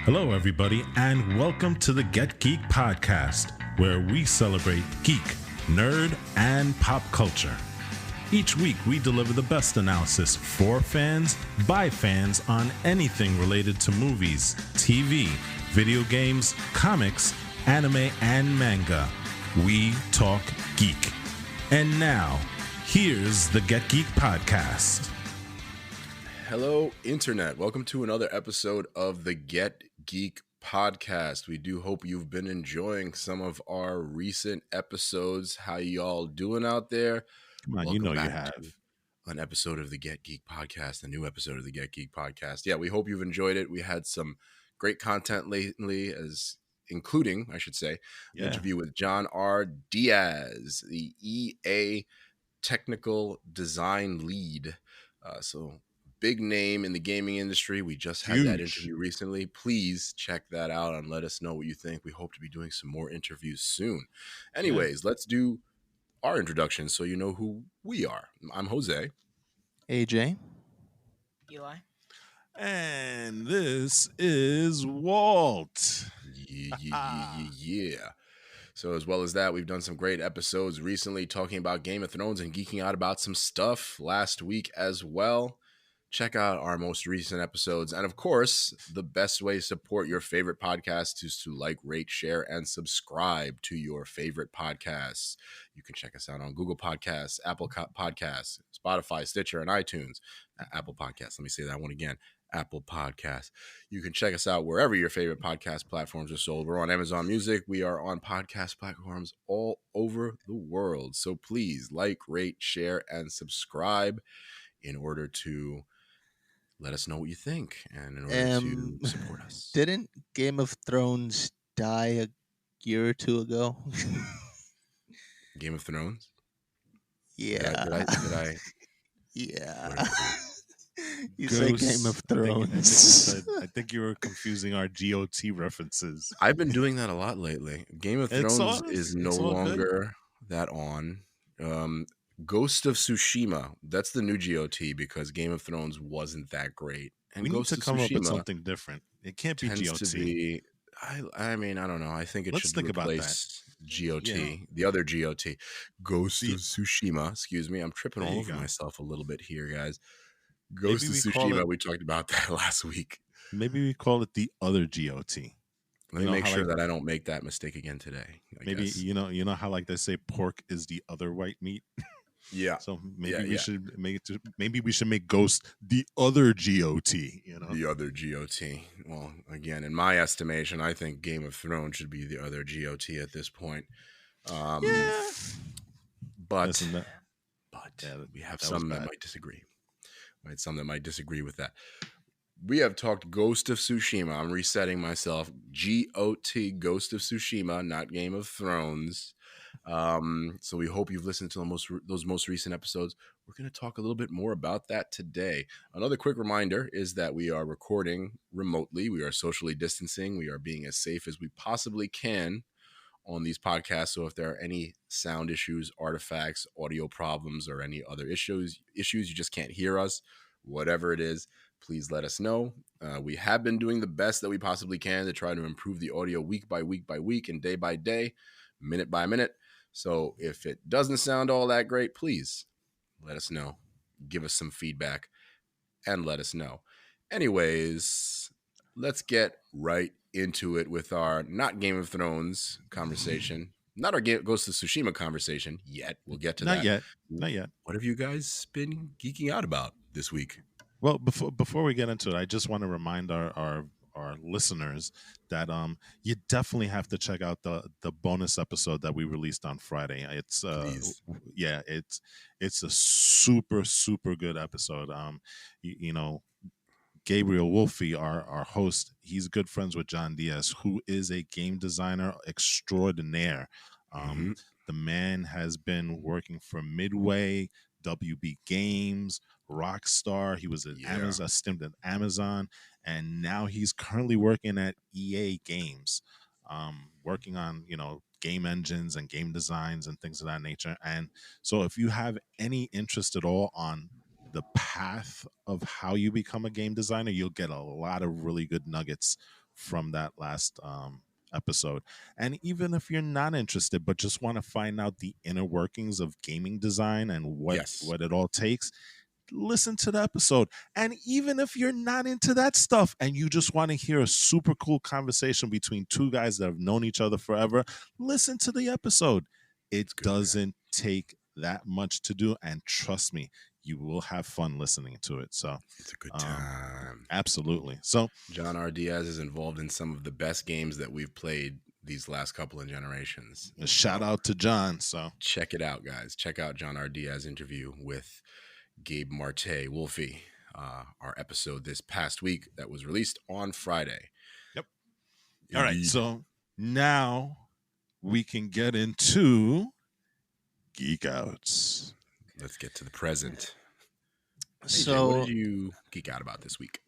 Hello, everybody, and welcome to the Get Geek podcast, where we celebrate geek, nerd, and pop culture. Each week, we deliver the best analysis for fans, by fans, on anything related to movies, TV, video games, comics, anime, and manga. We talk geek. And now, here's the Get Geek podcast. Hello, Internet. Welcome to another episode of the Get Geek podcast. We do hope you've been enjoying some of our recent episodes. How y'all doing out there? Come on, Welcome you back have. to an episode of the Get Geek podcast, a new episode of the Get Geek podcast. Yeah, we hope you've enjoyed it. We had some great content lately, including, I should say, an interview with John R. Diaz, the EA technical design lead. So big name in the gaming industry. We just had that interview recently. Please check that out and let us know what you think. We hope to be doing some more interviews soon. Anyways, let's do our introduction so you know who we are. I'm Jose. AJ. Eli. And this is Walt. Yeah. So as well as that, we've done some great episodes recently talking about Game of Thrones and geeking out about some stuff last week as well. Check out our most recent episodes. And of course, the best way to support your favorite podcast is to like, rate, share, and subscribe to your favorite podcasts. You can check us out on Google Podcasts, Apple Podcasts, Spotify, Stitcher, and iTunes. Apple Podcasts. Let me say that one again. Apple Podcasts. You can check us out wherever your favorite podcast platforms are sold. We're on Amazon Music. We are on podcast platforms all over the world. So please like, rate, share, and subscribe in order to let us know what you think and in order to support us. Didn't Game of Thrones die a year or two ago? Game of Thrones? Yeah. Did I? Yeah. You Ghost, said Game of Thrones. I think you were confusing our GOT references. I've been doing that a lot lately. Game of Thrones is no longer that on. Ghost of Tsushima, that's the new GOT because Game of Thrones wasn't that great. And we Ghost need to come up with something different. It can't be GOT. I mean, I don't know. I think it Let's should think replace GOT, Yeah. the other GOT. Ghost of Tsushima. Excuse me. I'm tripping all over myself a little bit here, guys. Ghost of Tsushima, we talked about that last week. Maybe we call it the other GOT. Let me make sure that I don't make that mistake again today. Maybe you know how like they say pork is the other white meat. Yeah. So maybe we should make it. Maybe we should make Ghost the other GOT. You know, the other GOT. Well, again, in my estimation, I think Game of Thrones should be the other GOT at this point. But we have some that might disagree. Right, some that might disagree with that. We have talked Ghost of Tsushima. I'm resetting myself. GOT, Ghost of Tsushima, not Game of Thrones. So we hope you've listened to those most recent episodes. We're going to talk a little bit more about that today. Another quick reminder is that we are recording remotely. We are socially distancing. We are being as safe as we possibly can on these podcasts. So if there are any sound issues, artifacts, audio problems, or any other issues, you just can't hear us, whatever it is, please let us know. We have been doing the best that we possibly can to try to improve the audio week by week by week and day by day, minute by minute. So if it doesn't sound all that great, please let us know. Give us some feedback and let us know. Anyways, let's get right into it with our not Game of Thrones conversation. Not our Ghost of Tsushima conversation yet. We'll get to that. Not yet. What have you guys been geeking out about this week? Well, before we get into it, I just want to remind our listeners that you definitely have to check out the bonus episode that we released on Friday. It's it's a super good episode. You know, Gabriel Wolfe, our host, he's good friends with John Diaz, who is a game designer extraordinaire. The man has been working for Midway, WB Games, Rockstar. He was at Amazon, stint at Amazon, and now he's currently working at EA Games, working on game engines and game designs and things of that nature. And so, if you have any interest at all on the path of how you become a game designer, you'll get a lot of really good nuggets from that last episode. And even if you're not interested, but just want to find out the inner workings of gaming design and Yes. what it all takes, listen to the episode. And even if you're not into that stuff and you just want to hear a super cool conversation between two guys that have known each other forever, listen to the episode. It It's good, man. doesn't take that much to do, and trust me, you will have fun listening to it. So It's a good time. absolutely. So John R. Diaz is involved in some of the best games that we've played these last couple of generations. a shout out to John. So Check it out, guys. Check out John R. Diaz interview with Gabe Marte Wolfie, our episode this past week that was released on Friday. Yep. Indeed. All right. So now we can get into Geek Outs. Let's get to the present. Hey, So Jay, what did you geek out about this week?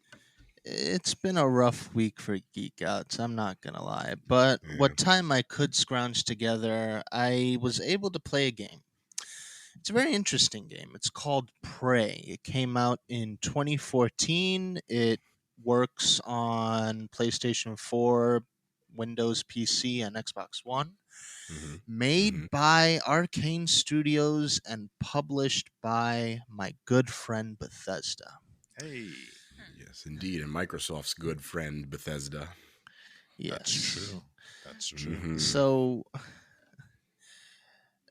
it's been a rough week for Geek Outs, I'm not gonna lie. But Yeah. what time I could scrounge together, I was able to play a game. It's a very interesting game. It's called Prey. It came out in 2014. It works on PlayStation 4, Windows PC, and Xbox One. Mhm. Made by Arcane Studios and published by my good friend Bethesda. Hey, Yes, indeed. And Microsoft's good friend Bethesda. Yes. that's true. That's true. Mhm. So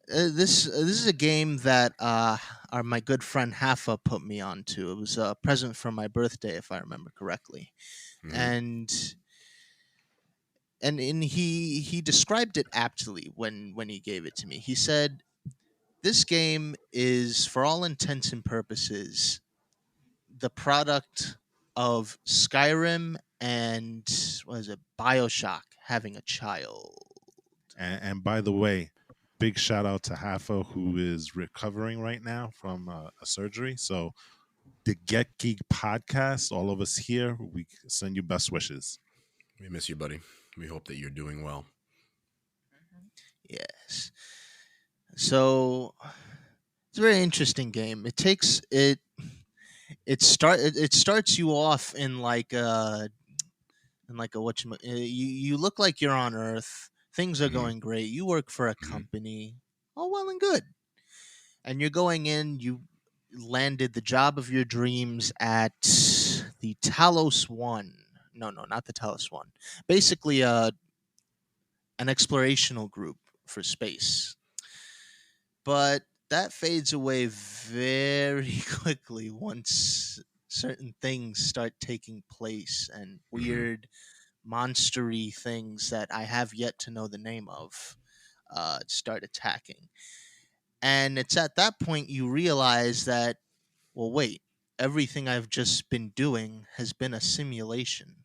this is a game that my good friend Hafa put me onto. It was a present for my birthday, if I remember correctly, Mhm. and he described it aptly when he gave it to me. He said, "This game is, for all intents and purposes, the product of Skyrim and what is it, BioShock having a child." And by the way, big shout out to Hafa, who is recovering right now from a surgery. So the Get Geek podcast, all of us here, we send you best wishes. We miss you, buddy. We hope that you're doing well. Yes. So it's a very interesting game. It takes it. It starts you off in like a you look like you're on Earth. Things are Mhm. going great. You work for a Mhm. company. All well and good. And you're going in. You landed the job of your dreams at the Talos One. No, not the Talos One. Basically, an explorational group for space. But that fades away very quickly once certain things start taking place and weird monstery things that I have yet to know the name of start attacking. And it's at that point you realize that, well, wait, everything I've just been doing has been a simulation.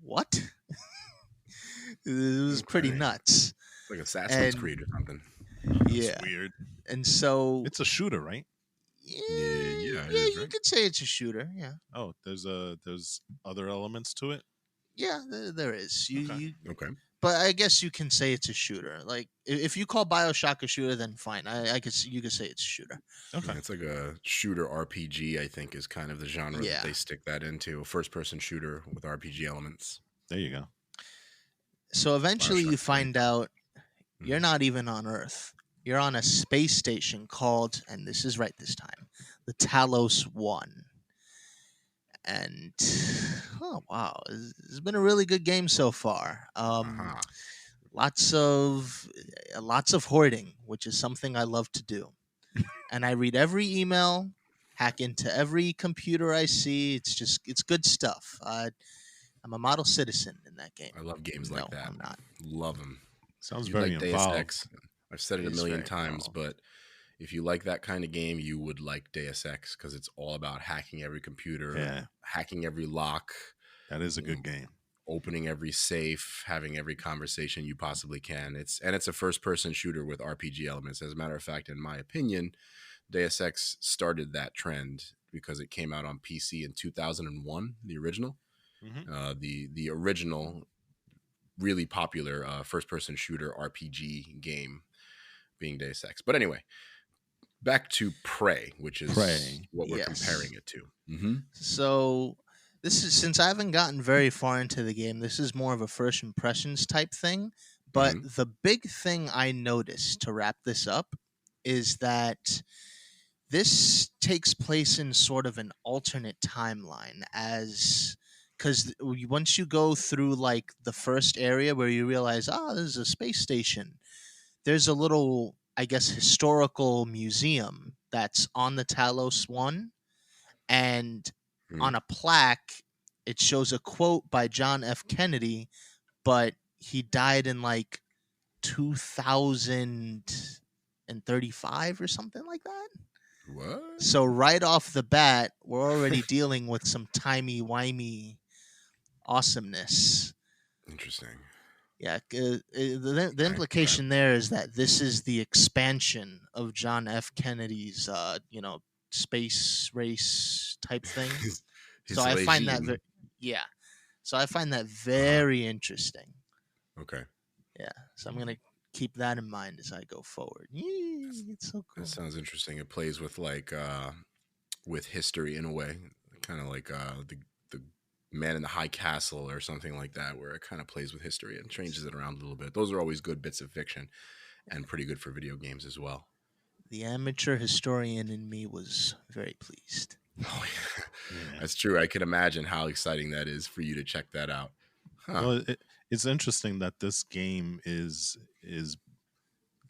What? It was pretty Okay. nuts. It's like Assassin's And Creed or something. That's yeah. weird. And so It's a shooter, right? Yeah, it is, you right? could say it's a shooter. Yeah, Oh, there's other elements to it. yeah, there is. Okay. Okay. But I guess you can say it's a shooter. Like if you call BioShock a shooter, then fine. You could say it's a shooter. Okay. Yeah, it's like a shooter RPG, I think, is kind of the genre Yeah. that they stick that into. A first-person shooter with RPG elements. There you go. So eventually you BioShock's great. find out you're Mhm. not even on Earth. You're on a space station called, and this is right this time, the Talos One. And oh wow, it's been a really good game so far. Uh-huh. Lots of hoarding, which is something I love to do. And I read every email, hack into every computer I see. It's good stuff. I'm a model citizen in that game. I love games No, like that. I'm not. Love them. Sounds You very like Deus involved. Ex. I've said it It a is million very times, involved. but if you like that kind of game, you would like Deus Ex because it's all about hacking every computer, Yeah. hacking every lock, That is a good game. opening every safe, having every conversation you possibly can. It's a first-person shooter with RPG elements. As a matter of fact, in my opinion, Deus Ex started that trend because it came out on PC in 2001, the original. Mhm. The original really popular first-person shooter RPG game being Deus Ex. But anyway, back to Prey, which is Prey. what we're Yes. comparing it to. Mm-hmm. So This is since I haven't gotten very far into the game. This is more of a first impressions type thing. But Mhm. the big thing I noticed to wrap this up is that this takes place in sort of an alternate timeline, as because once you go through like the first area where you realize, oh, there's a space station, there's a little, I guess, historical museum that's on the Talos One, and Mhm. on a plaque it shows a quote by John F. Kennedy, but he died in like 2035 or something like that. What? So right off the bat, we're already dealing with some timey-wimey awesomeness. Interesting. Yeah, the implication there is that this is the expansion of John F. Kennedy's, space race type thing. his, So his I find that, regime. yeah. So I find that Uh-huh. very interesting. Okay. Yeah. So I'm gonna keep that in mind as I go forward. Yee, it's so cool. That sounds interesting. It plays with with history in a way, kind of like the Man in the High Castle or something like that, where it kind of plays with history and changes it around a little bit. Those are always good bits of fiction, and pretty good for video games as well. The amateur historian in me was very pleased. Oh yeah, Yeah. that's true. I can imagine how exciting that is for you to check that out. Huh. Well, it's interesting that this game is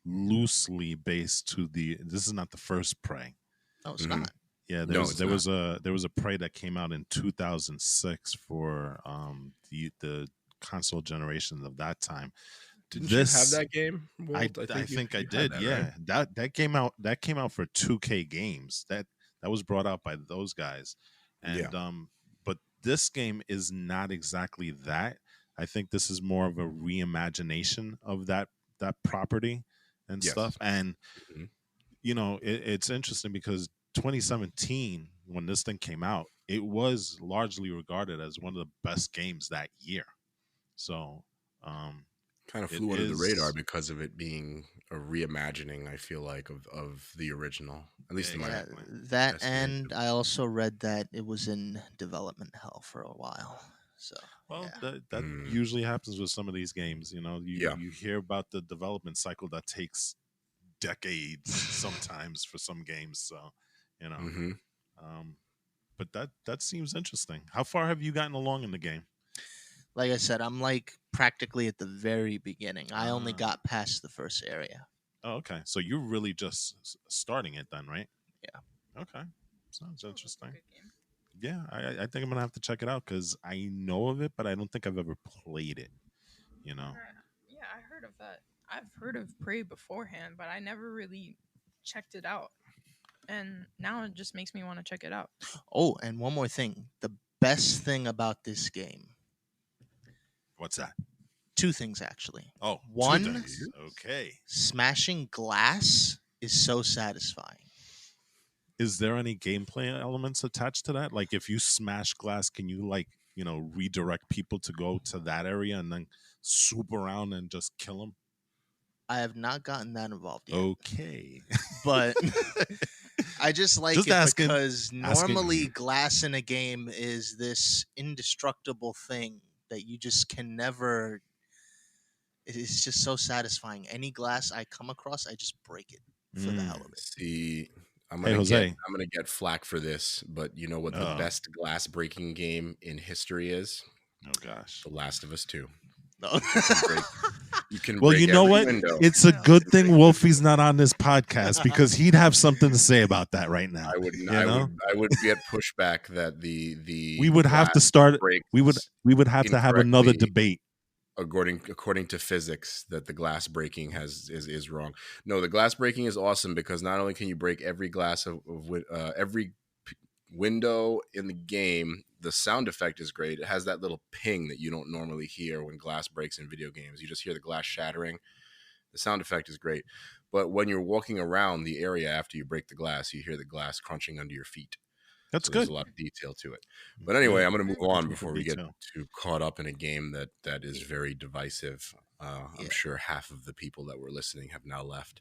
loosely based to the. This is not the first Prey. Oh, it's Mhm. not. Yeah, No, it's not. there was a Prey that came out in 2006 for the console generation of that time. Didn't you have that game, Walt? I think I you had did. that, Yeah, right? that came out for 2K Games. That was brought out by those guys, Yeah. and but this game is not exactly that. I think this is more of a reimagination of that property and Yes. stuff. And Mhm. it's interesting because 2017, when this thing came out, it was largely regarded as one of the best games that year. So Kind of it flew under the radar is because of it being a reimagining, I feel like, of the original, at least in my Yeah, exactly. that, estimation. and I also read that it was in development hell for a while. So Well, yeah, that Mm, usually happens with some of these games. yeah. You hear about the development cycle that takes decades sometimes for some games. So, you know, hmm um, but that seems interesting. How far have you gotten along in the game? like I said, I'm like practically at the very beginning. I only Ah, got past the first area. oh, okay. So you're really just starting it then, right? Yeah. Okay, sounds Oh, that's a interesting. good game. Yeah, I think I'm gonna have to check it out because I know of it, but I don't think I've ever played it. You know. Yeah, I heard of that. I've heard of Prey beforehand, but I never really checked it out. And now it just makes me want to check it out. Oh, and one more thing. The best thing about this game, What's that? two things actually. Oh, One, two things. Okay. smashing glass is so satisfying. Is there any gameplay elements attached to that? Like if you smash glass, can you redirect people to go to that area and then swoop around and just kill them? I have not gotten that involved yet. Okay. But I just like Just it asking. because Asking. normally glass in a game is this indestructible thing that you just can never. It is just so satisfying. Any glass I come across, I just break it for the hell of it. See, I'm Hey, gonna Jose. I'm gonna get flack for this, but you know what the best glass breaking game in history is? Oh gosh. The Last of Us 2. No. You can Well, break you know every what? window. It's a Yeah. good thing Wolfie's not on this podcast because he'd have something to say about that right now. I would you I know? would get pushback that the We would have to glass start. breaks We would have to have another incorrectly debate. according to physics, that the glass breaking is wrong. No, the glass breaking is awesome because not only can you break every glass of every window in the game, the sound effect is great. It has that little ping that you don't normally hear when glass breaks in video games. You just hear the glass shattering. The sound effect is great. But when you're walking around the area after you break the glass, you hear the glass crunching under your feet. That's So good. there's a lot of detail to it. But anyway, Yeah. I'm going to move on Attention for before we get detail. too caught up in a game that is very divisive. I'm Yeah. sure half of the people that were listening have now left.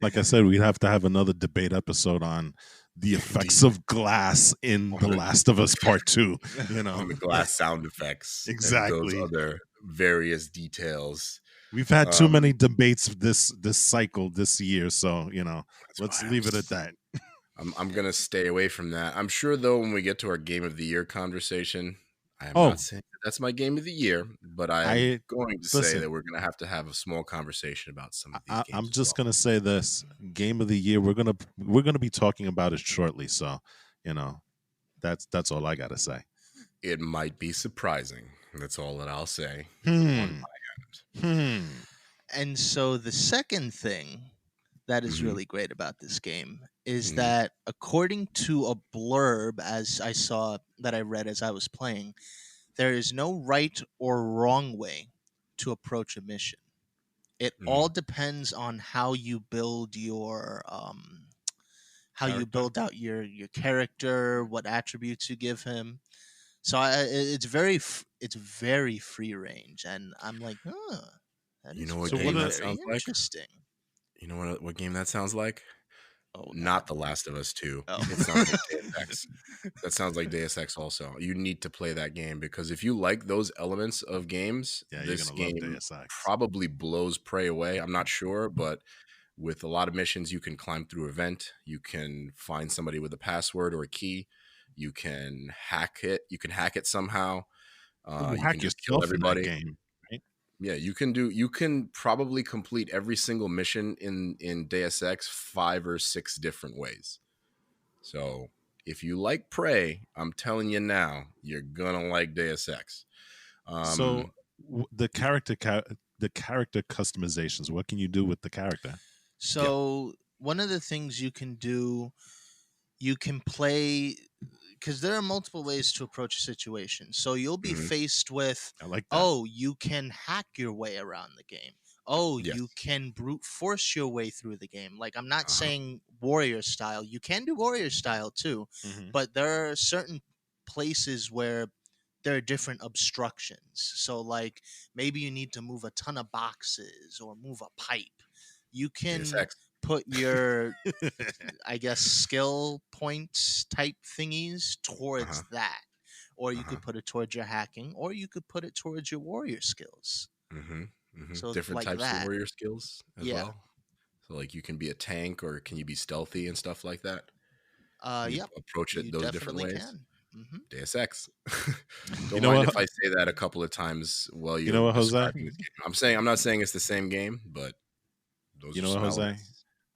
Like I said, we'd have to have another debate episode on the effects of glass in The Last of Us Part 2, you know. On the glass sound effects. Exactly. And those other various details. We've had too many debates this cycle this year, so, you know, let's leave it at that. I'm going to stay away from that. I'm sure, though, when we get to our Game of the Year conversation, I am Oh. not saying that's my Game of the Year, but I'm going to say that we're going to have a small conversation about some of these games. I'm just going to say this. Game of the Year, we're going to be talking about it shortly, so, you know, that's all I got to say. It might be surprising. That's all that I'll say. And so the second thing that is really great about this game is that according to a blurb as I read as I was playing, there is no right or wrong way to approach a mission. It all depends on how you build your you build out your character, what attributes you give him. So it's very free range, and I'm like, that you is know what very, game that very sounds like? interesting. You know what game that sounds like? Oh, not The Last of Us 2. Oh. It sounds like Deus Ex. That sounds like Deus Ex also. You need to play that game because if you like those elements of games, this game probably blows Prey away. I'm not sure, but with a lot of missions, you can climb through a vent. You can find somebody with a password or a key. You can hack it. You can hack it somehow. You can just kill everybody. Game, right? Yeah, you can probably complete every single mission in Deus Ex 5 or 6 different ways. So if you like Prey, I'm telling you now, you're gonna like Deus Ex. So the character customizations, what can you do with the character? So one of the things you can do, you can play, because there are multiple ways to approach a situation. So you'll be faced with, you can hack your way around the game. You can brute force your way through the game. Like, I'm not saying warrior style. You can do warrior style too, but there are certain places where there are different obstructions. So, like, maybe you need to move a ton of boxes or move a pipe. You can put your, I guess, skill points type thingies towards that. Or you could put it towards your hacking, or you could put it towards your warrior skills. So different types of warrior skills as well. So, like, you can be a tank, or can you be stealthy and stuff like that? Approach it those different ways. Can. Deus Ex. Don't mind if I say that a couple of times while you're describing this game. I'm not saying it's the same game, but those you know what, Jose?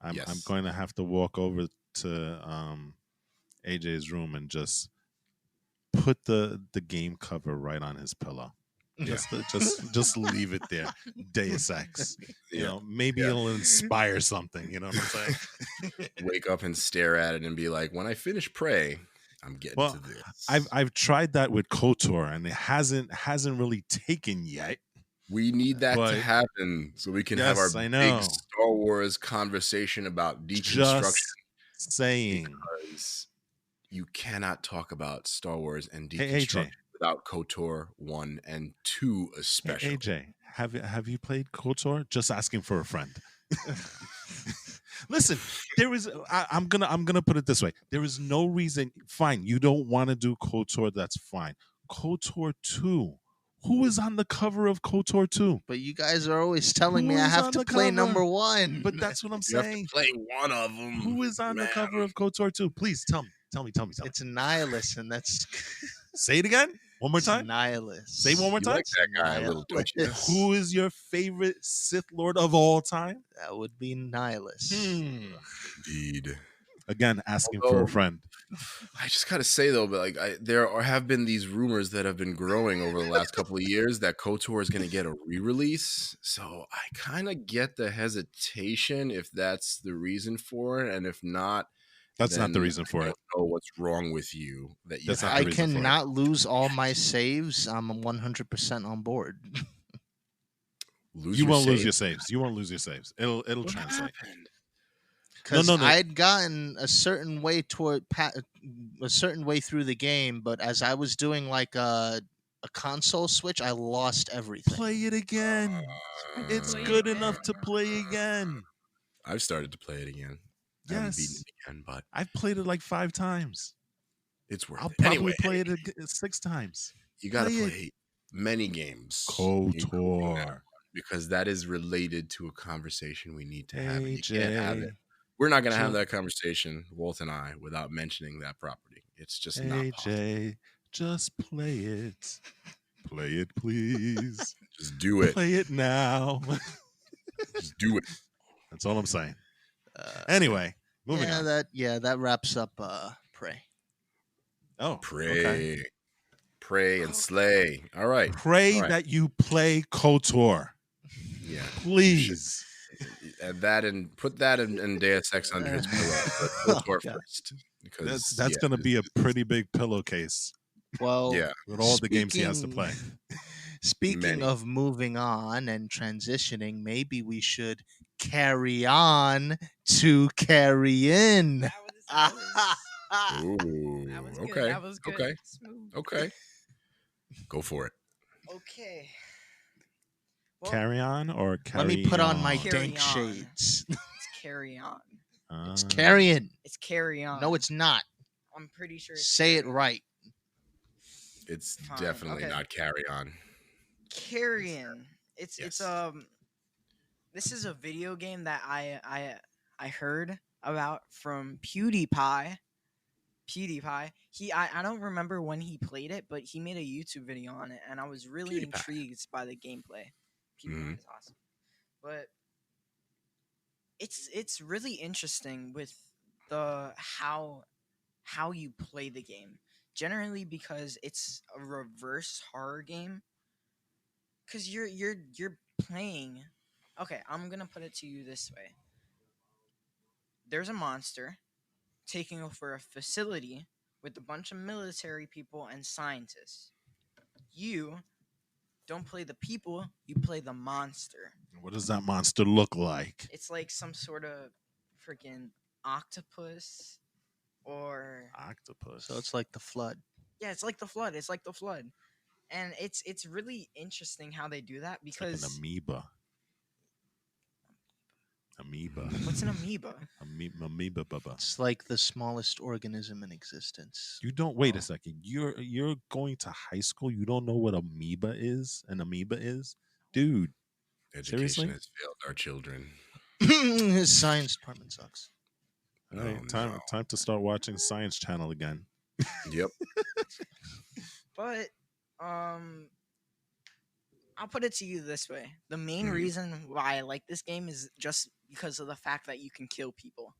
I'm going to have to walk over to AJ's room and just put the game cover right on his pillow. Just leave it there. Deus Ex. You know, maybe it'll inspire something. You know what I'm saying? Wake up and stare at it and be like, when I finish Prey, I'm getting to this. I've tried that with KOTOR and it hasn't really taken yet. We need that to happen so we can have our big Star Wars conversation about deconstruction. Just saying. Because you cannot talk about Star Wars and deconstruction without KOTOR 1 and 2 especially. Hey, AJ, have you played KOTOR? Just asking for a friend. Listen, I'm gonna put it this way. There is no reason. Fine, you don't want to do KOTOR. That's fine. KOTOR 2. Who is on the cover of KOTOR 2? But you guys are always telling me I have to play number 1. But that's what I'm saying. You have to play one of them. Who is on the cover of KOTOR 2? Please tell me. It's Nihilus, and that's. Say it again. One more time. Nihilus. Say one more time. Like that guy a little, don't you? Who is your favorite Sith Lord of all time? That would be Nihilus. Indeed. Again, asking for a friend. I just gotta say though, but like there have been these rumors that have been growing over the last couple of years that KOTOR is going to get a re-release. So I kind of get the hesitation if that's the reason for it, and if not, that's not the reason for it. I don't know what's wrong with you that you. I cannot lose all my saves. I'm 100% on board. You won't lose your saves. You won't lose your saves. It'll translate. Happened? Because I had gotten a certain way through the game, but as I was doing like a console switch, I lost everything. Play it again. It's good enough to play again. I've started to play it again. I haven't beaten Yes. it again, but I've played it like 5 times. it's worth I'll it. probably Anyway, play it 6 times. you got to Play it. play many games, including that one, KOTOR. because that is related to a conversation we need to have, and you can't have it. AJ. We're not going to have that conversation, Walt and I, without mentioning that property. It's just not possible. AJ, just play it. Play it, please. Just do it. Play it now. Just do it. That's all I'm saying. Anyway, moving on. That wraps up Prey. Oh, Pray, pray, and slay. All right. Pray All right. that you play KOTOR. Yeah. Please. Add that and put that in Deus Ex under his pillow. But KOTOR first. Because That's going to be a pretty big pillowcase. Well, yeah. With all the games he has to play. Speaking of moving on and transitioning, maybe we should carry on to Carreon. Ooh, That was okay. good. That was good. Okay. Smooth. Okay. Go for it. Okay. Carreon or Carry Let me put on my Carry dank on. shades. It's Carreon. It's Carreon. It's Carreon. No, it's not. I'm pretty sure. It's Say it Carreon. right. It's Fine, definitely okay. not Carreon. Carrion. It's Yes. this is a video game that I heard about from PewDiePie. I don't remember when he played it, but he made a YouTube video on it, and I was really PewDiePie. intrigued by the gameplay. PewDiePie is awesome, but it's really interesting with the how you play the game. Generally, because it's a reverse horror game. Because you're playing. Okay, I'm gonna put it to you this way. There's a monster taking over a facility with a bunch of military people and scientists. You don't play the people, you play the monster. What does that monster look like? It's like some sort of freaking octopus or Octopus. So it's like the flood. yeah, it's like the flood. It's like the flood. And it's really interesting how they do that It's like because an amoeba. Amoeba. what's an amoeba? Amoeba baba. It's like the smallest organism in existence. You don't wait a second. You're going to high school. You don't know what amoeba is? An amoeba is? Dude. Education Seriously? has failed our children. His science department sucks. All right, time to start watching Science Channel again. Yep. But I'll put it to you this way. The main reason why I like this game is just because of the fact that you can kill people.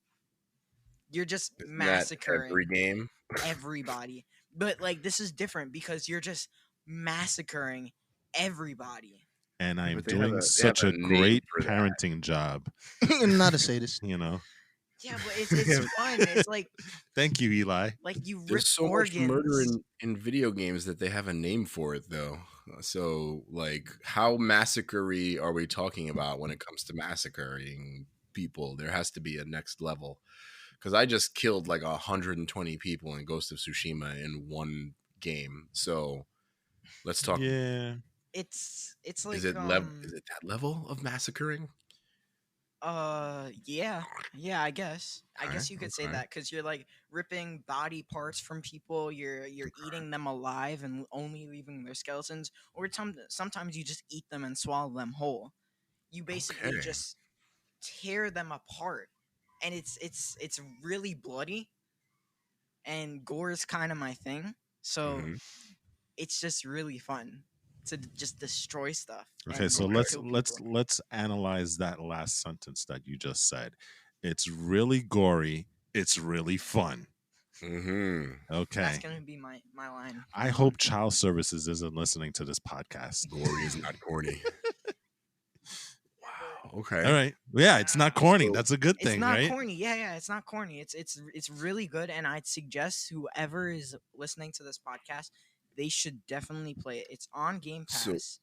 You're just Isn't that massacring every game. everybody. But like this is different because you're just massacring everybody. And I'm But they have doing a- they such have a a name great for that. parenting job, I'm not a sadist. you know. Yeah, but it's fun. It's like Thank you, Eli. you rip There's so organs. much murder in video games that they have a name for it, though. So, like, how massacre-y are we talking about when it comes to massacring people? There has to be a next level. Because I just killed like 120 people in Ghost of Tsushima in one game. So, let's talk. Yeah. It's like Is it that level of massacring? yeah, I guess Okay, you could say okay. that because you're like ripping body parts from people, you're eating them alive and only leaving their skeletons, or sometimes you just eat them and swallow them whole. You basically Okay. just tear them apart, and it's really bloody, and gore is kind of my thing, so Mhm. it's just really fun to just destroy stuff. Okay, and so kill people. let's analyze that last sentence that you just said. It's really gory. It's really fun. Mhm. Okay. That's gonna be my line. I hope Child Services isn't listening to this podcast. Gory is not corny. Wow. Okay. All right. Yeah, it's not corny. So- That's a good It's thing, not right? corny. Yeah, it's not corny. It's really good, and I'd suggest whoever is listening to this podcast, they should definitely play it. It's on Game So- Pass.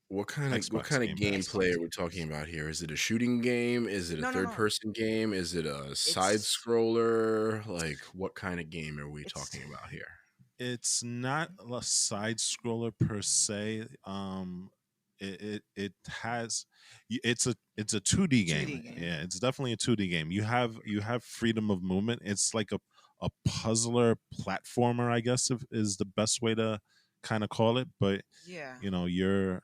What kind of Xbox Game Pass. gameplay are we talking about here? Is it a shooting game? Is it a No. third-person game? Is it a side scroller? Like, what kind of game are we talking about here? It's not a side scroller per se. it has it's a 2D game. 2D game. Yeah, it's definitely a 2D game. You have freedom of movement. It's like a puzzler platformer, I guess, is the best way to kind of call it. But Yeah. you're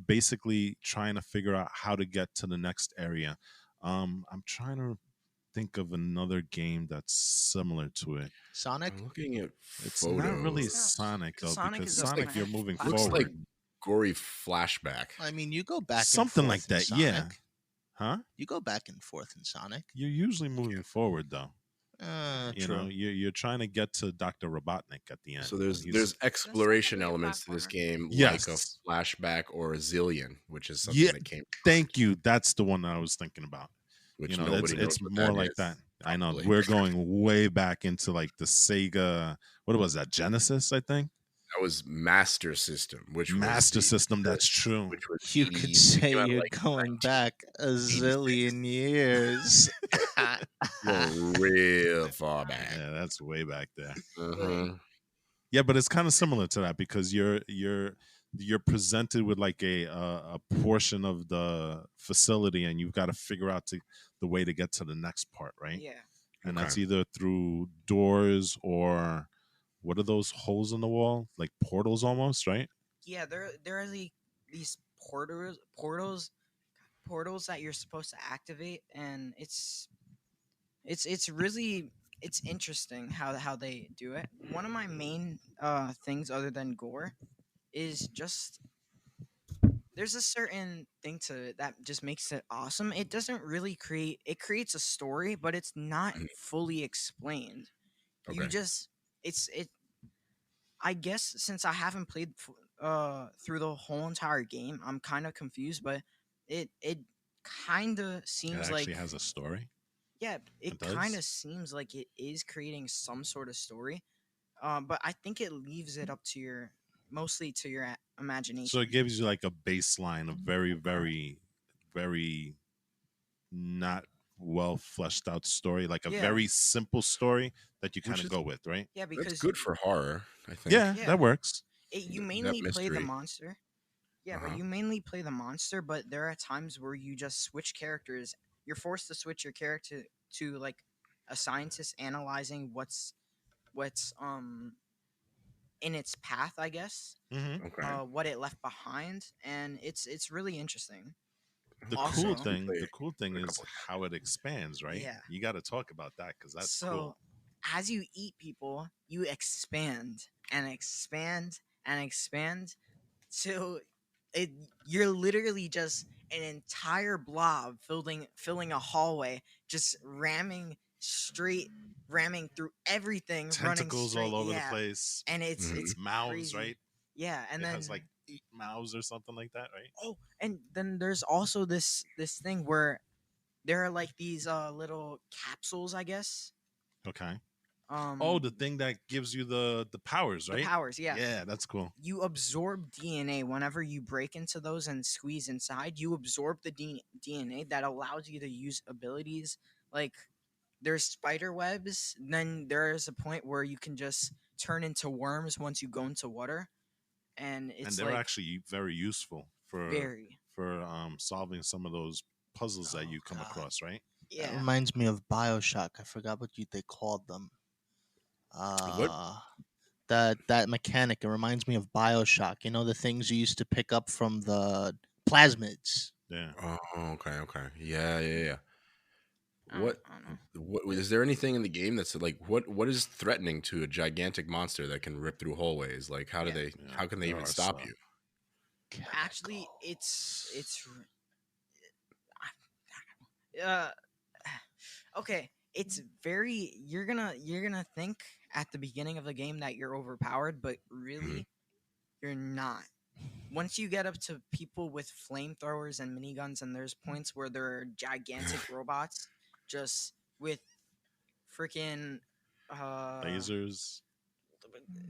basically trying to figure out how to get to the next area. I'm trying to think of another game that's similar to it. Sonic. I'm looking at It's photos. not really It's not- Sonic 'cause though, Sonic because is a Sonic you're platformer. moving Looks forward. like gory flashback. I mean, you go back Something and like forth in that, yeah. Sonic. Huh? You go back and forth in Sonic. You're usually moving forward though. You True. know, you're trying to get to Dr. Robotnik at the end. So there's He's- exploration technically a elements to this platformer. game, Yes. like a flashback or a Zillion, which is something Yeah, that came. thank you. That's the one that I was thinking about. Which You know, nobody knows it's what more that like is, that. I know probably. we're going way back into like the Sega. What was that? Genesis, I think. That was Master System, which Master was System. That's true. which was You could 80s. It say came out you're like going back a 1986. zillion years. going real far back. Yeah, that's way back there. Uh-huh. Yeah, but it's kind of similar to that because you're presented with like a portion of the facility, and you've got to figure out the way to get to the next part, right? Yeah. And Okay. that's either through doors or what are those holes in the wall, like portals almost, right? Yeah, there are these portals that you're supposed to activate, and it's really it's interesting how they do it. One of my main things other than gore is just there's a certain thing to it that just makes it awesome. It doesn't really creates a story, but it's not Mhm. fully explained. You Okay. just it I guess since I haven't played through the whole entire game, I'm kind of confused, but it kind of It seems actually like has a story. yeah, it It does? kind of seems like it is creating some sort of story. But I think it leaves it up to your mostly to your imagination. So it gives you like a baseline of very, very, very not well fleshed out story, like a Yeah. very simple story that you kind Which of is- go with, right? Yeah, because That's good for horror, I think. Yeah, Yeah. that works. you that mainly play the mystery. monster. Yeah, Uh-huh. but you mainly play the monster, but there are times where you just switch characters. You're forced to switch your character to like a scientist analyzing what's in its path, I guess. Mm-hmm. Okay. What it left behind, and it's really interesting. The Also- cool You thing, play the cool thing a is couple how it expands, right? Yeah. You got to talk about that because that's so cool. as you eat people, you expand and expand and expand. So you're literally just an entire blob filling a hallway, just ramming through everything, Tentacles running all straight, over yeah. the place. And it's Mhm. Mouths, crazy. right? Yeah, and it then has like 8 mouths or something like that, right? oh, and then there's also this thing where there are like these little capsules, I guess. Okay. Um, Oh, the thing that gives you the powers, the right? powers, yeah. Yeah, that's cool. You absorb DNA whenever you break into those and squeeze inside. You absorb the DNA that allows you to use abilities like there's spider webs. Then there is a point where you can just turn into worms once you go into water, and And it's they're like actually very useful for very solving some of those puzzles that Oh, you come God. across, right? That yeah. reminds me of Bioshock. I forgot what they called them. That mechanic. It reminds me of Bioshock. You know the things you used to pick up from the plasmids. Yeah. Oh, okay. Yeah. I What don't know. what is there anything in the game that's like what is threatening to a gigantic monster that can rip through hallways? Like how do Yeah. they Yeah, how can they there even are stop some. you? Actually, uh okay. It's very you're gonna think at the beginning of the game that you're overpowered, but really you're not. Once you get up to people with flamethrowers and miniguns, and there's points where there are gigantic robots just with freaking Lasers,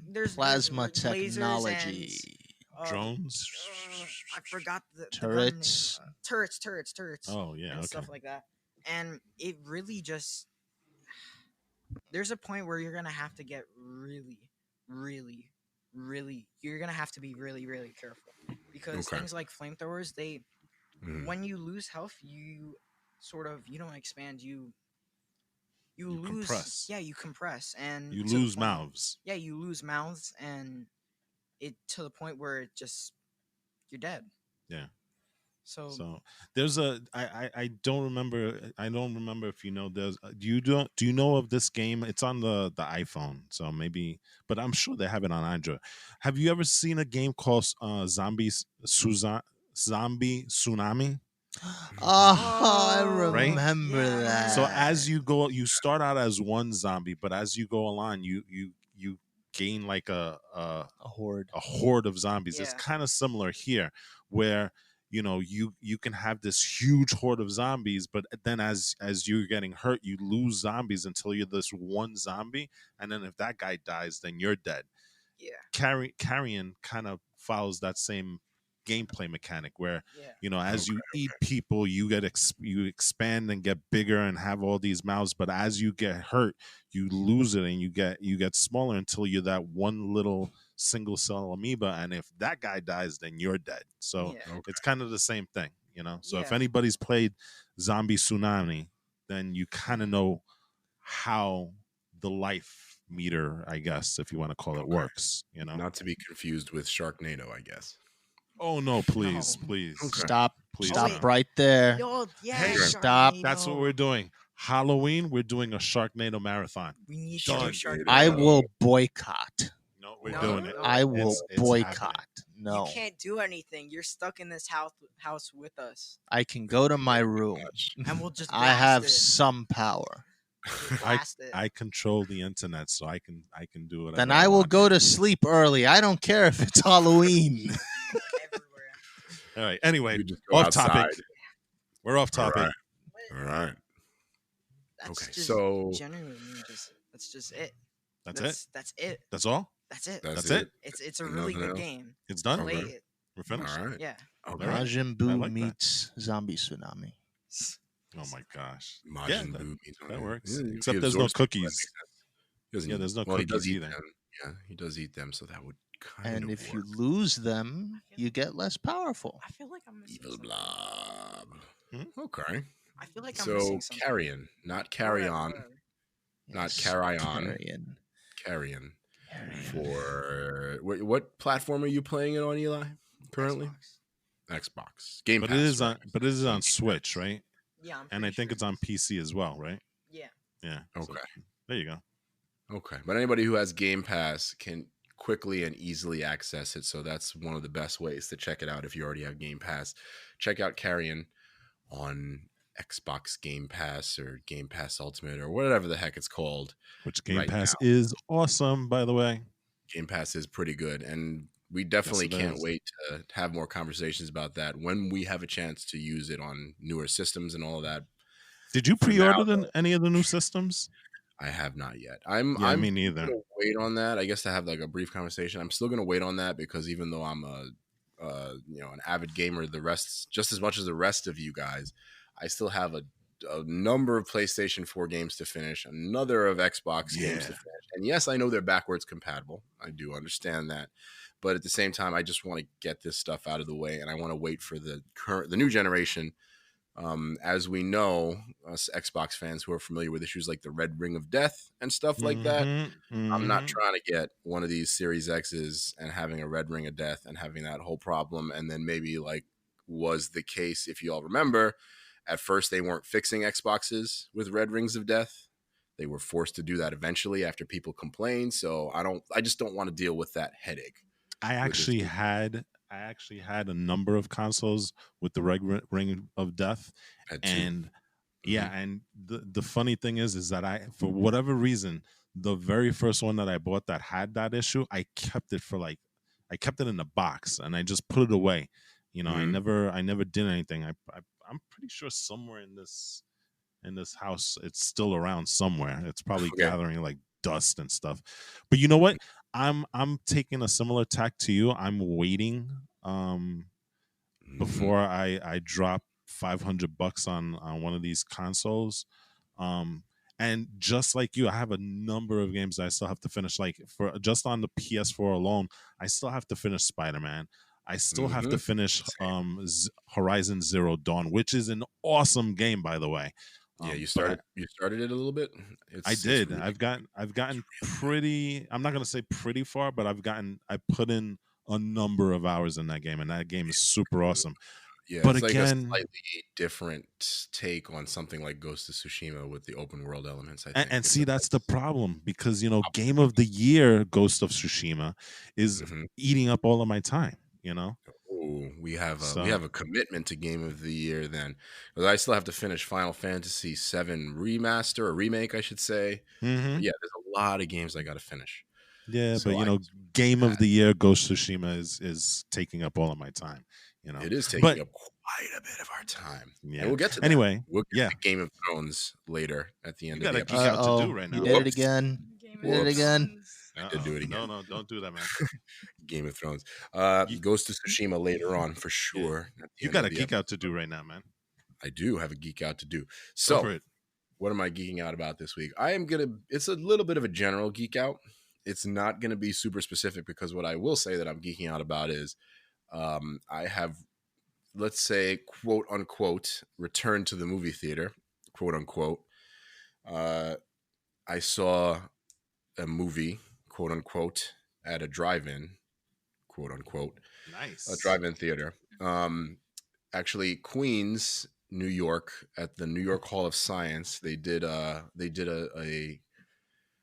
there's Plasma lasers and technology. drones. I forgot the Turrets. gun name. Turrets. Oh yeah, And okay. stuff like that. And it really just there's a point where you're gonna have to get really, really, you're gonna have to be really, really careful because Okay. things like flamethrowers, they Mhm. when you lose health, you sort of you don't expand, you You lose, compress. yeah, you compress, and You to the lose point, mouths. yeah, you lose mouths, and it to the point where it just you're dead. Yeah. So So there's I don't remember, if you know, there's do you know of this game? It's on the iPhone, so maybe, but I'm sure they have it on Android. Have you ever seen a game called Zombie Tsunami? Oh, I Right? remember yeah, I remember So that. that. as you go, you start out as one zombie, but as you go along, you gain like A horde. a horde of zombies. It's Yeah, kind of similar here, where you can have this huge horde of zombies, but then as you're getting hurt, you lose zombies until you're this one zombie, and then if that guy dies, then you're dead. yeah, Carrion kind of follows that same gameplay mechanic where yeah, as Okay. you eat people, you you expand and get bigger and have all these mouths, but as you get hurt, you lose it and you get smaller until you're that one little single cell amoeba, and if that guy dies, then you're dead. So yeah, Okay. it's kind of the same thing, so if yeah. anybody's played Zombie Tsunami, then you kind of know how the life meter, I guess, if you want to call it, Okay. works. Not to be confused with Sharknado, I guess. Oh no, please, No. please, Okay. Stop. please. Oh, wait. Stop right there. No, yeah, Hey, stop. That's what we're doing. Halloween, we're doing a Sharknado marathon. We need Done. to do Sharknado. I will boycott. No, we're No, doing it. no. I will It's happening. boycott. You No. can't do anything. You're stuck in this house with us, I can go to my room. and we'll just I blast have it. some power. We'll blast it. I control the internet, so I can do it. Then I will go to sleep early. I don't care if it's Halloween. Everywhere. All right. Anyway, You just go off outside. topic. We're off All topic. right. All right. That's Okay, just so- genuinely that's just it. That's it. That's it. That's all. That's it. That's it. It's a really Nothing good else? game. It's done. Play Okay. it. We're finished. All right. Yeah. Okay. All right. Majin I Buu like that. meets Zombie Tsunami. Oh my gosh. Majin that, Buu means that works. Yeah, Except he there's no absorbs people, that cookies. makes sense. He doesn't Yeah, eat- there's no well, he does cookies eat either. them. Yeah, he does eat them, so that would kind And of if you work. lose them, you get less powerful. I feel like I'm missing Evil something. blob. Hmm? Okay. I feel like I'm So missing something. Carrion, not carry Whatever, on, whatever. not Yes, Carrion. Carrion. Carrion. Carrion. For what platform are you playing it on, Eli? Currently, Xbox. Xbox Game But Pass. it is right? on. But it is on Switch, right? Yeah, I'm And I pretty think sure it's on PC as well, right? Yeah. Yeah. so Okay. there you go. Okay, but anybody who has Game Pass can quickly and easily access it. So that's one of the best ways to check it out if you already have Game Pass. Check out Carrion on Xbox Game Pass or Game Pass Ultimate or whatever the heck it's called. Which Game Right Pass is awesome, by the way. Game Pass is pretty good, and we definitely Yes, it can't is. wait to have more conversations about that when we have a chance to use it on newer systems and all of that. Did you For pre-order now, any of the new systems? I have not yet. I'm Yeah, me still neither. gonna wait on that. I guess to have like a brief conversation. I'm still gonna wait on that because even though I'm an avid gamer, the rest just as much as the rest of you guys, I still have a number of PlayStation 4 games to finish, another of Xbox games to Yeah. finish. And yes, I know they're backwards compatible. I do understand that. But at the same time, I just want to get this stuff out of the way, and I want to wait for the new generation. As we know, us Xbox fans who are familiar with issues like the Red Ring of Death and stuff like that, I'm not trying to get one of these Series X's and having a Red Ring of Death and having that whole problem. And then maybe like was the case, if you all remember, at first they weren't fixing Xboxes with Red Rings of Death. They were forced to do that eventually after people complained. So I just don't want to deal with that headache. I actually had a number of consoles with the Ring of Death, Had two. and yeah, and the funny thing is that I, for whatever reason, the very first one that I bought that had that issue, I kept it in the box and I just put it away. I never did anything. I'm pretty sure somewhere in this house it's still around somewhere. It's probably Okay. gathering like dust and stuff. But you know what? I'm taking a similar tack to you. I'm waiting before I drop $500 on one of these consoles. And just like you, I have a number of games that I still have to finish. Like for just on the PS4 alone, I still have to finish Spider-Man. I still have to finish Horizon Zero Dawn, which is an awesome game, by the way. Yeah, you But started it a little bit. I did. I've gotten pretty. I'm not gonna say pretty far, but I put in a number of hours in that game, and that game is super awesome. Yeah, But it's like a again, slightly different take on something like Ghost of Tsushima with the open world elements. I and, think. and see, that's the problem, because Game of the Year Ghost of Tsushima is eating up all of my time. Oh, we have So a commitment to Game of the Year then. But I still have to finish Final Fantasy VII remaster or remake, I should say. But yeah, there's a lot of games I got to finish. yeah, So but Game of the Year Ghost of Tsushima is taking up all of my time. It is taking but up quite a bit of our time. yeah, and we'll get to that. Anyway, we'll get to Game of Thrones later at the end you of got the a Geek episode. Out to do right now. You did it again. You did it again. I did do it again. No, don't do that, man. Game of Thrones. Ghost of Tsushima later on for sure. Yeah. You got a Geek Out to do right now, man. I do have a Geek Out to do. So, what am I geeking out about this week? It's a little bit of a general geek out. It's not going to be super specific, because what I will say that I'm geeking out about is I have, let's say, quote unquote, returned to the movie theater, quote unquote. I saw a movie, quote unquote, at a drive-in, quote unquote. Nice. A drive-in theater. Actually, Queens, New York, at the New York Hall of Science, they did a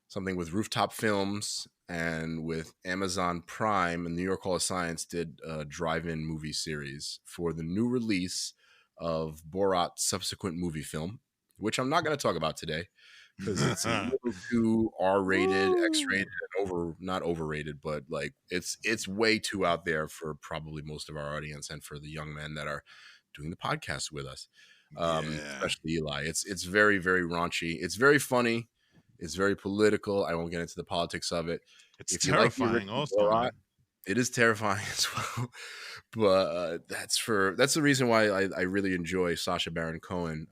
something with Rooftop Films and with Amazon Prime, and New York Hall of Science did a drive-in movie series for the new release of Borat's subsequent movie film, which I'm not going to talk about today, because it's a little too R-rated, X-rated, and not overrated, but like it's way too out there for probably most of our audience and for the young men that are doing the podcast with us, especially Eli. It's very, very raunchy. It's very funny. It's very political. I won't get into the politics of it. It's terrifying, also. It is terrifying as well. But that's the reason why I really enjoy Sacha Baron Cohen,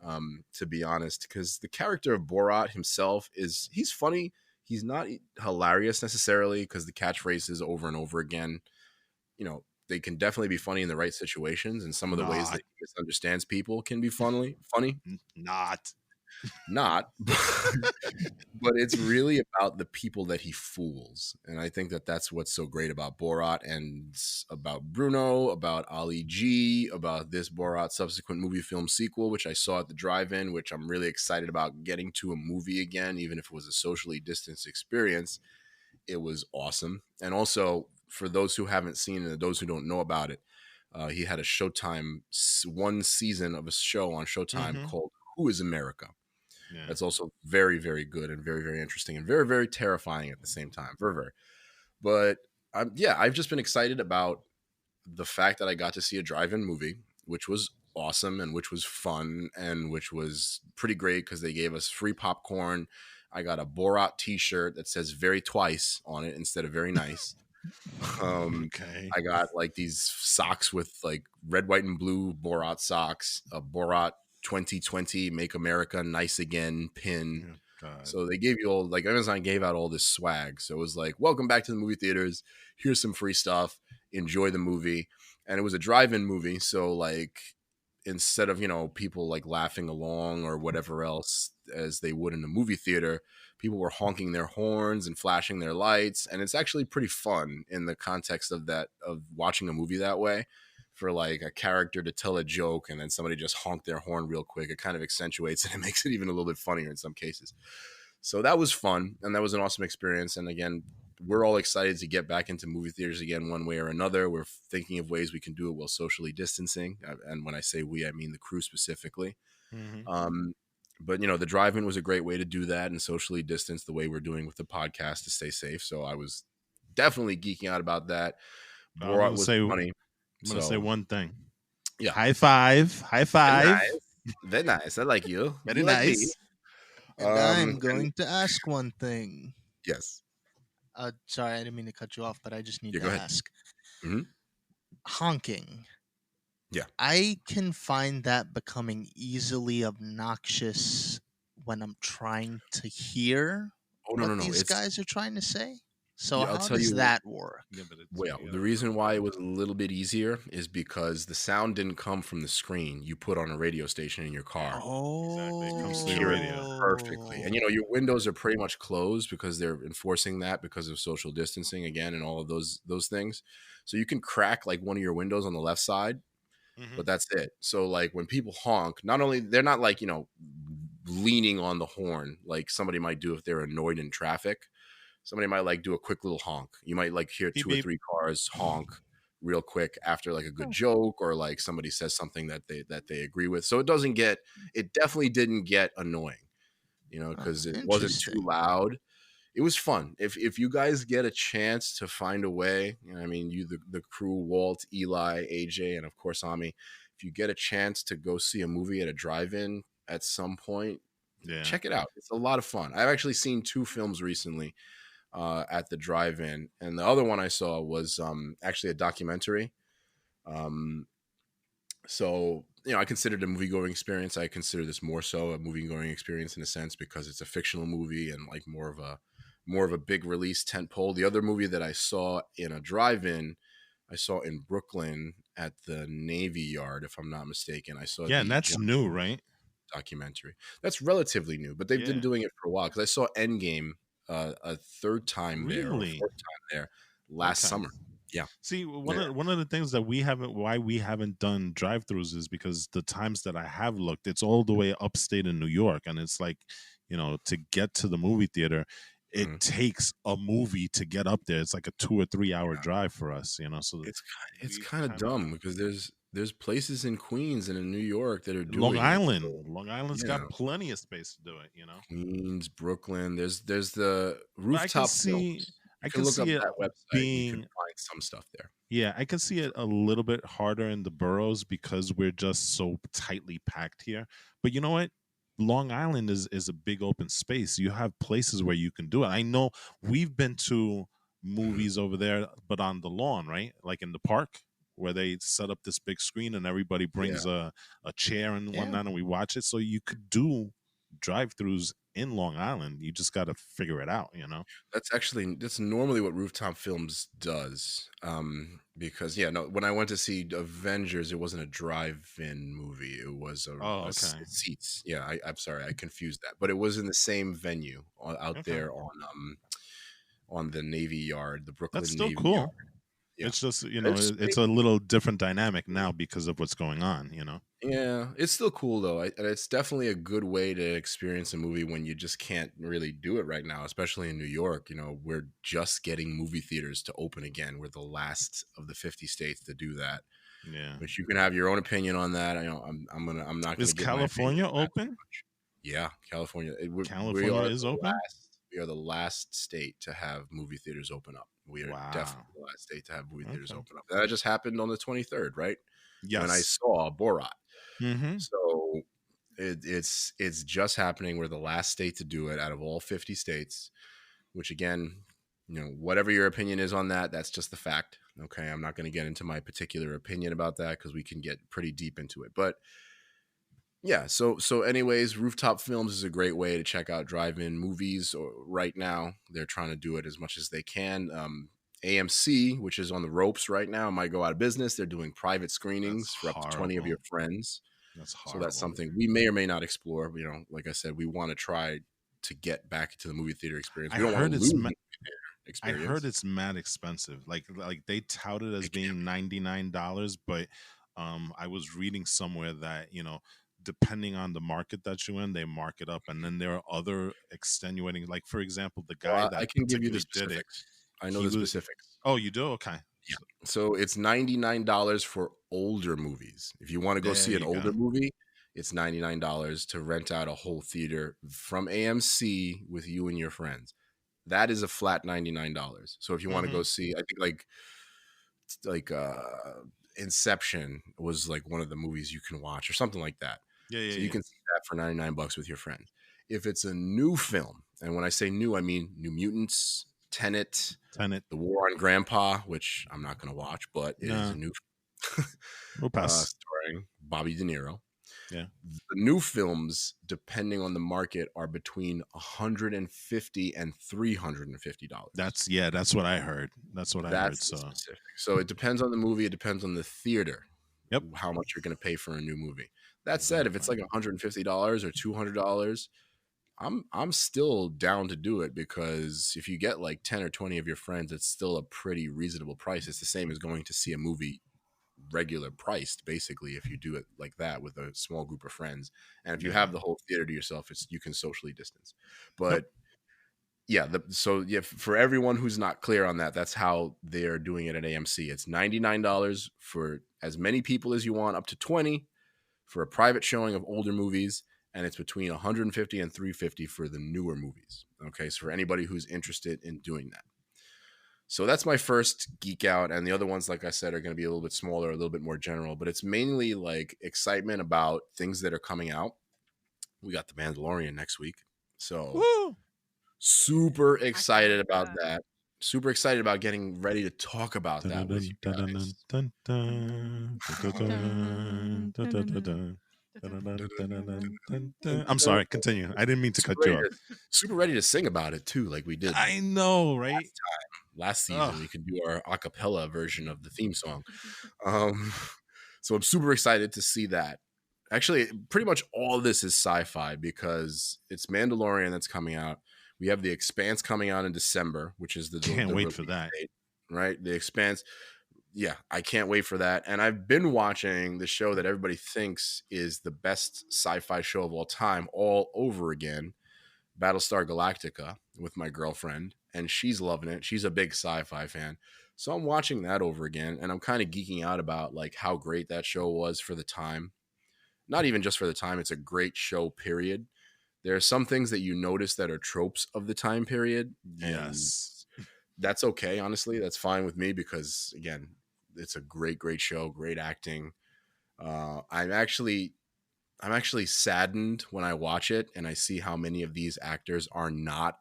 to be honest, because the character of Borat himself he's funny. He's not hilarious necessarily, because the catchphrases over and over again, they can definitely be funny in the right situations, and some of the ways that he misunderstands people can be funny. Not, but it's really about the people that he fools. And I think that that's what's so great about Borat, and about Bruno, about Ali G, about this Borat subsequent movie film sequel, which I saw at the drive-in, which I'm really excited about getting to a movie again, even if it was a socially distanced experience. It was awesome. And also, for those who haven't seen it and those who don't know about it, he had a Showtime, one season of a show on Showtime called Who is America? Yeah. That's also very, very good and very, very interesting and very, very terrifying at the same time. Very, very. But I've just been excited about the fact that I got to see a drive-in movie, which was awesome and which was fun and which was pretty great, because they gave us free popcorn. I got a Borat t-shirt that says "very" twice on it instead of "very nice." Okay. I got like these socks with like red, white, and blue Borat socks, a Borat 2020 Make America Nice Again pin. So they gave you all, like, Amazon gave out all this swag. So it was like, welcome back to the movie theaters. Here's some free stuff. Enjoy the movie. And it was a drive-in movie. So like, instead of, people like laughing along or whatever else as they would in the movie theater, people were honking their horns and flashing their lights. And it's actually pretty fun in the context of watching a movie that way. For like a character to tell a joke and then somebody just honked their horn real quick, it kind of accentuates and it makes it even a little bit funnier in some cases. So that was fun, and that was an awesome experience. And again, we're all excited to get back into movie theaters again one way or another. We're thinking of ways we can do it while socially distancing. And when I say we, I mean the crew specifically. But, the drive-in was a great way to do that and socially distance the way we're doing with the podcast to stay safe. So I was definitely geeking out about that. Borat was funny. I'm going to say one thing. Yeah. High five. Very nice. I like you. Very nice. And I'm going to ask one thing. Yes. Sorry, I didn't mean to cut you off, but I just need to ask. Mm-hmm. Honking. Yeah. I can find that becoming easily obnoxious when I'm trying to hear Oh what no, these it's guys are trying to say. So yeah, I'll how tell does you. that work? Yeah, but it's Well, you the gotta reason remember. why it was a little bit easier is because the sound didn't come from the screen you put on a radio station in your Yeah, car. exactly. It You comes could through your hear it radio. perfectly. And Oh. your windows are pretty much closed because they're enforcing that because of social distancing again and all of those things. So you can crack like one of your windows on the left side, Hmm. but that's it. So like when people honk, not only they're not like, leaning on the horn like somebody might do if they're annoyed in traffic. Somebody might like do a quick little honk. You might like hear Beep two or beep. three cars honk real quick after like a good Oh, joke or like somebody says something that they agree with. So it definitely didn't get annoying, because it wasn't too interesting. loud. It was fun. If you guys get a chance to find a way, I mean, the crew, Walt, Eli, AJ, and of course Ami, if you get a chance to go see a movie at a drive-in at some point, Yeah. check it out. It's a lot of fun. I've actually seen two films recently at the drive-in, and the other one I saw was actually a documentary. Um, so I considered a movie going experience. I consider this more so a movie going experience in a sense because it's a fictional movie and like more of a big release tent pole. The other movie that I saw in a drive-in, I saw in Brooklyn at the Navy Yard, if I'm not mistaken. I saw Yeah, and the that's John new, right? documentary. That's relatively new, but they've been Yeah. doing it for a while because I saw Endgame a third time there or a Really? fourth time there last Okay. summer. Yeah. See, Yeah. one of the things that why we haven't done drive-throughs is because the times that I have looked, it's all the way upstate in New York, and it's like, to get to the movie theater, it Mhm. takes a movie to get up there. It's like a 2 or 3 hour drive for us, So It's we've kind of kind of dumb because there's places in Queens and in New York that are Long doing it. Island. So, Long Island's got yeah. plenty of space to do it. Queens, Brooklyn. There's the But I can rooftop see, films. You I can can look up see it that website and you can being find some stuff there. Yeah, I can see it a little bit harder in the boroughs because we're just so tightly packed here. But you know what? Long Island is a big open space. You have places where you can do it. I know we've been to Mhm. movies over there, but on the lawn, right? Like in the park where they set up this big screen and everybody Yeah. brings a chair and Yeah. whatnot and we watch it. So you could do drive-throughs in Long Island. You just got to figure it out. That's normally what Rooftop Films does. Because yeah, no, when I went to see Avengers, it wasn't a drive-in movie. It was Oh, okay. seats. Yeah, I'm sorry, I confused that. But it was in the same venue out Okay. there on the Navy Yard, the That's Brooklyn still Navy Yard. cool. Yeah, It's just, it's it's a little different dynamic now because of what's going on. yeah, it's still cool though. And it's definitely a good way to experience a movie when you just can't really do it right now, especially in New York. We're just getting movie theaters to open again. We're the last of the 50 states to do that. Yeah. But you can have your own opinion on that. I'm not gonna Is give my opinion California on that too open? much. Yeah, California. We California are is the open? last. We are the last state to have movie theaters open up. We are Wow. definitely the last state to have movie theaters Okay. open up. That just happened on the 23rd, right? When I Yes. saw Borat. Mm-hmm. So it's just happening. We're the last state to do it out of all 50 states, which again, whatever your opinion is on that, that's just the fact. Okay. I'm not going to get into my particular opinion about that because we can get pretty deep into it. But yeah, so anyways, Rooftop Films is a great way to check out drive-in movies. Or right now, they're trying to do it as much as they can. AMC, which is on the ropes right now, might go out of business. They're doing private That's screenings for up to 20 of horrible. your friends. That's So that's horrible. something we may or may not explore. Like I said, we want to try to get back into the movie theater experience. I We don't want heard to it's lose ma- the I heard experience. it's mad expensive. Like they tout it as It can being $99, but I was reading somewhere that, depending on the market that you're in, they mark it up. And then there are other extenuating, like for example, the guy Well, I that can give you the particularly did it, specifics. I know he the was specifics. Oh, you do? Okay. Yeah. So it's $99 for older movies. If you want to go There see an you older go. movie, it's $99 to rent out a whole theater from AMC with you and your friends. That is a flat $99. So if you want to Mm-hmm. go see, I think like Inception was like one of the movies you can watch or something like that. Yeah, So yeah, you yeah. can see that for $99 with your friends. If it's a new film, and when I say new, I mean New Mutants, Tenet, Tenet. The War on Grandpa, which I'm not going to watch, but it is a Nah, new we'll pass. starring Bobby De Niro. Yeah. The new films, depending on the market, are between $150 and $350. That's what I heard. That's what I heard. That's the So, specific. So it depends on the movie. It depends on the theater, yep. how much you're going to pay for a new movie. That said, if it's like $150 or $200, I'm still down to do it, because if you get like 10 or 20 of your friends, it's still a pretty reasonable price. It's the same as going to see a movie regular priced, basically, if you do it like that with a small group of friends. And if you have the whole theater to yourself, you can socially distance. But for everyone who's not clear on that, that's how they're doing it at AMC. It's $99 for as many people as you want, up to 20 for a private showing of older movies, and it's between $150 and $350 for the newer movies. Okay, so for anybody who's interested in doing that. So that's my first geek out, and the other ones, like I said, are going to be a little bit smaller, a little bit more general, but it's mainly like excitement about things that are coming out. We got the Mandalorian next week, so Woo! Super excited about that. Super excited about getting ready to talk about that with you guys. I'm sorry, continue. I didn't mean to cut you off. Super ready to sing about it too, like we did. I know, right? Last season, we could do our a cappella version of the theme song. So I'm super excited to see that. Actually, pretty much all of this is sci-fi, because it's Mandalorian that's coming out. We have The Expanse coming out in December, which is the can't wait for that. Date, right? The Expanse. Yeah, I can't wait for that. And I've been watching the show that everybody thinks is the best sci-fi show of all time all over again, Battlestar Galactica, with my girlfriend, and she's loving it. She's a big sci-fi fan. So I'm watching that over again, and I'm kind of geeking out about like how great that show was for the time. Not even just for the time, it's a great show, period. There are some things that you notice that are tropes of the time period. Yes. That's okay, honestly. That's fine with me, because again, it's a great, great show, great acting. I'm actually saddened when I watch it and I see how many of these actors are not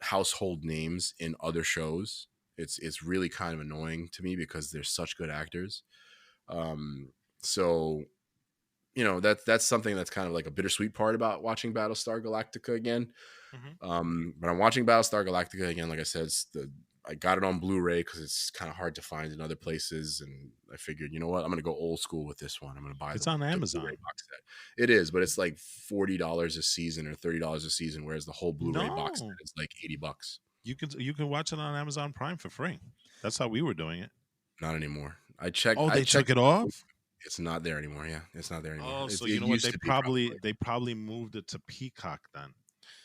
household names in other shows. It's really kind of annoying to me, because they're such good actors. So that's something that's kind of like a bittersweet part about watching Battlestar Galactica again. But I'm watching Battlestar Galactica again. Like I said, I got it on Blu-ray because it's kind of hard to find in other places, and I figured, you know what, I'm going to go old school with this one. I'm going to buy it's on Amazon. Blu-ray box set. It is, but it's like $40 a season or $30 a season, whereas the whole Blu-ray box set is like $80. You can watch it on Amazon Prime for free. That's how we were doing it. Not anymore. I checked. Oh, they took it off? It's not there anymore. Yeah, it's not there anymore. Oh, so you know what? They probably moved it to Peacock then.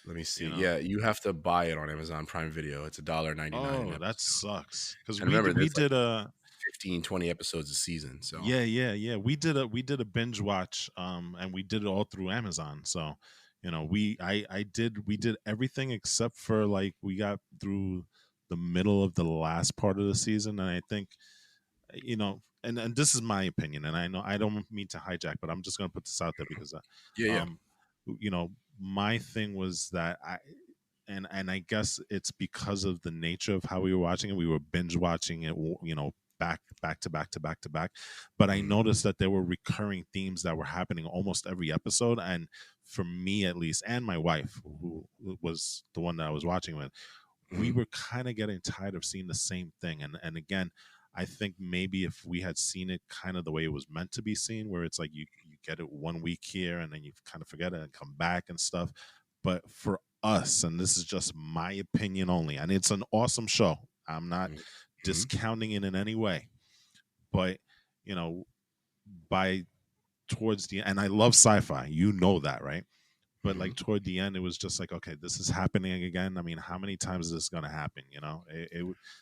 Let me see. Yeah, you have to buy it on Amazon Prime Video. It's $1.99. Oh, that sucks. Because we did a 15-20 episodes a season. So yeah. We did a binge watch, and we did it all through Amazon. So we did everything except for like we got through the middle of the last part of the season, and I think and this is my opinion, and I know I don't mean to hijack, but I'm just going to put this out there because my thing was that I guess it's because of the nature of how we were watching it. We were binge watching it, back to back to back to back. But I noticed that there were recurring themes that were happening almost every episode. And for me, at least, and my wife, who was the one that I was watching with, we were kind of getting tired of seeing the same thing. And again, I think maybe if we had seen it kind of the way it was meant to be seen, where it's like you get it 1 week here and then you kind of forget it and come back and stuff. But for us, and this is just my opinion only, and it's an awesome show. I'm not discounting it in any way. But, by towards the end, and I love sci-fi, that, right? But like toward the end, it was just like, okay, this is happening again. I mean, how many times is this going to happen?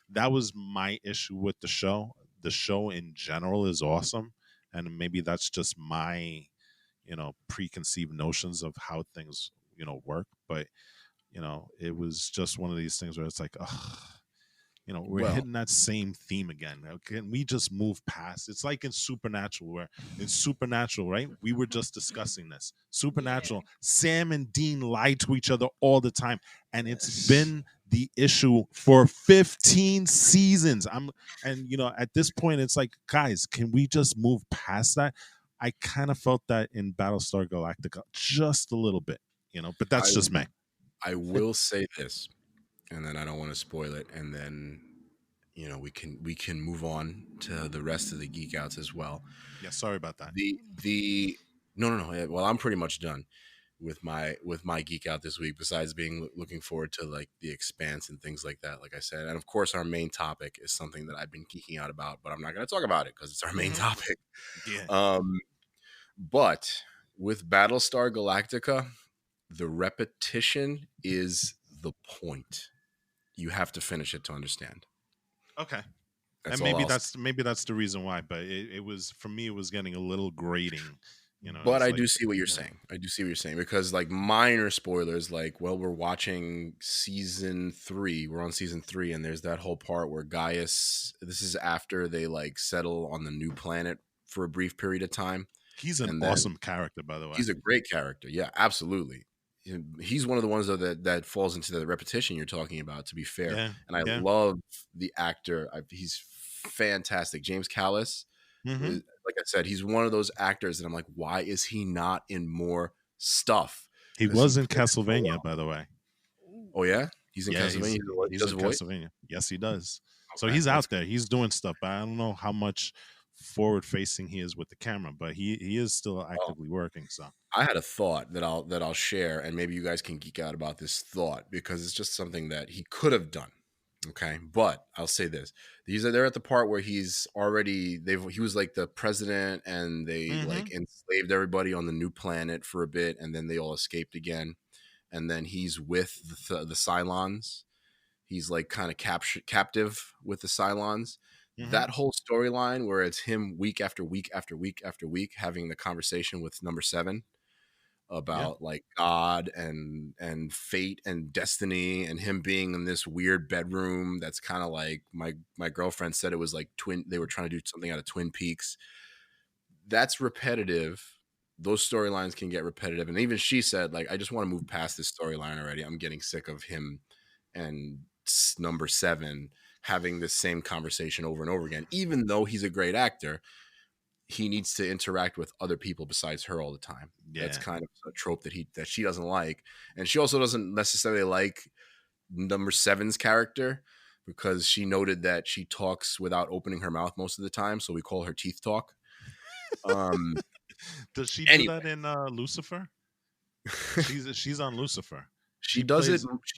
That was my issue with the show. The show in general is awesome, and maybe that's just my, preconceived notions of how things, work. But it was just one of these things where it's like, we're hitting that same theme again. Can we just move past? It's like in Supernatural, where in Supernatural, right? We were just discussing this. Supernatural, Sam and Dean lie to each other all the time. And it's been the issue for 15 seasons. At this point, it's like, guys, can we just move past that? I kind of felt that in Battlestar Galactica just a little bit, but that's just me. I will say this, and then I don't want to spoil it, and then we can move on to the rest of the Geek Outs as well. Yeah, sorry about that. The no. Well, I'm pretty much done with my Geek Out this week. Besides being looking forward to like the Expanse and things like that, like I said, and of course our main topic is something that I've been geeking out about, but I'm not going to talk about it because it's our main topic. Yeah. But with Battlestar Galactica, the repetition is the point. You have to finish it to understand. Okay. That's and maybe that's the reason why, but it was, for me, it was getting a little grating, But I do see what you're saying. I do see what you're saying, because like minor spoilers, like, well, we're watching season 3. We're on season 3, and there's that whole part where Gaius, this is after they like settle on the new planet for a brief period of time. He's an awesome character, by the way. He's a great character. Yeah, absolutely. He's one of the ones though that falls into the repetition you're talking about, to be fair. Yeah, and I love the actor. He's fantastic. James Callis. Like I said, he's one of those actors that I'm like, why is he not in more stuff? He was in Castlevania, by the way. Oh yeah, he's in Castlevania. He's in Castlevania. Yes, he does. Okay, so he's out there. He's doing stuff, but I don't know how much forward facing he is with the camera, but he is still actively working. So I had a thought that I'll share, and maybe you guys can geek out about this thought, because it's just something that he could have done. Okay, but I'll say this: they're at the part where he was like the president, and they like enslaved everybody on the new planet for a bit, and then they all escaped again, and then he's with the Cylons. He's like kind of captive with the Cylons. That whole storyline where it's him week after week after week after week having the conversation with number 7 about like God and fate and destiny, and him being in this weird bedroom that's kind of like, my girlfriend said it was like they were trying to do something out of Twin Peaks. That's repetitive. Those storylines can get repetitive, and even she said, like, I just want to move past this storyline already. I'm getting sick of him and number 7 having the same conversation over and over again. Even though he's a great actor, he needs to interact with other people besides her all the time. Yeah. That's kind of a trope that she doesn't like. And she also doesn't necessarily like number 7's character, because she noted that she talks without opening her mouth most of the time. So we call her Teeth Talk. Does she do that in Lucifer? She's on Lucifer. She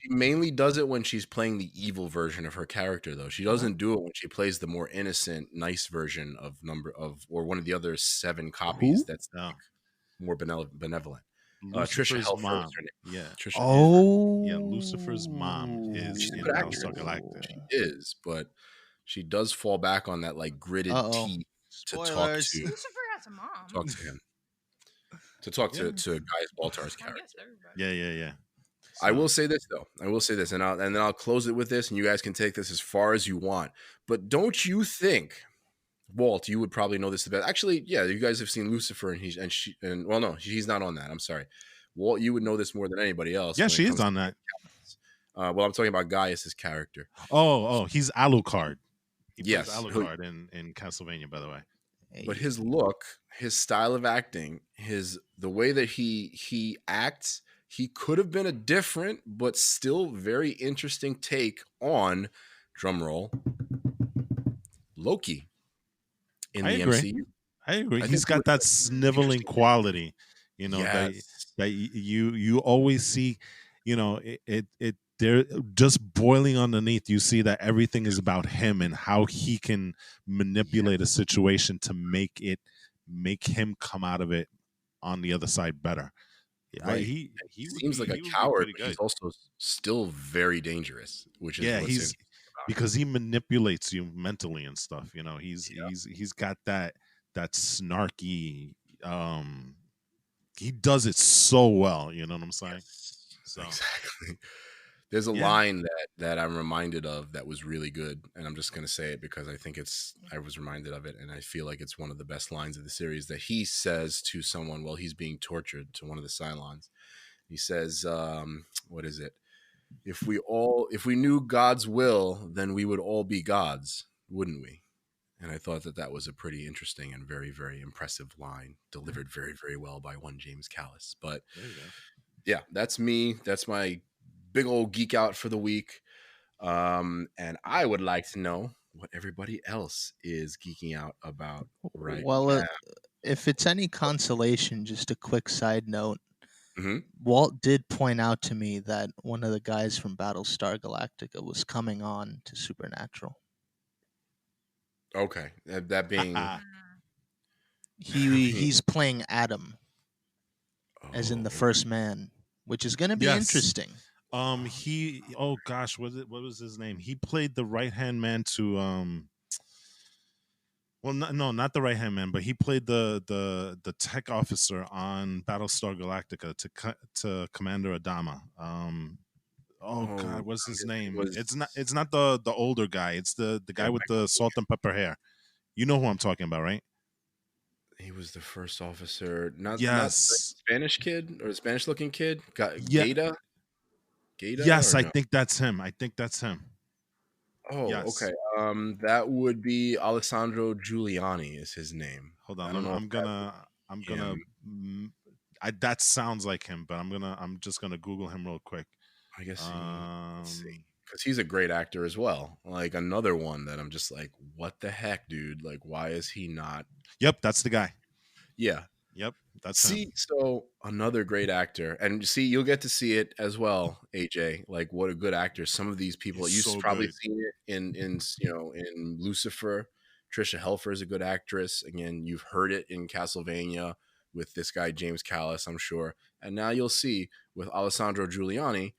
mainly does it when she's playing the evil version of her character, though. She doesn't do it when she plays the more innocent, nice version or one of the other 7 copies. That's like more benevolent. Trisha Helfer mom. Was her name. Yeah. Trisha Helfer. Yeah, Lucifer's mom is she's in Battlestar Galactica. She is, but she does fall back on that like gritted teeth to talk to. Lucifer has a mom. Talk to him. To talk to Gaius Baltar's character. Yeah. So. I will say this though. And then I'll close it with this, and you guys can take this as far as you want. But don't you think, Walt, you would probably know this the best. Actually, yeah, you guys have seen Lucifer, and well, no, he's not on that. I'm sorry, Walt. You would know this more than anybody else. Yeah, she is on that. Well, I'm talking about Gaius's character. Oh, he's Alucard. Yes, Alucard in Castlevania, by the way. But his look, his style of acting, the way that he acts. He could have been a different, but still very interesting take on, drumroll, Loki in the MCU. I agree. He's got that sniveling quality, that you always see, they're just boiling underneath. You see that everything is about him and how he can manipulate a situation to make him come out of it on the other side better. Right. He seems like a coward, but he's also still very dangerous, which is because he manipulates you mentally and stuff. He's got that snarky. He does it so well. You know what I'm saying? Yes, so exactly. There's a line that I'm reminded of that was really good, and I'm just going to say it because I think I was reminded of it, and I feel like it's one of the best lines of the series, that he says to someone while he's being tortured, to one of the Cylons. He says, what is it? If we knew God's will, then we would all be gods, wouldn't we? And I thought that that was a pretty interesting and very, very impressive line, delivered very, very well by one James Callis. But There you go. yeah, that's me. That's my big old geek out for the week. And I would like to know what everybody else is geeking out about right Well, now. if it's any consolation, just a quick side note. Hmm. Walt did point out to me that one of the guys from Battlestar Galactica was coming on to Supernatural. Okay, that being He's playing Adam, as in the oh, first man, which is going to be Yes. interesting. He. Oh gosh, what was his name? He played the right hand man to Well, no, not the right hand man, but he played the tech officer on Battlestar Galactica to Commander Adama. Oh God, what's his it name? was It's not the older guy. It's the guy with the salt and pepper hair. You know who I'm talking about, right? he was the first officer, not the Yes. Spanish kid or the Spanish looking kid, Yeah. Gata Yes, or I no? think that's him. I think that's him. Oh, okay. Yes. That would be Alessandro Giuliani is his name. Hold I on. don't know if I'm that gonna. I'm was gonna. him. That sounds like him, but I'm just gonna Google him real quick. I guess let's see, Um. because he's a great actor as well. Like another one that I'm just like, what the heck, dude? Like, why is he not? Yep, that's the guy. Yeah. Yep, that's him. See, so another great actor, and see, you'll get to see it as well, AJ. Like, what a good actor! Some of these people, He's you've so probably good. seen it in Lucifer. Trisha Helfer is a good actress. Again, you've heard it in Castlevania with this guy James Callis, I'm sure, and now you'll see with Alessandro Giuliani.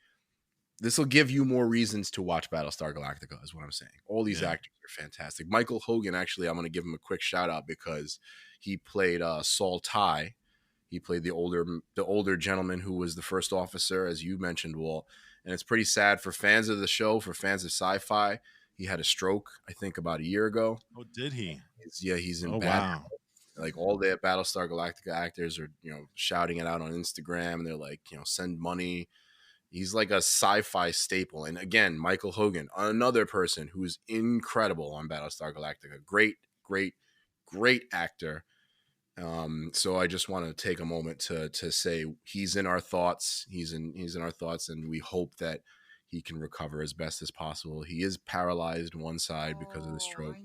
This will give you more reasons to watch Battlestar Galactica, is what I'm saying. All these Yeah. actors are fantastic. Michael Hogan, actually, I'm going to give him a quick shout out because he played Saul Ty. He played the older gentleman who was the first officer, as you mentioned, Walt. And it's pretty sad for fans of the show, for fans of sci-fi. He had a stroke, I think, about a year ago. Oh, did he? He's in Oh, bad. wow. Like all the Battlestar Galactica actors are, shouting it out on Instagram, and they're like, send money. He's like a sci-fi staple. And again, Michael Hogan, another person who's incredible on Battlestar Galactica. Great, great, great actor. So I just want to take a moment to say he's in our thoughts. He's in our thoughts, and we hope that he can recover as best as possible. He is paralyzed one side because of the Oh, stroke.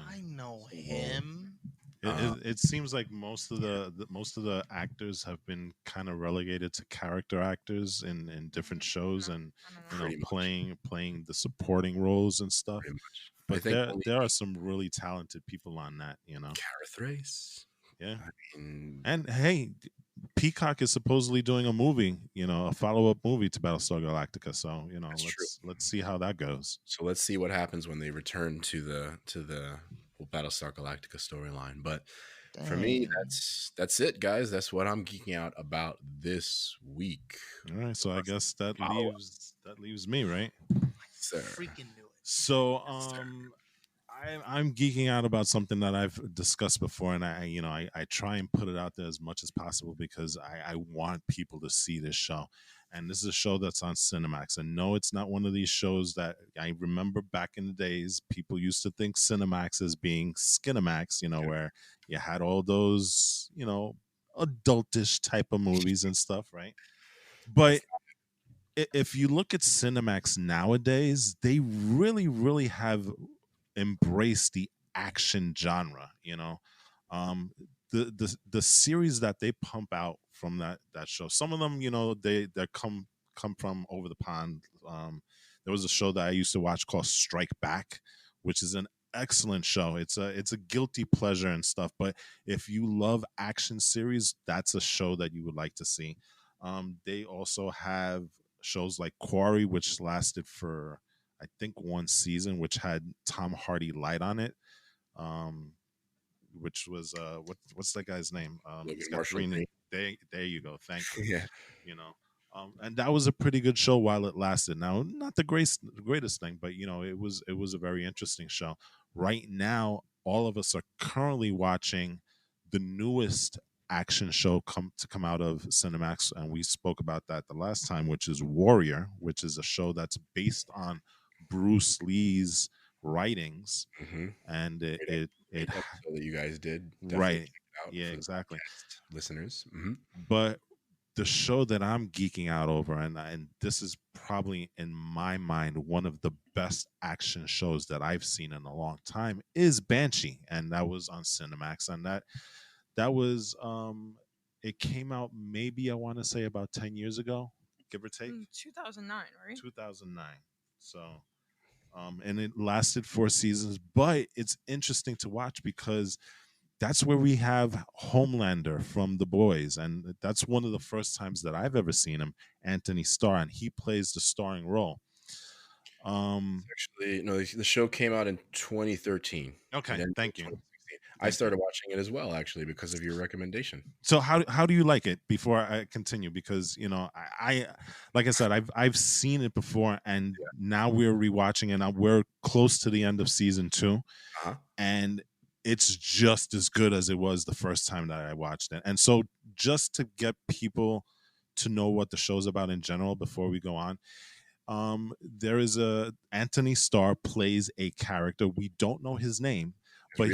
I Man. know So, him. It seems like most of the actors have been kind of relegated to character actors in different shows, and pretty much, playing the supporting roles and stuff. pretty much. I But think only there are some really talented people on that. Gareth Race. Yeah. I mean, And hey, Peacock is supposedly doing a movie, a follow up movie to Battlestar Galactica. So that's true. let's see how that goes. So let's see what happens when they return to the whole Battlestar Galactica storyline. But for me, Dang. that's it, guys. That's what I'm geeking out about this week. All right, so I guess that Follow leaves me, right? Sir. Freaking knew it. So Yes, sir. I'm geeking out about something that I've discussed before, and I try and put it out there as much as possible because I want people to see this show. And this is a show that's on Cinemax. And no, it's not one of these shows that I remember back in the days. People used to think Cinemax as being Skinemax, where you had all those, adultish type of movies and stuff, right? But if you look at Cinemax nowadays, they really, really have embraced the action genre. The series that they pump out from that show. Some of them, they come from over the pond. There was a show that I used to watch called Strike Back, which is an excellent show. It's a guilty pleasure and stuff. But if you love action series, that's a show that you would like to see. They also have shows like Quarry, which lasted for I think one season, which had Tom Hardy light on it. Which was what's that guy's name? He's Logan got Marshall green. Green. There you go. Thank you. Yeah. You know, and that was a pretty good show while it lasted. Now, not the greatest thing, but it was a very interesting show. Right now, all of us are currently watching the newest action show come out of Cinemax, and we spoke about that the last time, which is Warrior, which is a show that's based on Bruce Lee's writings, and Great episode that you guys did. Definitely right, check it out yeah, for the exactly. podcast listeners. But the show that I'm geeking out over, and this is probably in my mind one of the best action shows that I've seen in a long time, is Banshee, and that was on Cinemax, and that was it came out maybe I want to say about 10 years ago, give or take. 2009, right? 2009. So and it lasted 4 seasons, but it's interesting to watch because that's where we have Homelander from The Boys, and that's one of the first times that I've ever seen him, Anthony Starr, and he plays the starring role. Actually, no, the show came out in 2013. Okay, thank you. I started watching it as well, actually, because of your recommendation. So how do you like it? Before I continue, because I like I said, I've seen it before, and now we're rewatching, and we're close to the end of season 2, and it's just as good as it was the first time that I watched it. And so, just to get people to know what the show's about in general before we go on, there is Anthony Starr plays a character. We don't know his name, but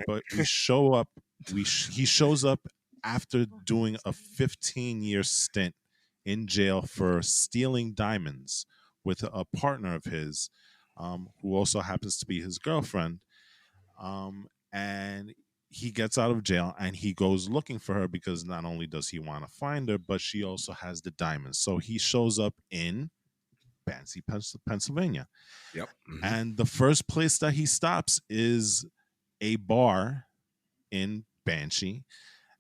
but we show up. He shows up after doing a 15-year stint in jail for stealing diamonds with a partner of his, who also happens to be his girlfriend. And he gets out of jail and he goes looking for her because not only does he want to find her, but she also has the diamonds. So he shows up in Banshee, Pennsylvania. Yep. And the first place that he stops is a bar in Banshee,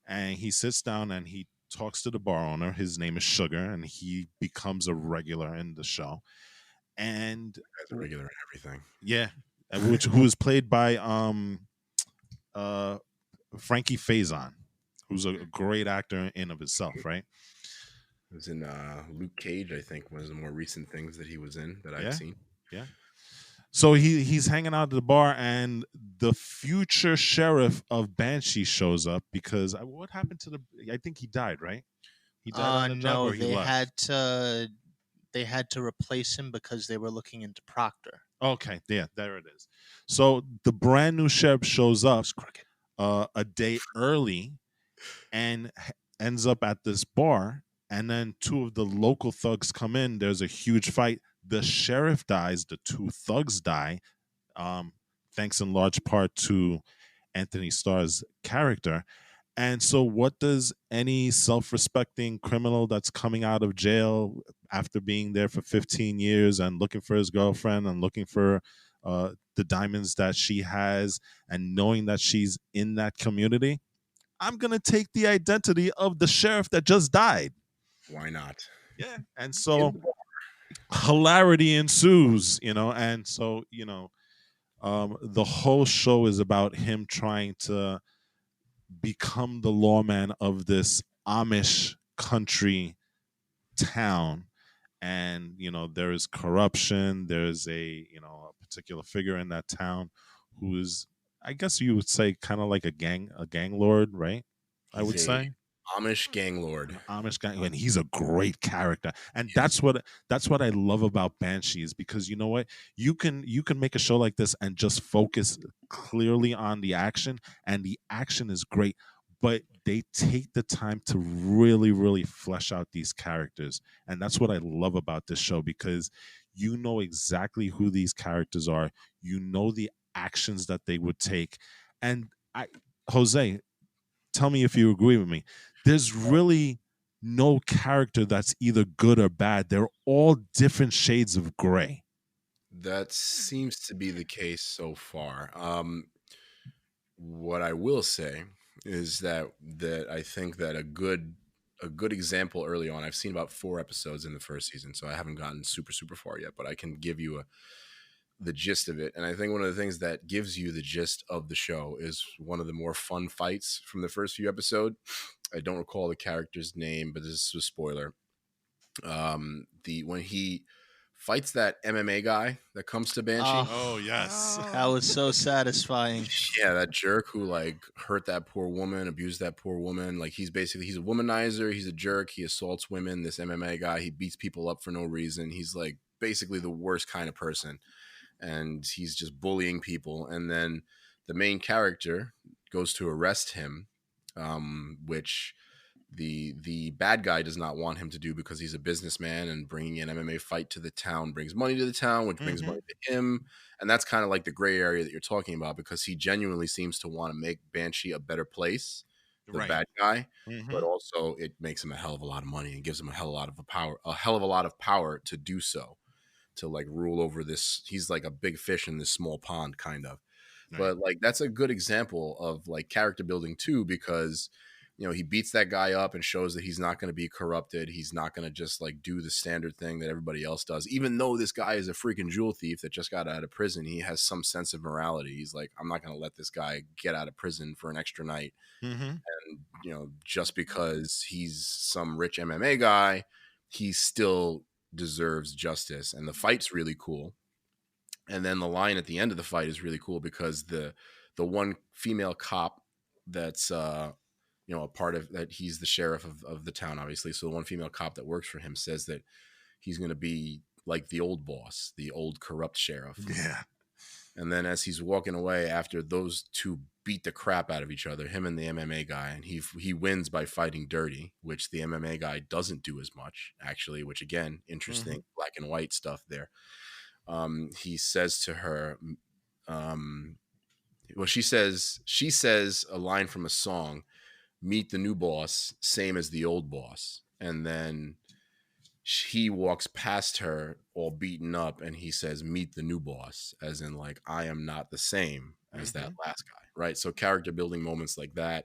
and he sits down and he talks to the bar owner. His name is Sugar, and he becomes a regular in the show. And as a regular in everything. Yeah, who is played by Frankie Faison, who's a great actor in of itself, right? It was in Luke Cage, I think, one of the more recent things that he was in that I've seen. Yeah. So he's hanging out at the bar, and the future sheriff of Banshee shows up because what happened to I think he died, right? He died on the job, or he left? They had to replace him because they were looking into Proctor. Okay, yeah, there it is. So the brand new sheriff shows up a day early and ends up at this bar, and then two of the local thugs come in. There's a huge fight. The sheriff dies. The two thugs die, thanks in large part to Anthony Starr's character. And so, what does any self-respecting criminal that's coming out of jail after being there for 15 years and looking for his girlfriend and looking for the diamonds that she has and knowing that she's in that community? I'm going to take the identity of the sheriff that just died. Why not? Yeah. And so hilarity ensues, and so, the whole show is about him trying to become the lawman of this Amish country town. And, there is corruption. There's a particular figure in that town who's, I guess you would say, kind of like a gang lord, right? I would say Amish gang lord. Amish guy, and he's a great character. And that's what I love about Banshee, is because you know what? You can make a show like this and just focus clearly on the action, and the action is great, but they take the time to really, really flesh out these characters. And that's what I love about this show, because you know exactly who these characters are. You know the actions that they would take. And Jose, tell me if you agree with me. There's really no character that's either good or bad. They're all different shades of gray. That seems to be the case so far. What I will say is that I think that a good example early on. I've seen about 4 episodes in the first season, so I haven't gotten super far yet, but I can give you the gist of it. And I think one of the things that gives you the gist of the show is one of the more fun fights from the first few episodes. I don't recall the character's name, but this is a spoiler. When he fights that MMA guy that comes to Banshee. Oh yes. That was so satisfying. Yeah, that jerk who hurt that poor woman, abused that poor woman. He's a womanizer, he's a jerk, he assaults women. This MMA guy, he beats people up for no reason. He's basically the worst kind of person. and he's just bullying people. And then the main character goes to arrest him, which the bad guy does not want him to do because he's a businessman, and bringing an MMA fight to the town brings money to the town, which brings money to him. And that's kind of like the gray area that you're talking about, because he genuinely seems to want to make Banshee a better place, the bad guy, but also it makes him a hell of a lot of money and gives him a hell of a lot of power to do so, to like rule over this. He's like a big fish in this small pond, kind of. Right. But like that's a good example of like character building too, because he beats that guy up and shows that he's not going to be corrupted. He's not going to just like do the standard thing that everybody else does. Even though this guy is a freaking jewel thief that just got out of prison, he has some sense of morality. He's like, I'm not going to let this guy get out of prison for an extra night. And just because he's some rich MMA guy, he still deserves justice. And the fight's really cool. And then the line at the end of the fight is really cool, because the one female cop that's a part of that, he's the sheriff of the town, obviously. So the one female cop that works for him says that he's going to be like the old boss, the old corrupt sheriff. Yeah. And then as he's walking away, after those two beat the crap out of each other, him and the MMA guy, and he wins by fighting dirty, which the MMA guy doesn't do as much, actually, which again, interesting black and white stuff there. He says to her, she says a line from a song, "Meet the new boss, same as the old boss." And then he walks past her all beaten up, and he says, "Meet the new boss," as in like, I am not the same as that last guy, right? So character building moments like that.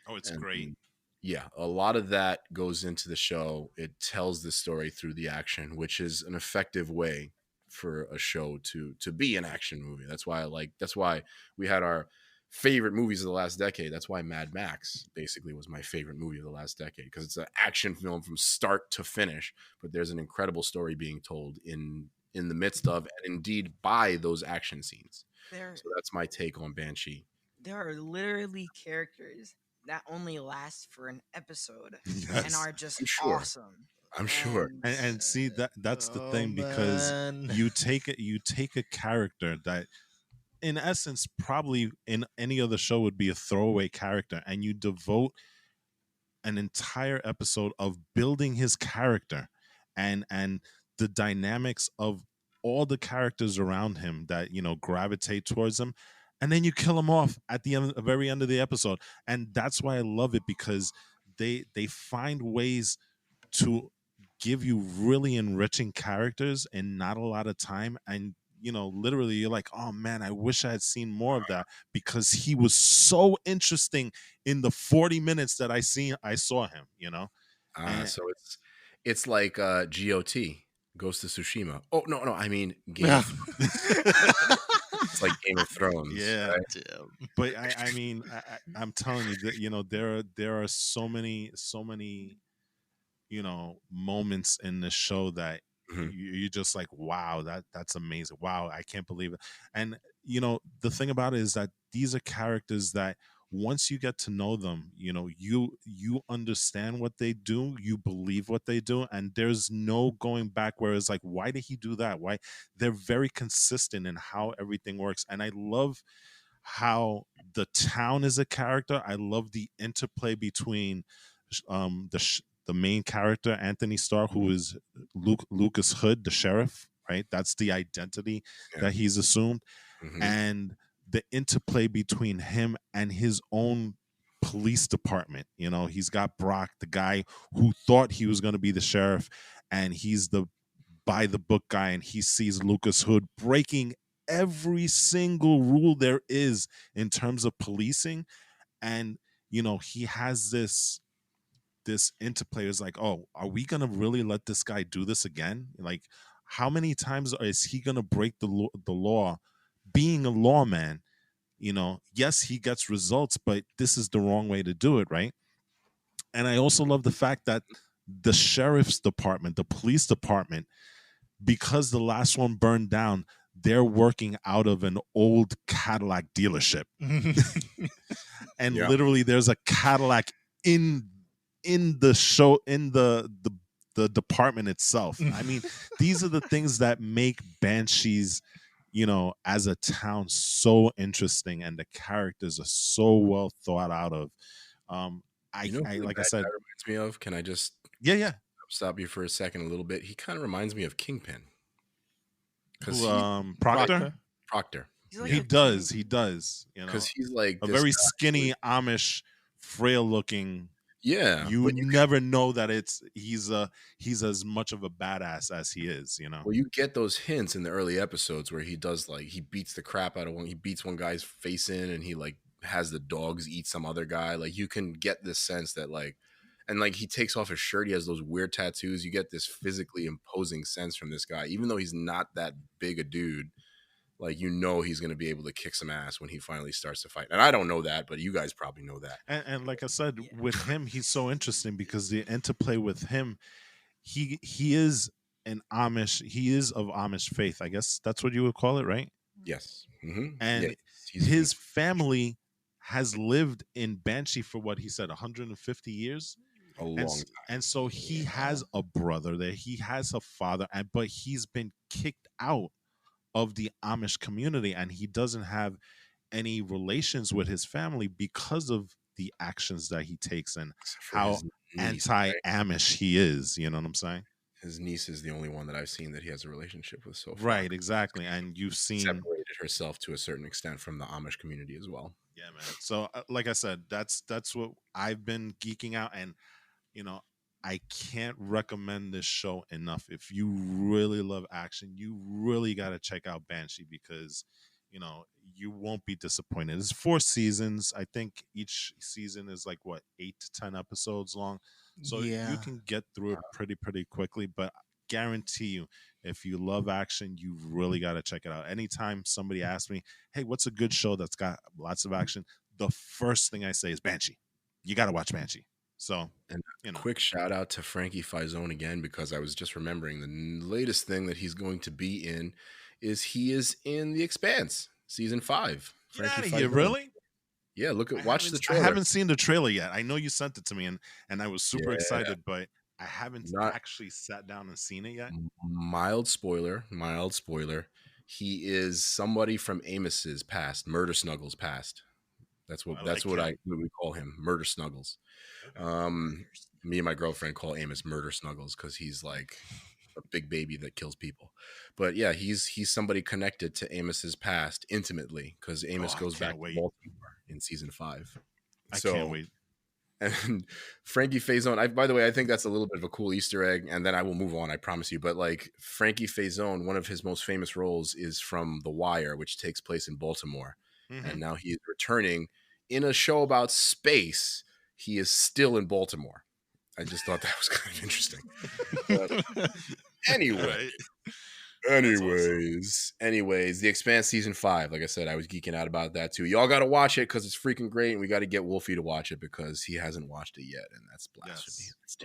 Oh, it's great. Yeah, a lot of that goes into the show. It tells the story through the action, which is an effective way for a show to be an action movie. That's why we had our favorite movies of the last decade. That's why Mad Max basically was my favorite movie of the last decade, because it's an action film from start to finish, but there's an incredible story being told in the midst of, and indeed by, those action scenes. So that's my take on Banshee. There are literally characters that only last for an episode and are just awesome. I'm sure. And see, that's the thing, because you take a character that in essence probably in any other show would be a throwaway character, and you devote an entire episode of building his character and the dynamics of all the characters around him that gravitate towards him, and then you kill him off at the very end of the episode. And that's why I love it, because they find ways to give you really enriching characters in not a lot of time. And literally you're like, oh man, I wish I had seen more of that, because he was so interesting in the 40 minutes that I saw him. So it's like GOT, Ghost of Tsushima. Oh no, I mean Game of Thrones. It's like Game of Thrones. Yeah, right? But I mean, I'm telling you that there are so many moments in the show that you're just like, wow, that's amazing. Wow, I can't believe it. And the thing about it is that these are characters that once you get to know them, you understand what they do, you believe what they do, and there's no going back where it's like, why did he do that? Why? They're very consistent in how everything works. And I love how the town is a character. I love the interplay between the main character, Anthony Starr, who is Lucas Hood, the sheriff, right? That's the identity that he's assumed. And the interplay between him and his own police department. He's got Brock, the guy who thought he was going to be the sheriff, and he's the by the book guy, and he sees Lucas Hood breaking every single rule there is in terms of policing. And he has this interplay. Is like, oh, are we gonna really let this guy do this again? Like, how many times is he gonna break the law being a lawman? Yes, he gets results, but this is the wrong way to do it, right? And I also love the fact that the sheriff's department, the police department, because the last one burned down, they're working out of an old Cadillac dealership. And literally there's a Cadillac in the show, in the department itself. I mean, these are the things that make Banshees, as a town, so interesting, and the characters are so well thought out of. You know I who the like I bad said, guy reminds me of? Can I just yeah. stop you for a second a little bit? He kind of reminds me of Kingpin. Because Who, he's Proctor? Proctor. He's like He a does. giant. He does. Because he's like A this very guy skinny Amish, frail looking. yeah, You but never know that he's as much of a badass as he is. well, you get those hints in the early episodes where he does like he beats the crap out of one. He beats one guy's face in, and he like has the dogs eat some other guy. Like you can get this sense that like, and like he takes off his shirt. He has those weird tattoos. You get this physically imposing sense from this guy, even though he's not that big a dude. Like he's going to be able to kick some ass when he finally starts to fight. And I don't know that, but you guys probably know that. And like I said, Yeah. with him, he's so interesting because the interplay with him, he is an Amish. He is of Amish faith. I guess that's what you would call it, right? Yes, mm-hmm. And his family has lived in Banshee for what he said, 150 years. A long time. And so he has a brother there. He has a father, but he's been kicked out of the Amish community, and he doesn't have any relations with his family because of the actions that he takes and how anti-Amish he is. You know what I'm saying? His niece is the only one that I've seen that he has a relationship with so far. Right, exactly. And you've seen separated herself to a certain extent from the Amish community as well. Yeah, man. So, like I said, that's what I've been geeking out, and I can't recommend this show enough. If you really love action, you really got to check out Banshee because, you won't be disappointed. It's 4 seasons. I think each season is like 8 to 10 episodes long. So you can get through it pretty quickly, but guarantee you, if you love action, you really got to check it out. Anytime somebody asks me, hey, what's a good show that's got lots of action? The first thing I say is Banshee. You got to watch Banshee. So, and quick shout out to Frankie Faison again, because I was just remembering the latest thing that he's going to be in is he is in The Expanse season 5. Get out of here, really? Yeah, watch the trailer. I haven't seen the trailer yet. I know you sent it to me, and I was super excited, but I haven't actually sat down and seen it yet. Mild spoiler. He is somebody from Amos's past, Murder Snuggles past. That's what we call him, Murder Snuggles. Okay. Me and my girlfriend call Amos Murder Snuggles because he's like a big baby that kills people. But yeah, he's somebody connected to Amos's past intimately because Amos goes back to Baltimore in season 5. I can't wait. And Frankie Faison, by the way, I think that's a little bit of a cool Easter egg, and then I will move on, I promise you. But like Frankie Faison, one of his most famous roles is from The Wire, which takes place in Baltimore. Mm-hmm. And now he is returning in a show about space. He is still in Baltimore. I just thought that was kind of interesting. But anyway. Anyways, The Expanse season 5. Like I said, I was geeking out about that too. Y'all got to watch it because it's freaking great, and we got to get Wolfie to watch it because he hasn't watched it yet, and that's blasphemy. Yes. That's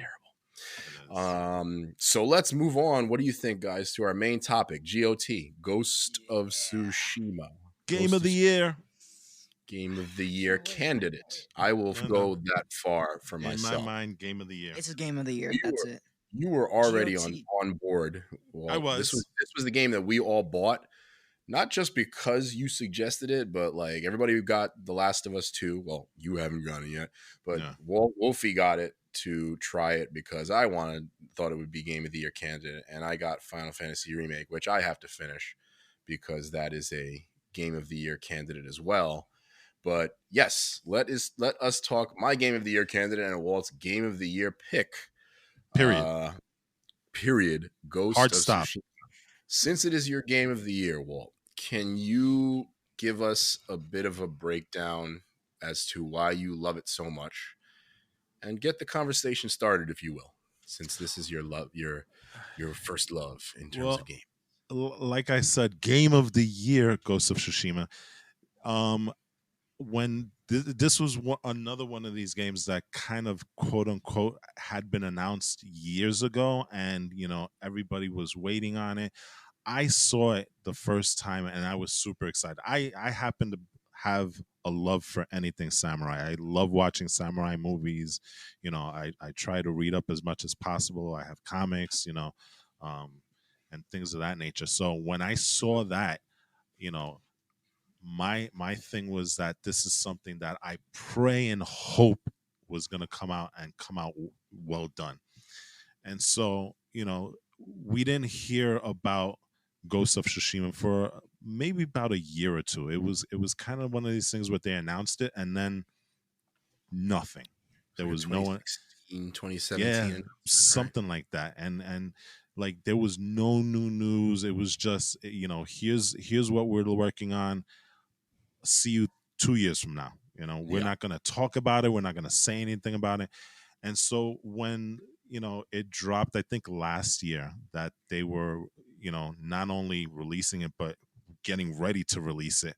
terrible. So let's move on. What do you think, guys, to our main topic? GOT, Ghost of Tsushima. Game of the year candidate. I will go that far for myself. In my mind, game of the year. It's a game of the year. That's it. You were already on board. Well, I was. This was the game that we all bought, not just because you suggested it, but like everybody who got The Last of Us 2. Well, you haven't gotten it yet, but Wolfie got it to try it because I thought it would be game of the year candidate, and I got Final Fantasy Remake, which I have to finish because that is a game of the year candidate as well. But yes, let us talk my game of the year candidate and Walt's game of the year pick. Period. Ghost Hard of stop. Tsushima. Since it is your game of the year, Walt, can you give us a bit of a breakdown as to why you love it so much, and get the conversation started, if you will, since this is your first love in terms of game. Like I said, game of the year, Ghost of Tsushima. When this was another one of these games that kind of quote unquote had been announced years ago, and everybody was waiting on it. I saw it the first time and I was super excited. I happen to have a love for anything samurai. I love watching samurai movies. I try to read up as much as possible. I have comics, and things of that nature. So when I saw that, you know, my thing was that this is something that I pray and hope was going to come out well done. And so, we didn't hear about Ghost of Tsushima for maybe about a year or two. It was kind of one of these things where they announced it and then nothing. It's There like a was no one. 2016, Yeah, 2017. Right. something like that. And like there was no new news. It was just, here's what we're working on. See you 2 years from now. We're Yeah. not going to talk about it. We're not going to say anything about it. And so when, it dropped, I think last year, that they were, not only releasing it, but getting ready to release it,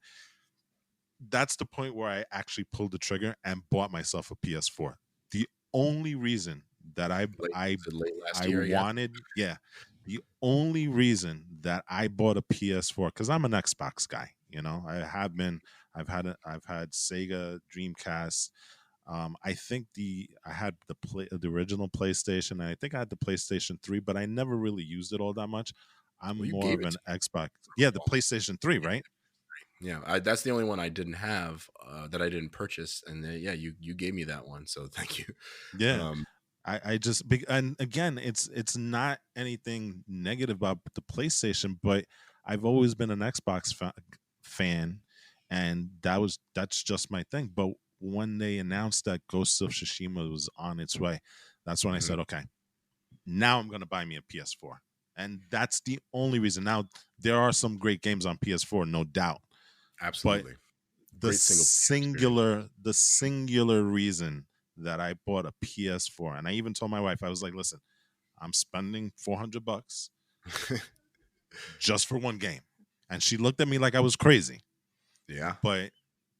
that's the point where I actually pulled the trigger and bought myself a PS4. The only reason that I Was it late last I year, I guess? wanted, yeah, the only reason that I bought a PS4, because I'm an Xbox guy. I have been. I've had Sega, Dreamcast. I think I had the original PlayStation. And I think I had the PlayStation 3, but I never really used it all that much. I'm Well, you more gave of it an to Xbox. Yeah, the me. PlayStation 3, right? Yeah, that's the only one I didn't have, that I didn't purchase, and yeah, you gave me that one, so thank you. Yeah. Um, I just and again, it's not anything negative about the PlayStation, but I've always been an Xbox fan, and that's just my thing. But when they announced that Ghost of Tsushima was on its way, that's when I mhm, said, okay, now I'm gonna buy me a PS4, and that's the only reason. Now there are some great games on PS4, no doubt, but absolutely, the great single player experience. singular reason that I bought a PS4, and I even told my wife, I was like, listen, I'm spending $400 just for one game. And she looked at me like I was crazy. Yeah, But,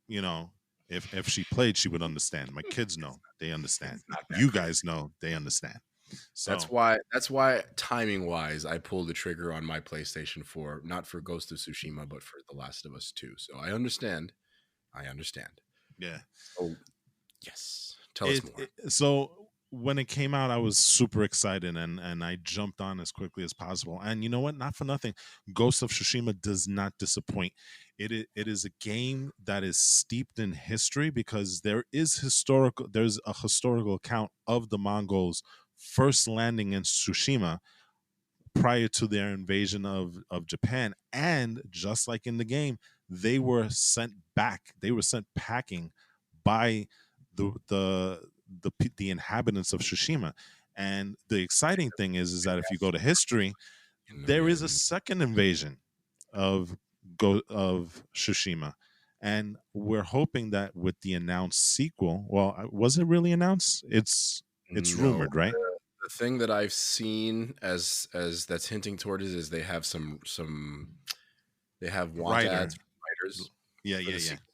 you know, if she played, she would understand. My kids know, they understand. it's not that You crazy. guys know, they understand. That's So, why that's why timing wise, I pulled the trigger on my PlayStation 4, not for Ghost of Tsushima, but for The Last of Us 2. So I understand. I understand. yeah. So yes, tell us more. So when it came out, I was super excited, and I jumped on as quickly as possible. And you know what? Not for nothing, Ghost of Tsushima does not disappoint. It is a game that is steeped in history, because there's a historical account of the Mongols first landing in Tsushima prior to their invasion of Japan. And just like in the game, they were sent back. They were sent packing by the inhabitants of Tsushima. And the exciting thing is that if you go to history, there is a second invasion of of Tsushima. And we're hoping that with the announced sequel, well, was it really announced? It's No, rumored, right? the thing that I've seen as that's hinting toward it is they have some they have want Writer. ads from writers Yeah, for yeah, the yeah. sequel.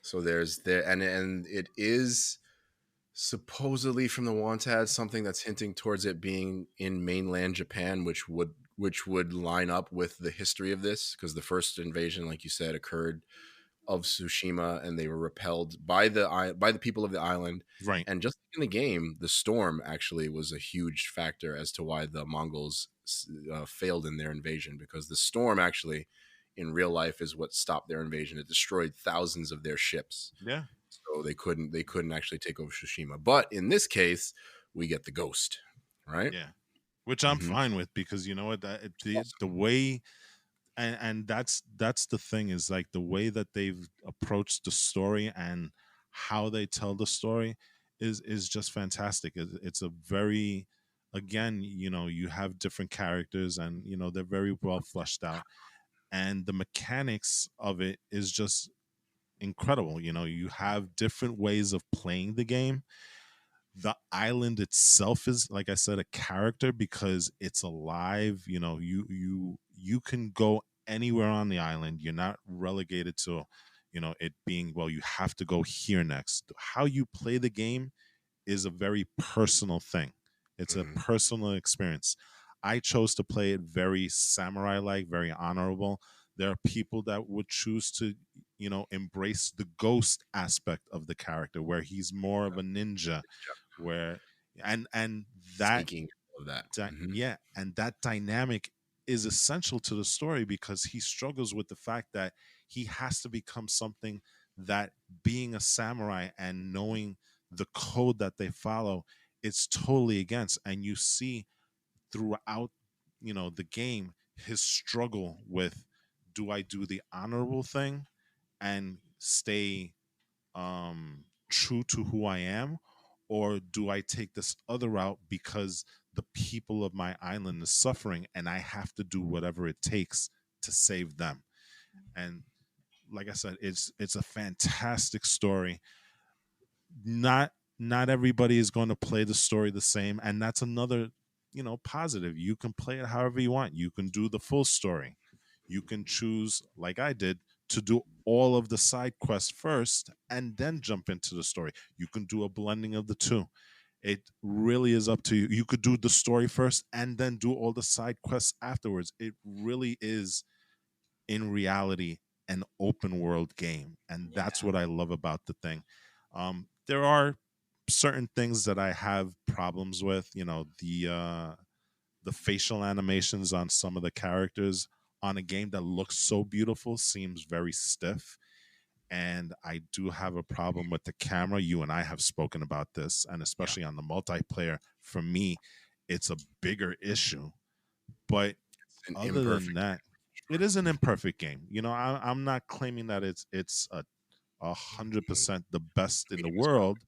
So there's there and it is supposedly from the want ads something that's hinting towards it being in mainland Japan, which would line up with the history of this, because the first invasion, like you said, occurred of Tsushima, and they were repelled by the people of the island. Right. And just like in the game, the storm actually was a huge factor as to why the Mongols failed in their invasion, because the storm actually, in real life, is what stopped their invasion. It destroyed thousands of their ships, Yeah. so they couldn't actually take over Tsushima. But in this case, we get the ghost, right? Yeah. Which I'm Mm-hmm. fine with, because you know what, the way, and that's the thing, is like the way that they've approached the story and how they tell the story is just fantastic. It's a very, again, you have different characters, and they're very well fleshed out, and the mechanics of it is just incredible. You have different ways of playing the game. The island itself is, like I said, a character, because it's alive. You can go anywhere on the island. You're not relegated to it being, well, you have to go here next. How you play the game is a very personal thing. It's a Mm-hmm. personal experience. I chose to play it very samurai like, very honorable. There are people that would choose to, embrace the ghost aspect of the character, where he's more of a ninja, where and that Sneaking of that. Mm-hmm. yeah, and that dynamic is essential to the story because he struggles with the fact that he has to become something that being a samurai and knowing the code that they follow, it's totally against. And you see throughout, the game, his struggle with, do I do the honorable thing and stay true to who I am, or do I take this other route because the people of my island is suffering and I have to do whatever it takes to save them? And like I said, it's a fantastic story. Not everybody is going to play the story the same, and that's another, positive. You can play it however you want. You can do the full story. You can choose, like I did, to do all of the side quests first and then jump into the story. You can do a blending of the two. It really is up to you. You could do the story first and then do all the side quests afterwards. It really is, in reality, an open world game, and that's Yeah. what I love about the thing. There are certain things that I have problems with. The facial animations on some of the characters on a game that looks so beautiful seems very stiff. And I do have a problem with the camera. You and I have spoken about this, and Yeah. especially on the multiplayer, for me, it's a bigger issue. But It's an other than imperfect that, game. it is an imperfect game. I'm not claiming that it's 100% the best in the Medium is perfect. world,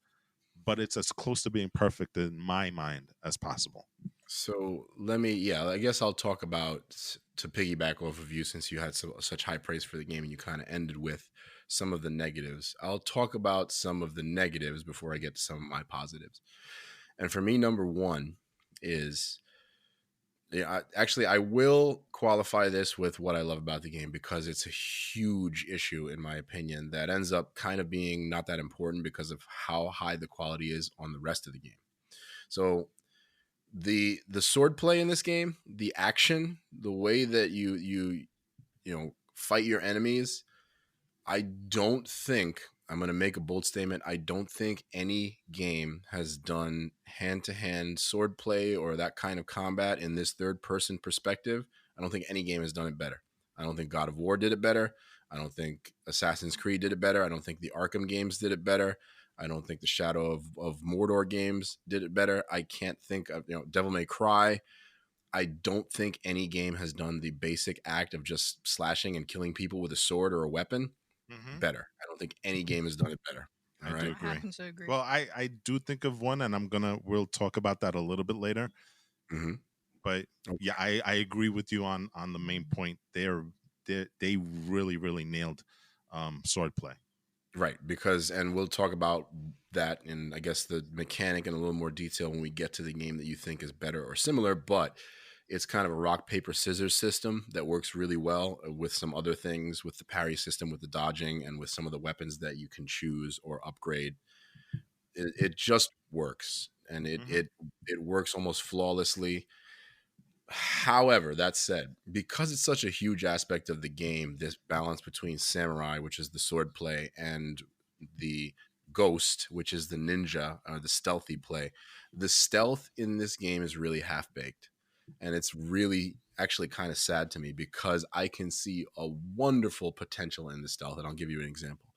but it's as close to being perfect in my mind as possible. So I guess I'll talk about, to piggyback off of you, since you had such high praise for the game and you kind of ended with some of the negatives. I'll talk about some of the negatives before I get to some of my positives. And for me, number one is, I will qualify this with what I love about the game, because it's a huge issue, in my opinion, that ends up kind of being not that important because of how high the quality is on the rest of the game. So the sword play in this game, the action, the way that you fight your enemies, I don't think, I'm going to make a bold statement, I don't think any game has done hand-to-hand sword play or that kind of combat in this third-person perspective. I don't think any game has done it better. I don't think God of War did it better. I don't think Assassin's Creed did it better. I don't think the Arkham games did it better. I don't think the Shadow of Mordor games did it better. I can't think of, Devil May Cry. I don't think any game has done the basic act of just slashing and killing people with a sword or a weapon better. I don't think any game has done it better. All I do right. I agree. happen to agree. Well, I do think of one, and we'll talk about that a little bit later. Mm-hmm. But Okay. yeah, I agree with you on the main point. They really really nailed sword play. Right. Because, and we'll talk about that in, I guess, the mechanic in a little more detail when we get to the game that you think is better or similar, but it's kind of a rock, paper, scissors system that works really well with some other things, with the parry system, with the dodging, and with some of the weapons that you can choose or upgrade. It just works, and it works almost flawlessly. However, that said, because it's such a huge aspect of the game, this balance between samurai, which is the sword play, and the ghost, which is the ninja, the stealthy play, the stealth in this game is really half baked. And it's really actually kind of sad to me, because I can see a wonderful potential in the stealth. And I'll give you an example.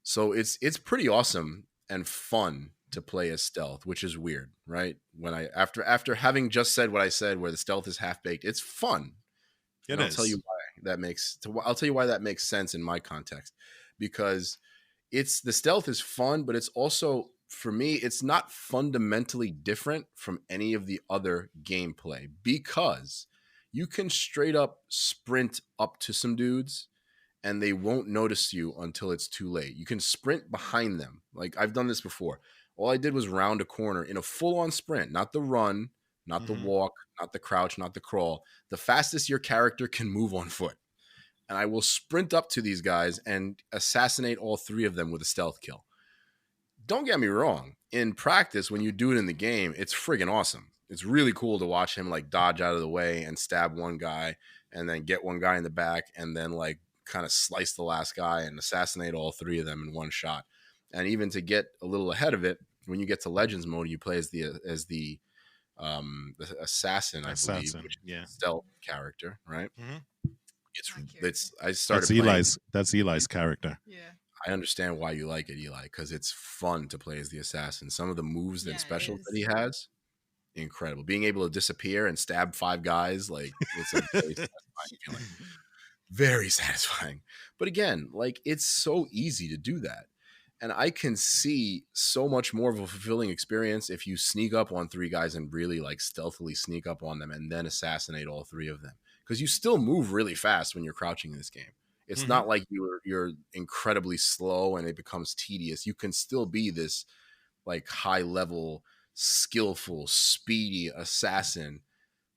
So it's pretty awesome and fun to play as stealth, which is weird, right? When I after having just said what I said, where the stealth is half baked, it's fun, It and I'll tell you is. why that makes. I'll tell you why that makes sense in my context, because it's the stealth is fun, but it's also, for me, it's not fundamentally different from any of the other gameplay, because you can straight up sprint up to some dudes and they won't notice you until it's too late. You can sprint behind them. Like, I've done this before. All I did was round a corner in a full-on sprint, not the run, not the walk, not the crouch, not the crawl. The fastest your character can move on foot. And I will sprint up to these guys and assassinate all three of them with a stealth kill. Don't get me wrong. In practice, when you do it in the game, it's friggin' awesome. It's really cool to watch him like dodge out of the way and stab one guy and then get one guy in the back and then like kind of slice the last guy and assassinate all three of them in one shot. And even to get a little ahead of it, when you get to Legends mode, you play as the the assassin, I believe, Assassin, which is yeah. a stealth character, right? Mm-hmm. I started playing. That's Eli's character. Yeah. I understand why you like it, Eli, because it's fun to play as the assassin. Some of the moves and specials that he has, incredible. Being able to disappear and stab 5 guys, like it's a very satisfying feeling. Very satisfying. But again, like it's so easy to do that. And I can see so much more of a fulfilling experience if you sneak up on 3 guys and really like stealthily sneak up on them and then assassinate all 3 of them. Because you still move really fast when you're crouching in this game. It's not like you're incredibly slow and it becomes tedious. You can still be this like high level, skillful, speedy assassin,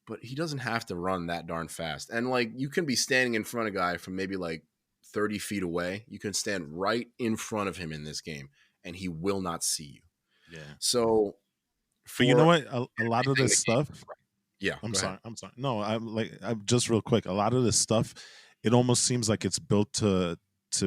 but he doesn't have to run that darn fast. And like you can be standing in front of a guy from maybe like 30 feet away. You can stand right in front of him in this game and he will not see you. Yeah. So but you know what? A lot of this stuff. Yeah. I'm sorry. No, I'm just real quick. A lot of this stuff, it almost seems like it's built to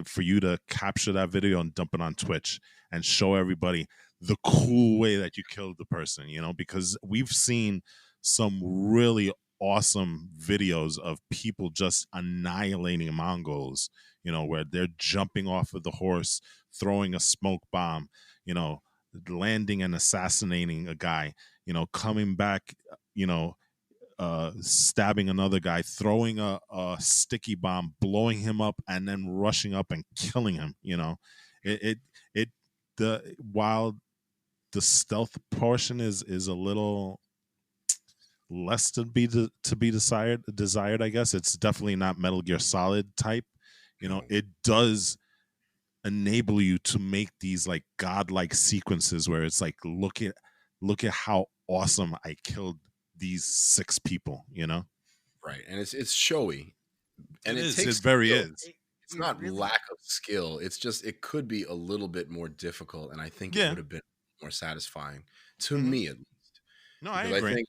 for you to capture that video and dump it on Twitch and show everybody the cool way that you killed the person, you know, because we've seen some really awesome videos of people just annihilating Mongols, you know, where they're jumping off of the horse, throwing a smoke bomb, you know, landing and assassinating a guy, you know, coming back, you know, stabbing another guy, throwing a sticky bomb, blowing him up, and then rushing up and killing him. You know, while the stealth portion is a little less to be desired, I guess it's definitely not Metal Gear Solid type. You know, it does enable you to make these like godlike sequences where it's like look at how awesome I killed these 6 people, you know? Right. And it's showy. And it takes very skill. is. It's not really lack of skill. It's just it could be a little bit more difficult, and I think it would have been more satisfying to me at least. No, I agree. I think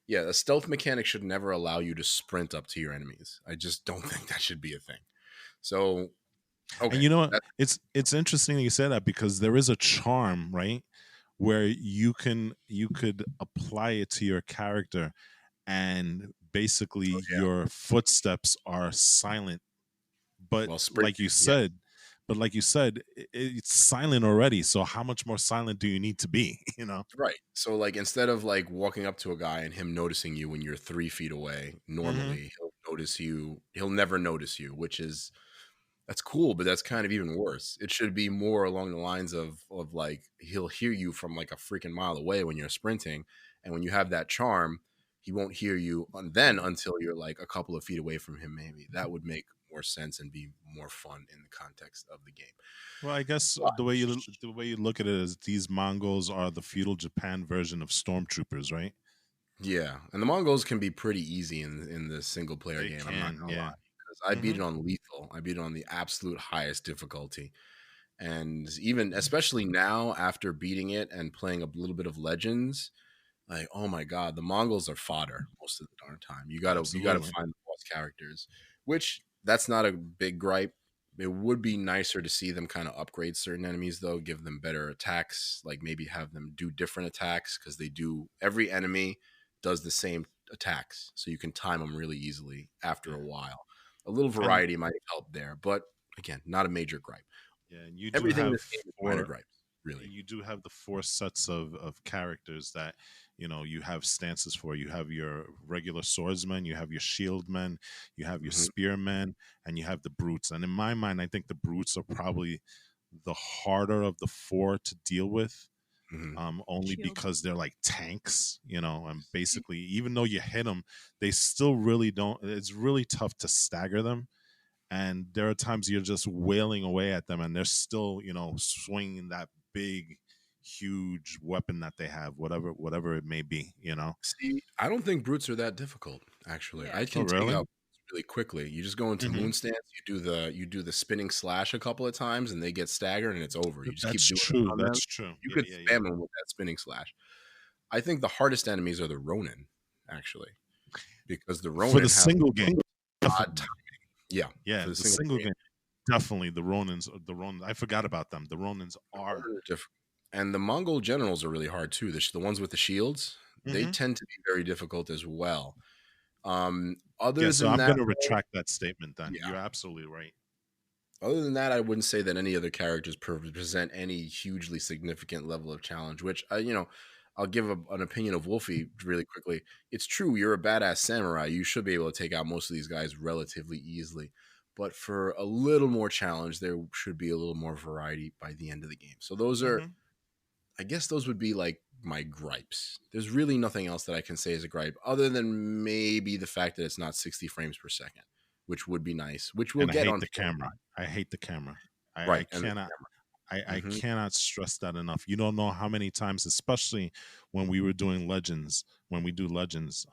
that, a stealth mechanic should never allow you to sprint up to your enemies. I just don't think that should be a thing. So okay. And you know what? It's interesting that you say that because there is a charm, right? Where you could apply it to your character and basically your footsteps are silent, but like you said it's silent already, so how much more silent do you need to be? You know, right? So like instead of like walking up to a guy and him noticing you when you're 3 feet away, normally he'll notice you, he'll never notice you, which is that's cool, but that's kind of even worse. It should be more along the lines of like he'll hear you from like a freaking mile away when you're sprinting, and when you have that charm, he won't hear you then until you're like a couple of feet away from him. Maybe that would make more sense and be more fun in the context of the game. Well, I guess the way you look at it is these Mongols are the feudal Japan version of stormtroopers, right? Yeah, and the Mongols can be pretty easy in the single player game. I'm not gonna lie. I beat it on lethal. I beat it on the absolute highest difficulty. And even, especially now after beating it and playing a little bit of Legends, like, oh my God, the Mongols are fodder most of the darn time. You gotta find the boss characters, which that's not a big gripe. It would be nicer to see them kind of upgrade certain enemies though, give them better attacks, like maybe have them do different attacks because every enemy does the same attacks. So you can time them really easily after a while. A little variety might help there, but again, not a major gripe. Yeah, and you everything do have this game is minor gripes, really. You do have the 4 sets of characters that you know you have stances for. You have your regular swordsmen, you have your shieldmen, you have your spearmen, and you have the brutes. And in my mind, I think the brutes are probably the harder of the 4 to deal with. Only because they're like tanks, you know, and basically even though you hit them, they still really don't, it's really tough to stagger them, and there are times you're just wailing away at them and they're still, you know, swinging that big huge weapon that they have, whatever it may be, you know. See, I don't think brutes are that difficult, actually. I can take out really quickly. You just go into moon stance, you do the spinning slash a couple of times and they get staggered and it's over. You just keep doing it on that's them. true. You could spam them with that spinning slash. I think the hardest enemies are the Ronin, actually, because the Ronin for the single game. odd timing. Yeah, the single game. Definitely the Ronins. I forgot about them. The Ronins are different. And the Mongol generals are really hard too. The ones with the shields, They Hmm. tend to be very difficult as well. Yeah, Other so than I'm that, going to retract that statement then. yeah. You're absolutely right. Other than that, I wouldn't say that any other characters present any hugely significant level of challenge. Which I'll give an opinion of Wolfie really quickly. It's true, you're a badass samurai. You should be able to take out most of these guys relatively easily. But for a little more challenge, there should be a little more variety by the end of the game. So those are, Hmm. I guess, those would be like my gripes. There's really nothing else that I can say as a gripe, other than maybe the fact that it's not 60 frames per second, which would be nice, which we'll And I get hate on the camera. I hate the camera. I right. And cannot. I mhm. cannot stress that enough. You don't know how many times, especially when we were doing legends, when we do legends,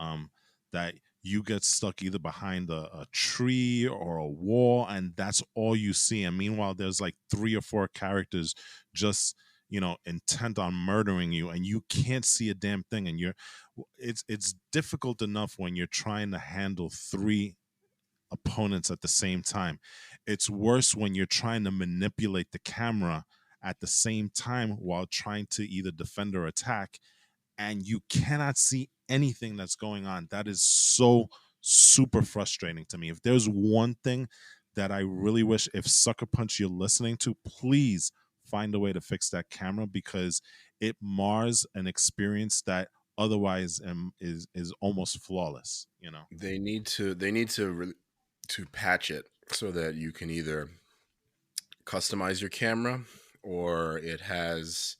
that you get stuck either behind a tree or a wall, and that's all you see. And meanwhile, there's like 3 or 4 characters just intent on murdering you, and you can't see a damn thing. And it's difficult enough when you're trying to handle 3 opponents at the same time. It's worse when you're trying to manipulate the camera at the same time while trying to either defend or attack, and you cannot see anything that's going on. That is so super frustrating to me. If there's one thing that I really wish, if Sucker Punch you're listening to, please find a way to fix that camera, because it mars an experience that otherwise is almost flawless. They need to patch it so that you can either customize your camera or it has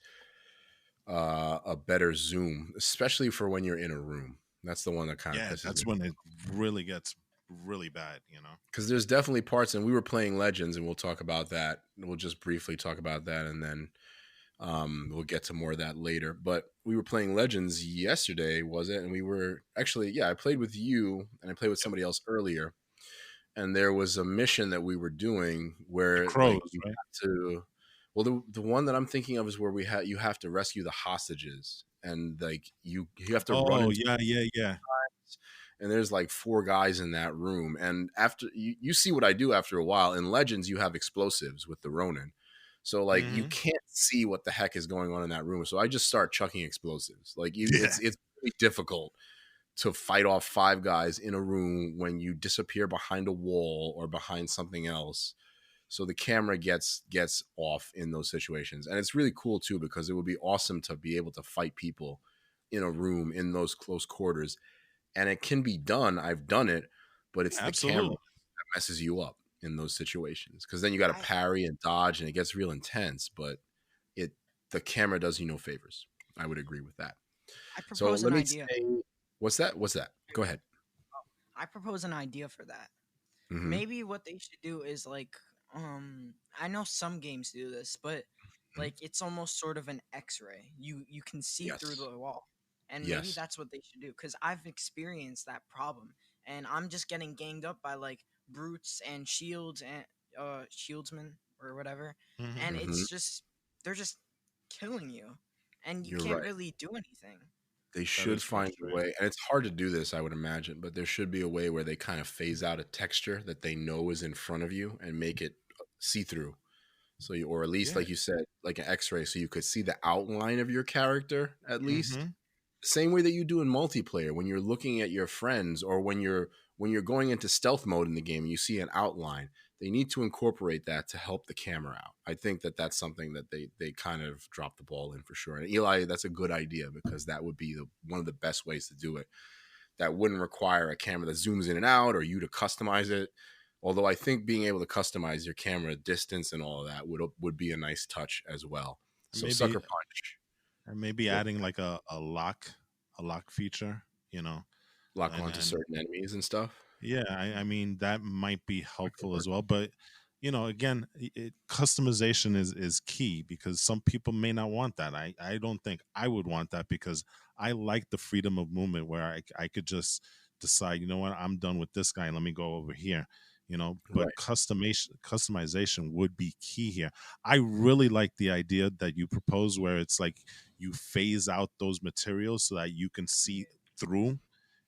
a better zoom, especially for when you're in a room. That's the one that kind of Yeah, pisses me that's when it really gets really bad. because there's definitely parts, and we were playing Legends, and we'll talk about that. We'll just briefly talk about that, and then we'll get to more of that later. But we were playing Legends yesterday, was it? And we were actually, yeah, I played with you, and I played with Yep. somebody else earlier. And there was a mission that we were doing The where like crows, you right? have to. Well, the one that I'm thinking of is where you have to rescue the hostages, and like you have to run Oh into yeah, yeah, yeah. and there's like 4 guys in that room. And after you see what I do after a while, in Legends, you have explosives with the Ronin. So like you Hmm. can't see what the heck is going on in that room. So I just start chucking explosives. Like Yeah. it's really difficult to fight off 5 guys in a room when you disappear behind a wall or behind something else. So the camera gets off in those situations. And it's really cool too, because it would be awesome to be able to fight people in a room in those close quarters, and it can be done. I've done it, but it's the camera Absolutely. that messes you up in those situations because then you got to I parry and dodge, and it gets real intense. But it the camera does you no favors. I would agree with that. I So propose let an me idea. say, what's that? What's that? Go ahead. I propose an idea for that. Hmm. Maybe what they should do is like I know some games do this, but like it's almost sort of an x-ray. You can see through Yes. the wall. And maybe Yes. that's what they should do cuz I've experienced that problem and I'm just getting ganged up by like brutes and shields and shieldsmen or whatever. Hmm. And Hmm. it's just they're just killing you and you You're can't right. really do anything. They That should is find a frustrating. way, and it's hard to do this, I would imagine, but there should be a way where they kind of phase out a texture that they know is in front of you and make it see through. So you, or at least Yeah. like you said, like an X-ray, so you could see the outline of your character at least. Hmm. Same way that you do in multiplayer when you're looking at your friends, or when you're going into stealth mode in the game and you see an outline. They need to incorporate that to help the camera out. I think that that's something that they kind of dropped the ball in for sure. And Eli, that's a good idea because that would be one of the best ways to do it. That wouldn't require a camera that zooms in and out or you to customize it. Although I think being able to customize your camera distance and all of that would be a nice touch as well. And So maybe Sucker Punch, well, adding like a lock feature, lock and onto certain enemies and stuff. yeah, I mean that might be That could helpful work. as well. But again, customization is key because some people may not want that. I don't think I would want that because I like the freedom of movement where I could just decide, you know what, I'm done with this guy. Let me go over here. But Right. customization would be key here. I really like the idea that you propose where it's like you phase out those materials so that you can see through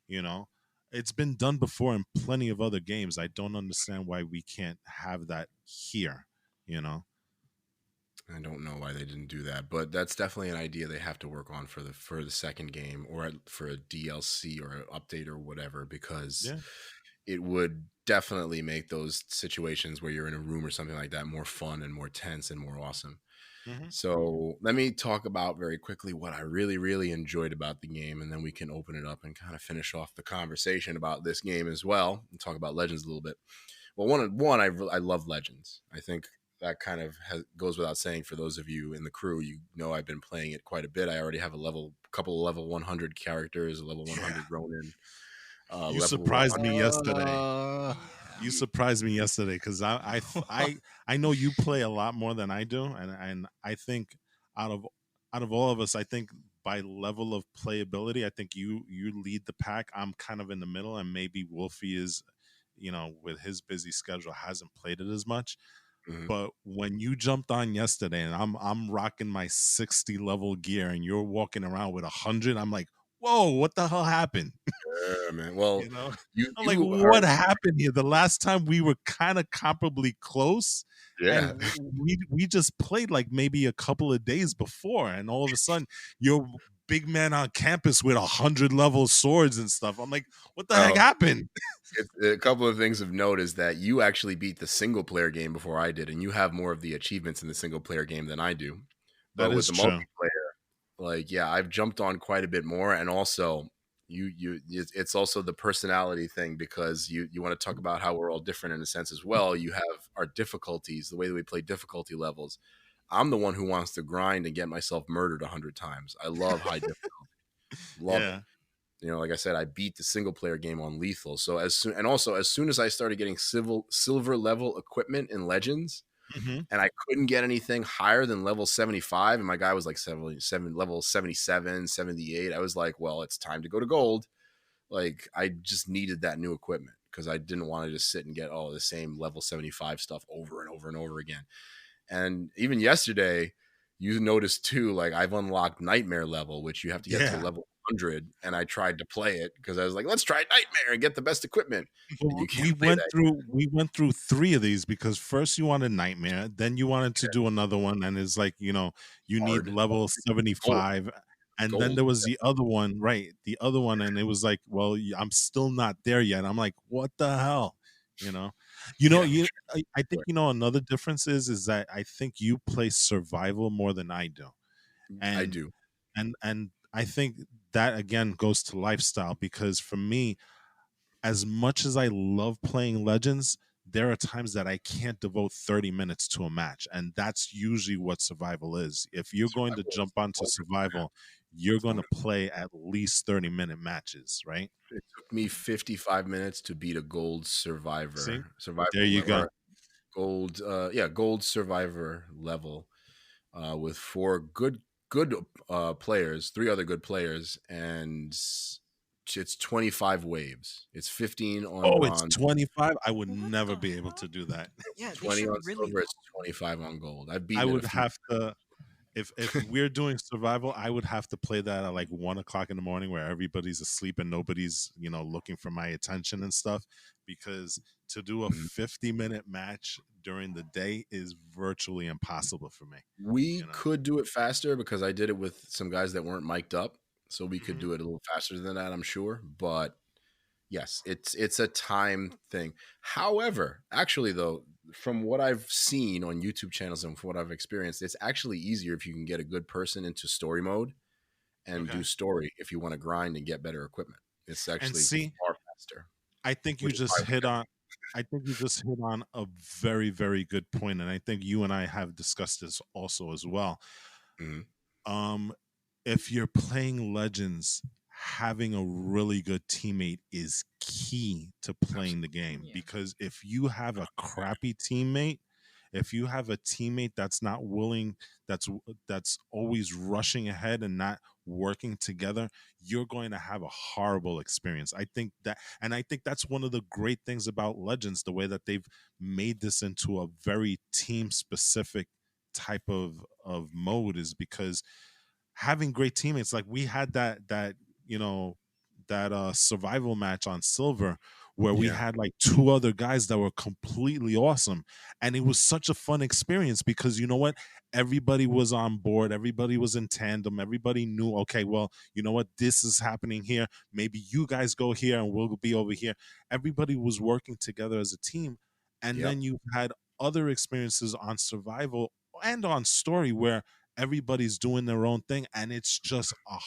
you know it's been done before in plenty of other games. I don't understand why we can't have that here you know I don't know why they didn't do that, but that's definitely an idea they have to work on for the second game, or for a DLC or an update or whatever, because Yeah. it would definitely make those situations where you're in a room or something like that more fun and more tense and more awesome. Hmm. So let me talk about very quickly what I really, really enjoyed about the game, and then we can open it up and kind of finish off the conversation about this game as well, and talk about Legends a little bit. Well, I love Legends. I think that kind of goes without saying for those of you in the crew. You know, I've been playing it quite a bit. I already have couple of level 100 characters, a level 100 Ronin, You level surprised me 100. yesterday. Uh, You surprised me yesterday because I know you play a lot more than I do, and I think out of out of all of us, I think by level of playability, I think you lead the pack. I'm kind of in the middle, and maybe Wolfie is, with his busy schedule, hasn't played it as much. Mhm. But when you jumped on yesterday, and I'm rocking my 60 level gear, and you're walking around with 100, I'm like, whoa, what the hell happened? Yeah, man. Well, you know, you I'm like, you are what happened here? The last time we were kind of comparably close, yeah. and we just played like maybe a couple of days before, and all of a sudden you're big man on campus with 100 level swords and stuff. I'm like, what the heck Well, happened? a couple of things of note is that you actually beat the single player game before I did, and you have more of the achievements in the single player game than I do. That But with is the true. multiplayer, like, yeah, I've jumped on quite a bit more, and also it's also the personality thing, because you want to talk about how we're all different in a sense as well. You have our difficulties, the way that we play difficulty levels. I'm the one who wants to grind and get myself murdered 100 times. I love high difficulty, love it. Yeah. Like I said, I beat the single player game on lethal. So as soon as I started getting silver level equipment in Legends, Hmm. and I couldn't get anything higher than level 75, and my guy was like level 77, 78, I was like, well, it's time to go to gold. Like, I just needed that new equipment, because I didn't want to just sit and get all the same level 75 stuff over and over and over again. And even yesterday, you noticed too, like, I've unlocked Nightmare level, which you have to get to Yeah. level 100. And I tried to play it because I was like, let's try Nightmare and get the best equipment. And Well, you can't play that. we went through three of these because first you wanted Nightmare, then you wanted to do another one, and it's like, you need Hard. level Gold. 75, and then Gold. there was the other one, right? The other one, and it was like, well, I'm still not there yet. I'm like, what the hell, you know, Yeah. I think another difference is that I think you play survival more than I do, I and do. and I think that again goes to lifestyle, because for me, as much as I love playing Legends, there are times that I can't devote 30 minutes to a match. And that's usually what survival is. If you're going to Survival is jump onto wonderful, man. survival, you're It's going to wonderful. play at least 30-minute matches, right? It took me 55 minutes to beat a gold See? survival There you level, go. or gold, gold survivor level, with four good players, three other good players, and it's 25 waves. It's 15 on Oh, it's bronze, 25. I would What never the be able to hell? do that. Yeah, they 20 should on really. silver, it's 25 on gold. I've I beaten it a would few. have to, if we're doing survival, I would have to play that at like 1 o'clock in the morning where everybody's asleep and nobody's looking for my attention and stuff, because to do a Mhm. 50-minute match during the day is virtually impossible for me. We You know. could do it faster because I did it with some guys that weren't mic'd up, so we could Mhm. do it a little faster than that, I'm sure. But yes, it's a time thing. However, actually though, from what I've seen on YouTube channels and from what I've experienced, it's actually easier if you can get a good person into story mode and Okay. do story if you want to grind and get better equipment. It's And actually see, far faster, I think you which is just why hit on. I think you just hit on a very, very good point, and I think you and I have discussed this also as well. Mhm. Um, if you're playing Legends, having a really good teammate is key to playing the game, Yeah. because if you have a crappy teammate, if you have a teammate that's not willing, that's always rushing ahead and not working together, you're going to have a horrible experience. I think that, and I think that's one of the great things about Legends, the way that they've made this into a very team specific type of mode, is because having great teammates, like we had that that survival match on silver where we Yeah. had like two other guys that were completely awesome, and it was such a fun experience because you know what, everybody was on board, everybody was in tandem, everybody knew, okay, well, you know what, this is happening here, maybe you guys go here and we'll be over here. Everybody was working together as a team. And Yep. then you had other experiences on survival and on story where everybody's doing their own thing, and it's just a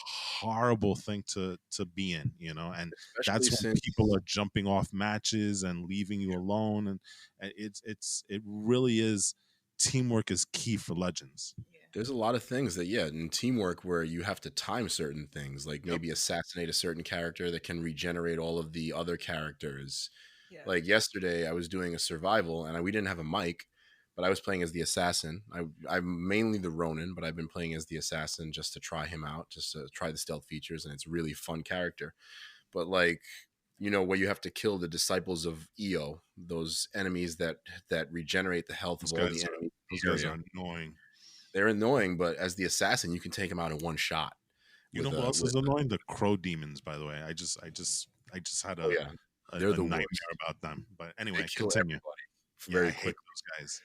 horrible thing to be in, and Especially that's when since people are jumping off matches and leaving you alone, and it really is. Teamwork is key for Legends. Yeah. there's a lot of things that, in teamwork where you have to time certain things, like Yep. maybe assassinate a certain character that can regenerate all of the other characters. Yeah. Like yesterday, I was doing a survival and we didn't have a mic, but I was playing as the assassin. I'm mainly the Ronin, but I've been playing as the assassin just to try him out, just to try the stealth features, and it's a really fun character. But like, where you have to kill the disciples of Io, those enemies that regenerate the health Those of all guys the are enemies. Those guys very are annoying. they're annoying, but as the assassin, you can take them out in one shot. You know who else is annoying? The crow demons, by the way. I just had Oh yeah, they're a the nightmare worst. about them. But They anyway, kill continue. everybody Yeah, I very hate quickly. those guys.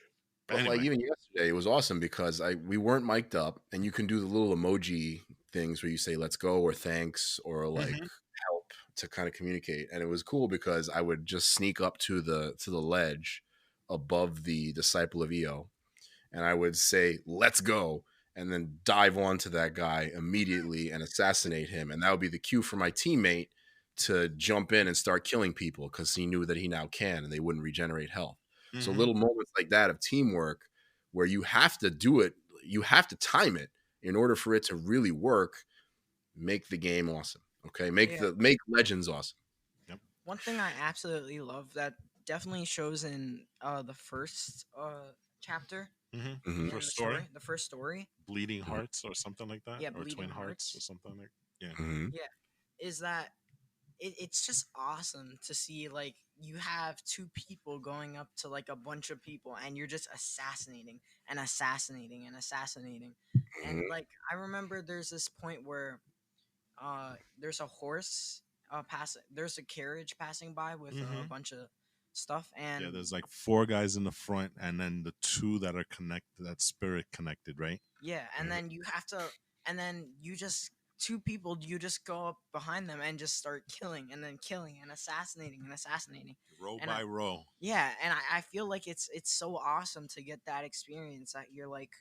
But But like anyway, even yesterday, it was awesome because we weren't mic'd up, and you can do the little emoji things where you say "let's go" or "thanks" or like "help" to kind of communicate. And it was cool because I would just sneak up to the ledge above the disciple of Io, and I would say "let's go," and then dive onto that guy immediately and assassinate him, and that would be the cue for my teammate to jump in and start killing people because he knew that he now can, and they wouldn't regenerate health. So little moments like that of teamwork where you have to do it, you have to time it in order for it to really work, make the game awesome. Okay, make Legends awesome. Yep. One thing I absolutely love that definitely shows in the first chapter Mm-hmm. in First the story, the first story. Bleeding Hearts or something like that, Yeah, or Bleeding Twin Hearts or Hearts. something like. Yeah. Mm-hmm. Yeah, is that it's just awesome to see, like, you have two people going up to like a bunch of people and you're just assassinating and assassinating and assassinating. And like, I remember there's this point where there's a horse there's a carriage passing by with a bunch of stuff, and Yeah, there's like 4 guys in the front, and then the 2 that are connected, that spirit connected, right? yeah, and then you have to, and then you just two people, you just go up behind them and just start killing and then killing and assassinating Row and by row. yeah, and I feel like it's so awesome to get that experience that you're like,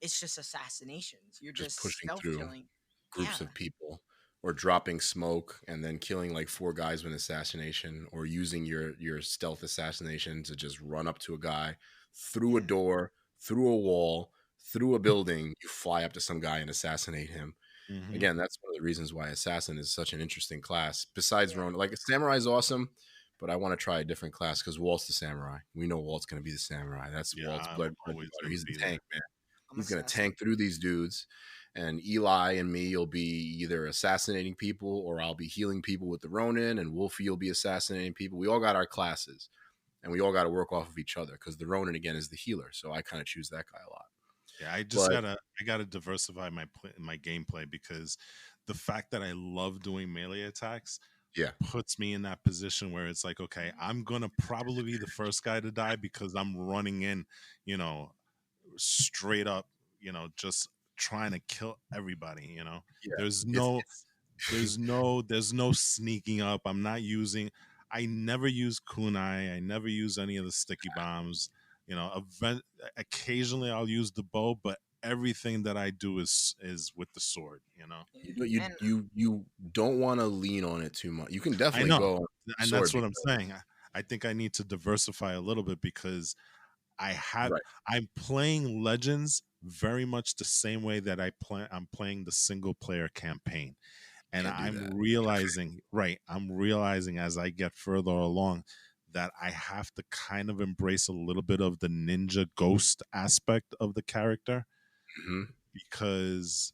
it's just assassinations, you're Just just pushing stealth through killing. groups Yeah, of people, or dropping smoke and then killing like 4 guys with an assassination, or using your stealth assassination to just run up to a guy through a door, through a wall, through a building. You fly up to some guy and assassinate him. Again, that's one of the reasons why assassin is such an interesting class. Besides Ronin, like a samurai is awesome, but I want to try a different class because Walt's the samurai. We know Walt's going to be the samurai. That's Walt's I'm blood and always butter. gonna He's the be tank, man. I'm He's going to assassin. tank through these dudes, and Eli and me will be either assassinating people, or I'll be healing people with the Ronin, and Wolfie will be assassinating people. We all got our classes, and we all got to work off of each other because the Ronin, again, is the healer. So I kind of choose that guy a lot. Yeah, But I gotta diversify my gameplay, because the fact that I love doing melee attacks yeah, puts me in that position where it's like, okay, I'm gonna probably be the first guy to die because I'm running in, you know, straight up, just trying to kill everybody. yeah, There's it's, no it's there's no sneaking up. I'm not using. I never use kunai. I never use any of the sticky bombs. Occasionally I'll use the bow, but everything that I do is with the sword. And you don't want to lean on it too much. You can I definitely know, go on and sword that's what I'm saying. I think I need to diversify a little bit, because right. I'm playing Legends very much the same way that I'm playing the single player campaign. And Can't do that. I'm realizing as I get further along that I have to kind of embrace a little bit of the ninja ghost aspect of the character, Mm-hmm. because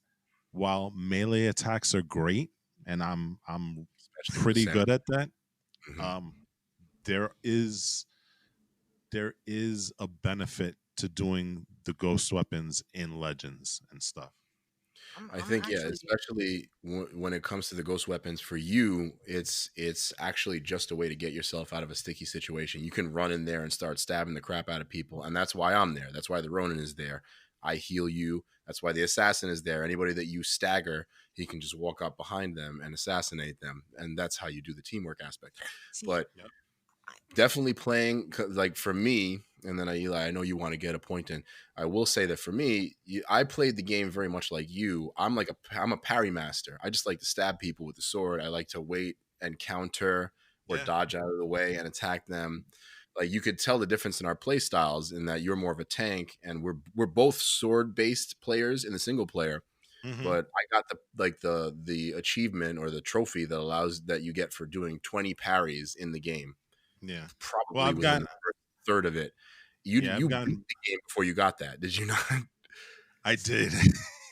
while melee attacks are great and I'm Especially with the pretty samurai. good at that, Mm-hmm. there is a benefit to doing the ghost weapons in Legends and stuff. I I'm think, yeah, actually especially when it comes to the ghost weapons for you, it's actually just a way to get yourself out of a sticky situation. You can run in there and start stabbing the crap out of people, and that's why I'm there. That's why the Ronin is there. I heal you. That's why the assassin is there. Anybody that you stagger, he can just walk up behind them and assassinate them, and that's how you do the teamwork aspect. See, But definitely playing, like for me, and then Eli, I know you want to get a point in. I will say that for me, I played the game very much like you. I'm a parry master. I just like to stab people with the sword. I like to wait and counter or dodge out of the way and attack them. Like you could tell the difference in our play styles in that you're more of a tank, and we're both sword based players in the single player. But I got the achievement or the trophy that allows that you get for doing 20 parries in the game. Yeah. Well, Probably I've within got the first third of it. You I've beat gotten the game before you got that, did you not? I did.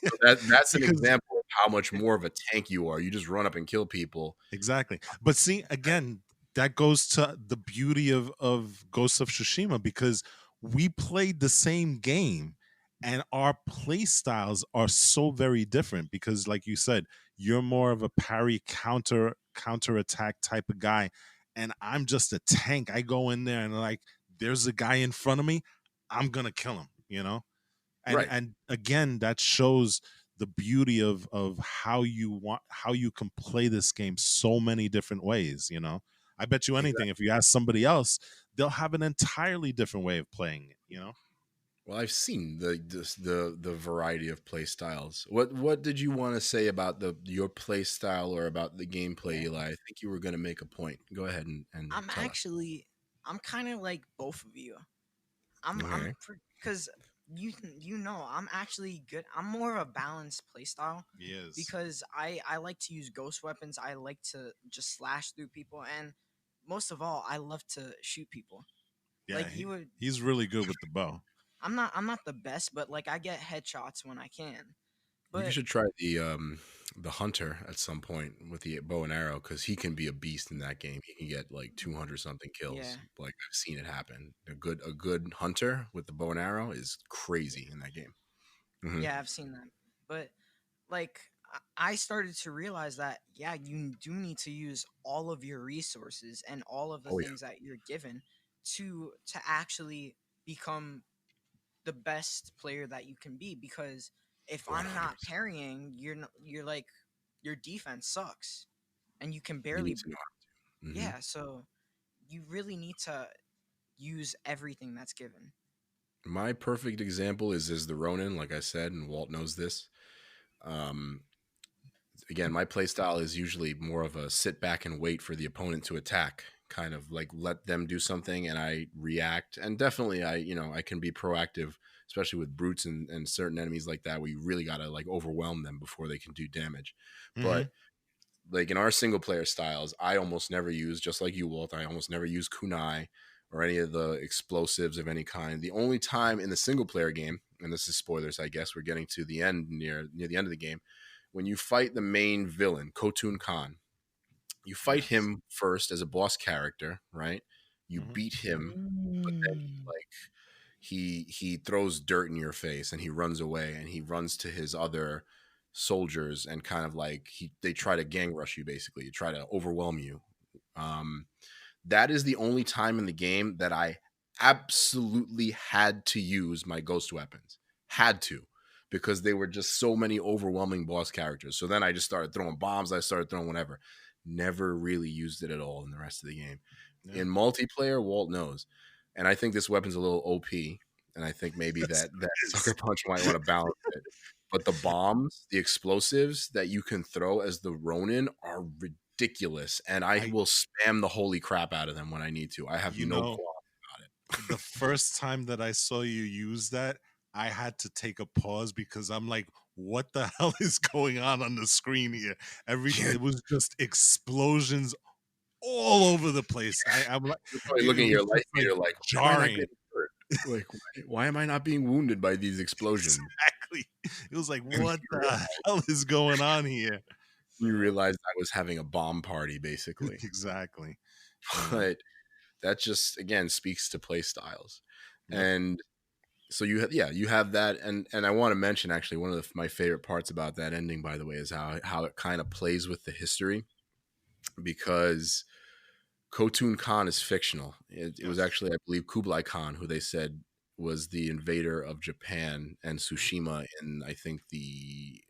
So that's an Because example of how much more of a tank you are. You just run up and kill people. exactly. But see, again, that goes to the beauty of Ghost of Tsushima, because we played the same game and our play styles are so very different, because like you said, you're more of a parry counter attack type of guy, and I'm just a tank. I go in there and like there's a guy in front of me, I'm going to kill him, you know? Right. And again, that shows the beauty of how you can play this game so many different ways, you know. I bet you anything, Exactly. if you ask somebody else, they'll have an entirely different way of playing it, you know. Well, I've seen the variety of play styles. What did you want to say about your play style or about the gameplay, yeah, Eli? I think you were going to make a point. Go ahead and tell us. I'm kind of like both of you. I'm Okay. because you know I'm actually good. I'm more of a balanced playstyle Yes. because I like to use ghost weapons. I like to just slash through people, and most of all, I love to shoot people. Yeah, Like you would, he's really good with the bow. I'm not the best, but like I get headshots when I can. You But should try the hunter at some point with the bow and arrow, because he can be a beast in that game. He can get like 200 something yeah, kills. Like I've seen it happen. A good hunter with the bow and arrow is crazy in that game. Hmm. yeah, I've seen that. But like I started to realize that yeah, you do need to use all of your resources and all of the Oh yeah, things that you're given to actually become the best player that you can be, because if I'm not 100%. parrying, you're like your defense sucks and you can You need barely to know. Hmm. yeah, so you really need to use everything that's given. My perfect example is the Ronin, like I said, and Walt knows this. Um, Again, my play style is usually more of a sit back and wait for the opponent to attack, kind of like let them do something and I react. And definitely I can be proactive, especially with brutes and certain enemies like that, where you really gotta like overwhelm them before they can do damage. Hmm. But like in our single player styles, I almost never use, just like you, Walt, I almost never use kunai or any of the explosives of any kind. The only time in the single player game, and this is spoilers, I guess, we're getting to the end, near the end of the game, when you fight the main villain, Khotun Khan, you fight Yes. him first as a boss character, right? You Hmm. beat him, but then Mm. he throws dirt in your face and he runs away and he runs to his other soldiers and kind of like they try to gang rush you, basically. You try to overwhelm you. Um, that is the only time in the game that I absolutely had to use my ghost weapons. Had to, because they were just so many overwhelming boss characters. So then I just started throwing bombs. I started throwing whatever. Never really used it at all in the rest of the game. Yeah. In multiplayer, Walt knows. And I think this weapon's a little OP. And I think maybe Yes, that it Sucker is. Punch might want to balance it. But the bombs, the explosives that you can throw as the Ronin are ridiculous. And I I will spam the holy crap out of them when I need to. I have you no know qualms about the it. first time that I saw you use that, I had to take a pause because I'm like, what the hell is going on the screen here? Yeah, It was just explosions all over the place. I'm like, you're probably it looking at was your light just like meter like, why am I not jarring. getting hurt? Like, why am I not being wounded by these explosions? Exactly. It was like, And what the hell is going on here? You you know, realized I was having a bomb party, basically. exactly. You know, But that just, again, speaks to play styles. yep. And so you have that. And I want to mention, actually, one of my favorite parts about that ending, by the way, is how it kind of plays with the history, because Khotun Khan is fictional. It was Yes. actually, I believe, Kublai Khan who they said was the invader of Japan and Tsushima in, I think, the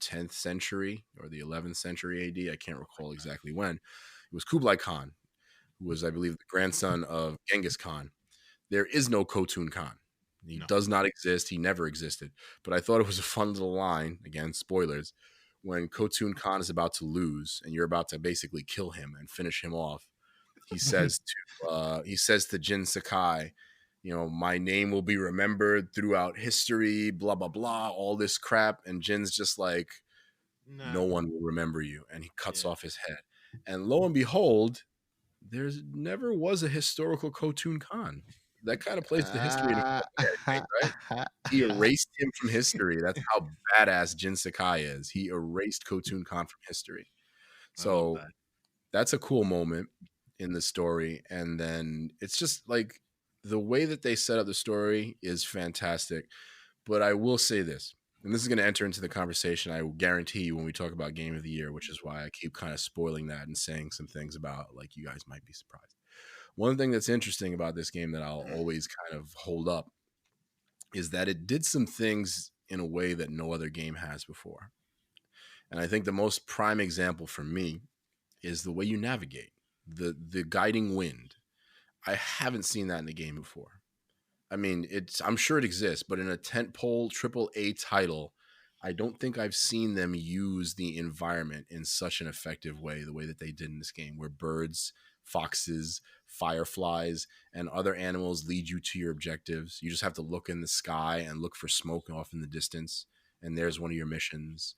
10th century or the 11th century AD. I can't recall exactly when. It was Kublai Khan, who was, I believe, the grandson of Genghis Khan. There is no Khotun Khan. He does not exist. He never existed. But I thought it was a fun little line, again, spoilers, when Khotun Khan is about to lose and you're about to basically kill him and finish him off. He says to Jin Sakai, my name will be remembered throughout history, blah, blah, blah, all this crap. And Jin's just like, no one will remember you. And he cuts off his head. And lo and behold, there never was a historical Khotun Khan. That kind of plays the history in right? He erased him from history. That's how badass Jin Sakai is. He erased Khotun Khan from history. So that's a cool moment in the story. And then it's just like the way that they set up the story is fantastic. But I will say this, and this is going to enter into the conversation, I will guarantee you, when we talk about Game of the Year, which is why I keep kind of spoiling that and saying some things about, like, you guys might be surprised. One thing that's interesting about this game that I'll always kind of hold up is that it did some things in a way that no other game has before. And I think the most prime example for me is the way you navigate, the guiding wind. I haven't seen that in the game before. I mean, I'm sure it exists, but in a tentpole AAA title, I don't think I've seen them use the environment in such an effective way, the way that they did in this game, where birds, foxes, fireflies, and other animals lead you to your objectives. You just have to look in the sky and look for smoke off in the distance, and there's one of your missions.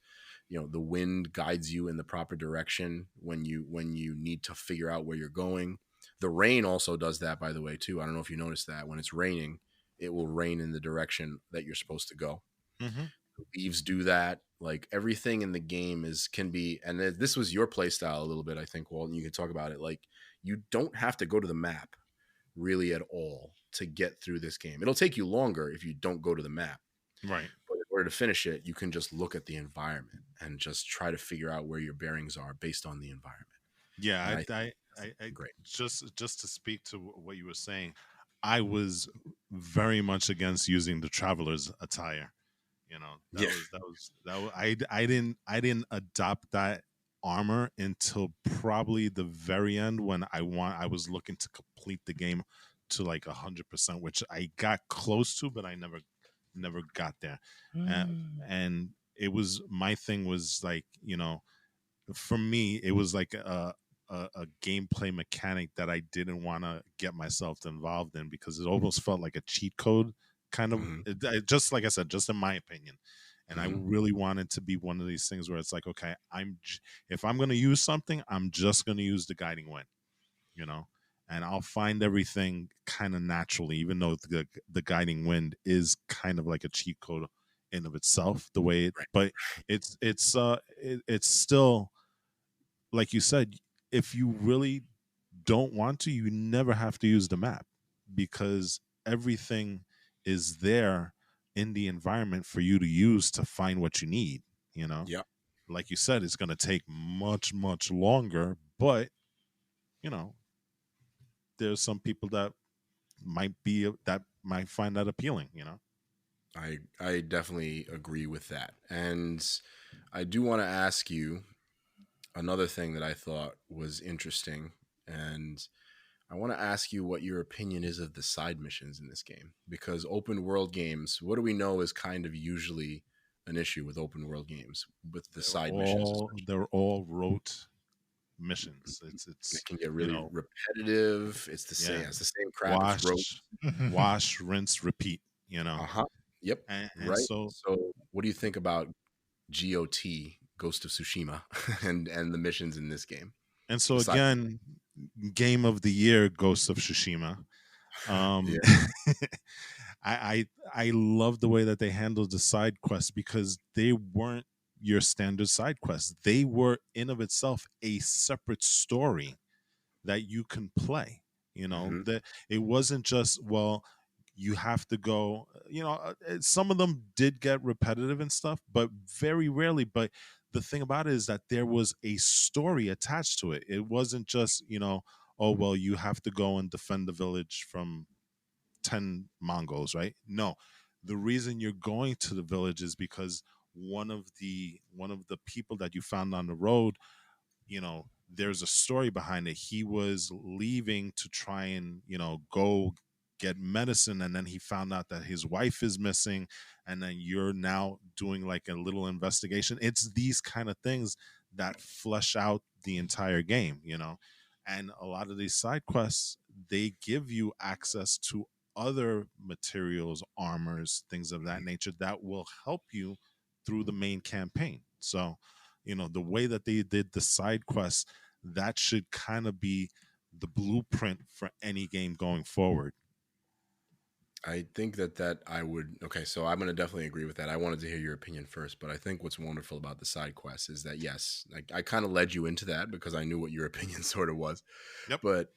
The wind guides you in the proper direction when you need to figure out where you're going. The rain also does that, by the way, too. I don't know if you noticed that. When it's raining, it will rain in the direction that you're supposed to go. Mm-hmm. The leaves do that. Like, everything in the game can be, and this was your play style a little bit, I think, Walt, and you can talk about it. Like, you don't have to go to the map really at all to get through this game. It'll take you longer if you don't go to the map. Right. But in order to finish it, you can just look at the environment and just try to figure out where your bearings are based on the environment. Yeah, I great. Just to speak to what you were saying, I was very much against using the traveler's attire. I didn't adopt that armor until probably the very end, when I was looking to complete the game to like 100%, which I got close to, but I never got there. And it was, my thing was like, for me, it was like a gameplay mechanic that I didn't want to get myself involved in, because it almost felt like a cheat code kind of, just like I said, just in my opinion. And I really wanted to be one of these things where it's like, okay, if I'm going to use something, I'm just going to use the guiding wind, and I'll find everything kind of naturally, even though the guiding wind is kind of like a cheat code in of itself, the way but it's still, like you said, if you really don't want to, you never have to use the map, because everything is there in the environment for you to use to find what you need. Yeah. Like you said, it's going to take much, much longer, but there's some people that might find that appealing. I definitely agree with that. And I do want to ask you another thing that I thought was interesting, and I want to ask you what your opinion is of the side missions in this game, because open world games, what do we know is kind of usually an issue with open world games with the side missions? They're all rote missions. It can get really repetitive. It's the same. It's the same crap. Wash, rinse, repeat. Yep. And right. So, what do you think about GOT, Ghost of Tsushima, and the missions in this game? And so again, Game of the Year, Ghost of Tsushima. I love the way that they handled the side quests, because they weren't your standard side quests. They were in of itself a separate story that you can play. That it wasn't just, well, you have to go, some of them did get repetitive and stuff, but very rarely. But the thing about it is that there was a story attached to it. It wasn't just, oh, well, you have to go and defend the village from 10 Mongols, right? No, the reason you're going to the village is because one of the people that you found on the road, there's a story behind it. He was leaving to try and, go get medicine, and then he found out that his wife is missing, and then you're now doing like a little investigation. It's these kind of things that flesh out the entire game, and a lot of these side quests, they give you access to other materials, armors, things of that nature that will help you through the main campaign. So, the way that they did the side quests, that should kind of be the blueprint for any game going forward. I think that I would. Okay, so I'm going to definitely agree with that. I wanted to hear your opinion first, but I think what's wonderful about the side quests is that, yes, I kind of led you into that because I knew what your opinion sort of was. Yep. But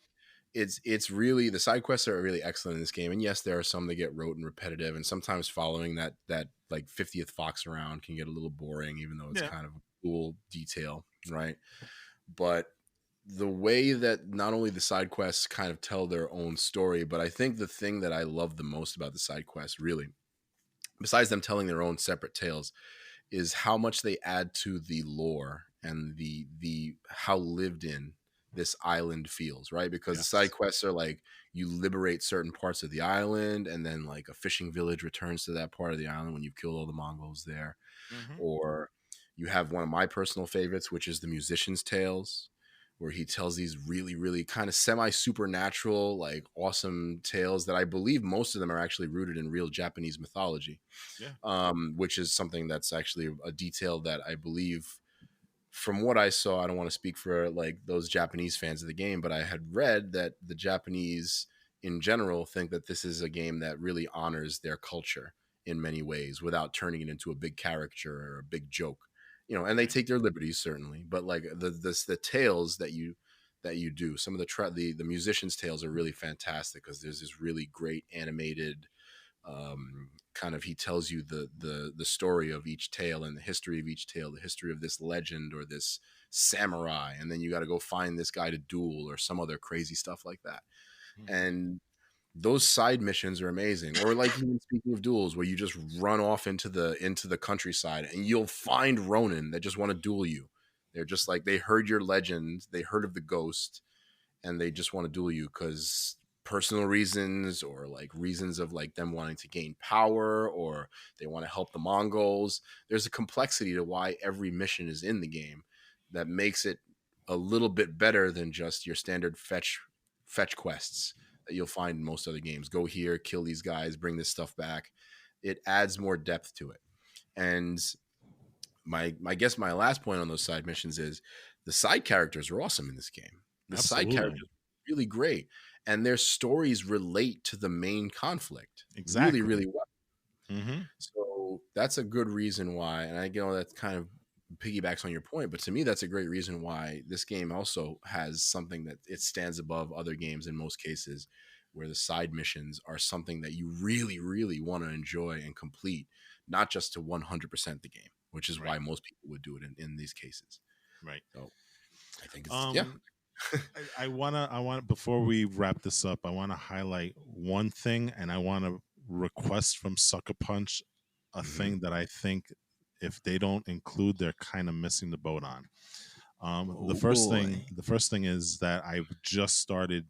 it's really, the side quests are really excellent in this game. And yes, there are some that get rote and repetitive, and sometimes following that like 50th fox around can get a little boring, even though it's kind of a cool detail, right? But the way that not only the side quests kind of tell their own story, but I think the thing that I love the most about the side quests, really, besides them telling their own separate tales, is how much they add to the lore and the how lived in this island feels, right? Because the side quests are like, you liberate certain parts of the island, and then like a fishing village returns to that part of the island when you've killed all the Mongols there. Or you have one of my personal favorites, which is the musician's tales, where he tells these really, really kind of semi-supernatural, like awesome tales that I believe most of them are actually rooted in real Japanese mythology. Which is something that's actually a detail that I believe, from what I saw, I don't want to speak for like those Japanese fans of the game, but I had read that the Japanese in general think that this is a game that really honors their culture in many ways without turning it into a big caricature or a big joke. And they take their liberties, certainly, but like the tales that you do, some of the musicians' tales are really fantastic because there's this really great animated kind of, he tells you the story of each tale and the history of each tale, the history of this legend or this samurai, and then you got to go find this guy to duel or some other crazy stuff like that. And those side missions are amazing. Or like, even speaking of duels, where you just run off into the countryside and you'll find Ronin that just want to duel you. They're just like, they heard your legend, they heard of the ghost, and they just want to duel you because personal reasons, or like reasons of like them wanting to gain power, or they want to help the Mongols. There's a complexity to why every mission is in the game that makes it a little bit better than just your standard fetch quests that you'll find in most other games. Go here, kill these guys, bring this stuff back. It adds more depth to it. And my guess, my last point on those side missions is the side characters are awesome in this game. The Absolutely. side characters are really great, and their stories relate to the main conflict really, really well. So that's a good reason why, and I know that kind of piggybacks on your point, but to me, that's a great reason why this game also has something that it stands above other games in most cases, where the side missions are something that you really, really want to enjoy and complete, not just to 100% the game, which is why most people would do it in these cases. Right. So I think it's, I want before we wrap this up, I want to highlight one thing, and I want to request from Sucker Punch a thing that I think if they don't include, they're kind of missing the boat on. The first thing is that I've just started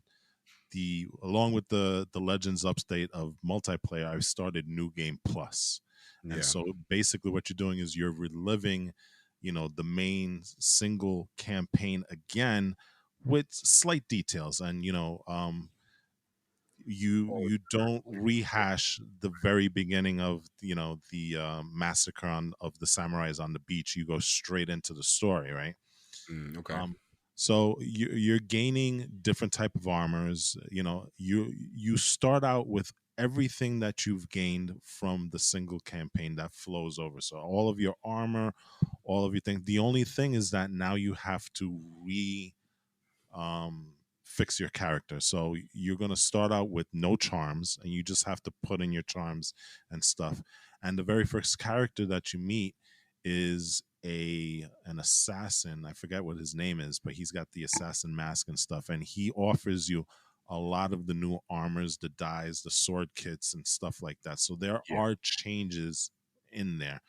along with the Legends update of multiplayer, I've started New Game Plus. And so basically what you're doing is you're reliving, the main single campaign again with slight details, and you don't rehash the very beginning of the massacre of the samurais on the beach. You go straight into the story, right? Okay. So you're gaining different type of armors. You start out with everything that you've gained from the single campaign that flows over. So all of your armor, all of your things. The only thing is that now you have to fix your character. So you're going to start out with no charms, and you just have to put in your charms and stuff. And the very first character that you meet is an assassin. I forget what his name is, but he's got the assassin mask and stuff, and he offers you a lot of the new armors, the dyes, the sword kits, and stuff like that. So there Yeah. are changes in there.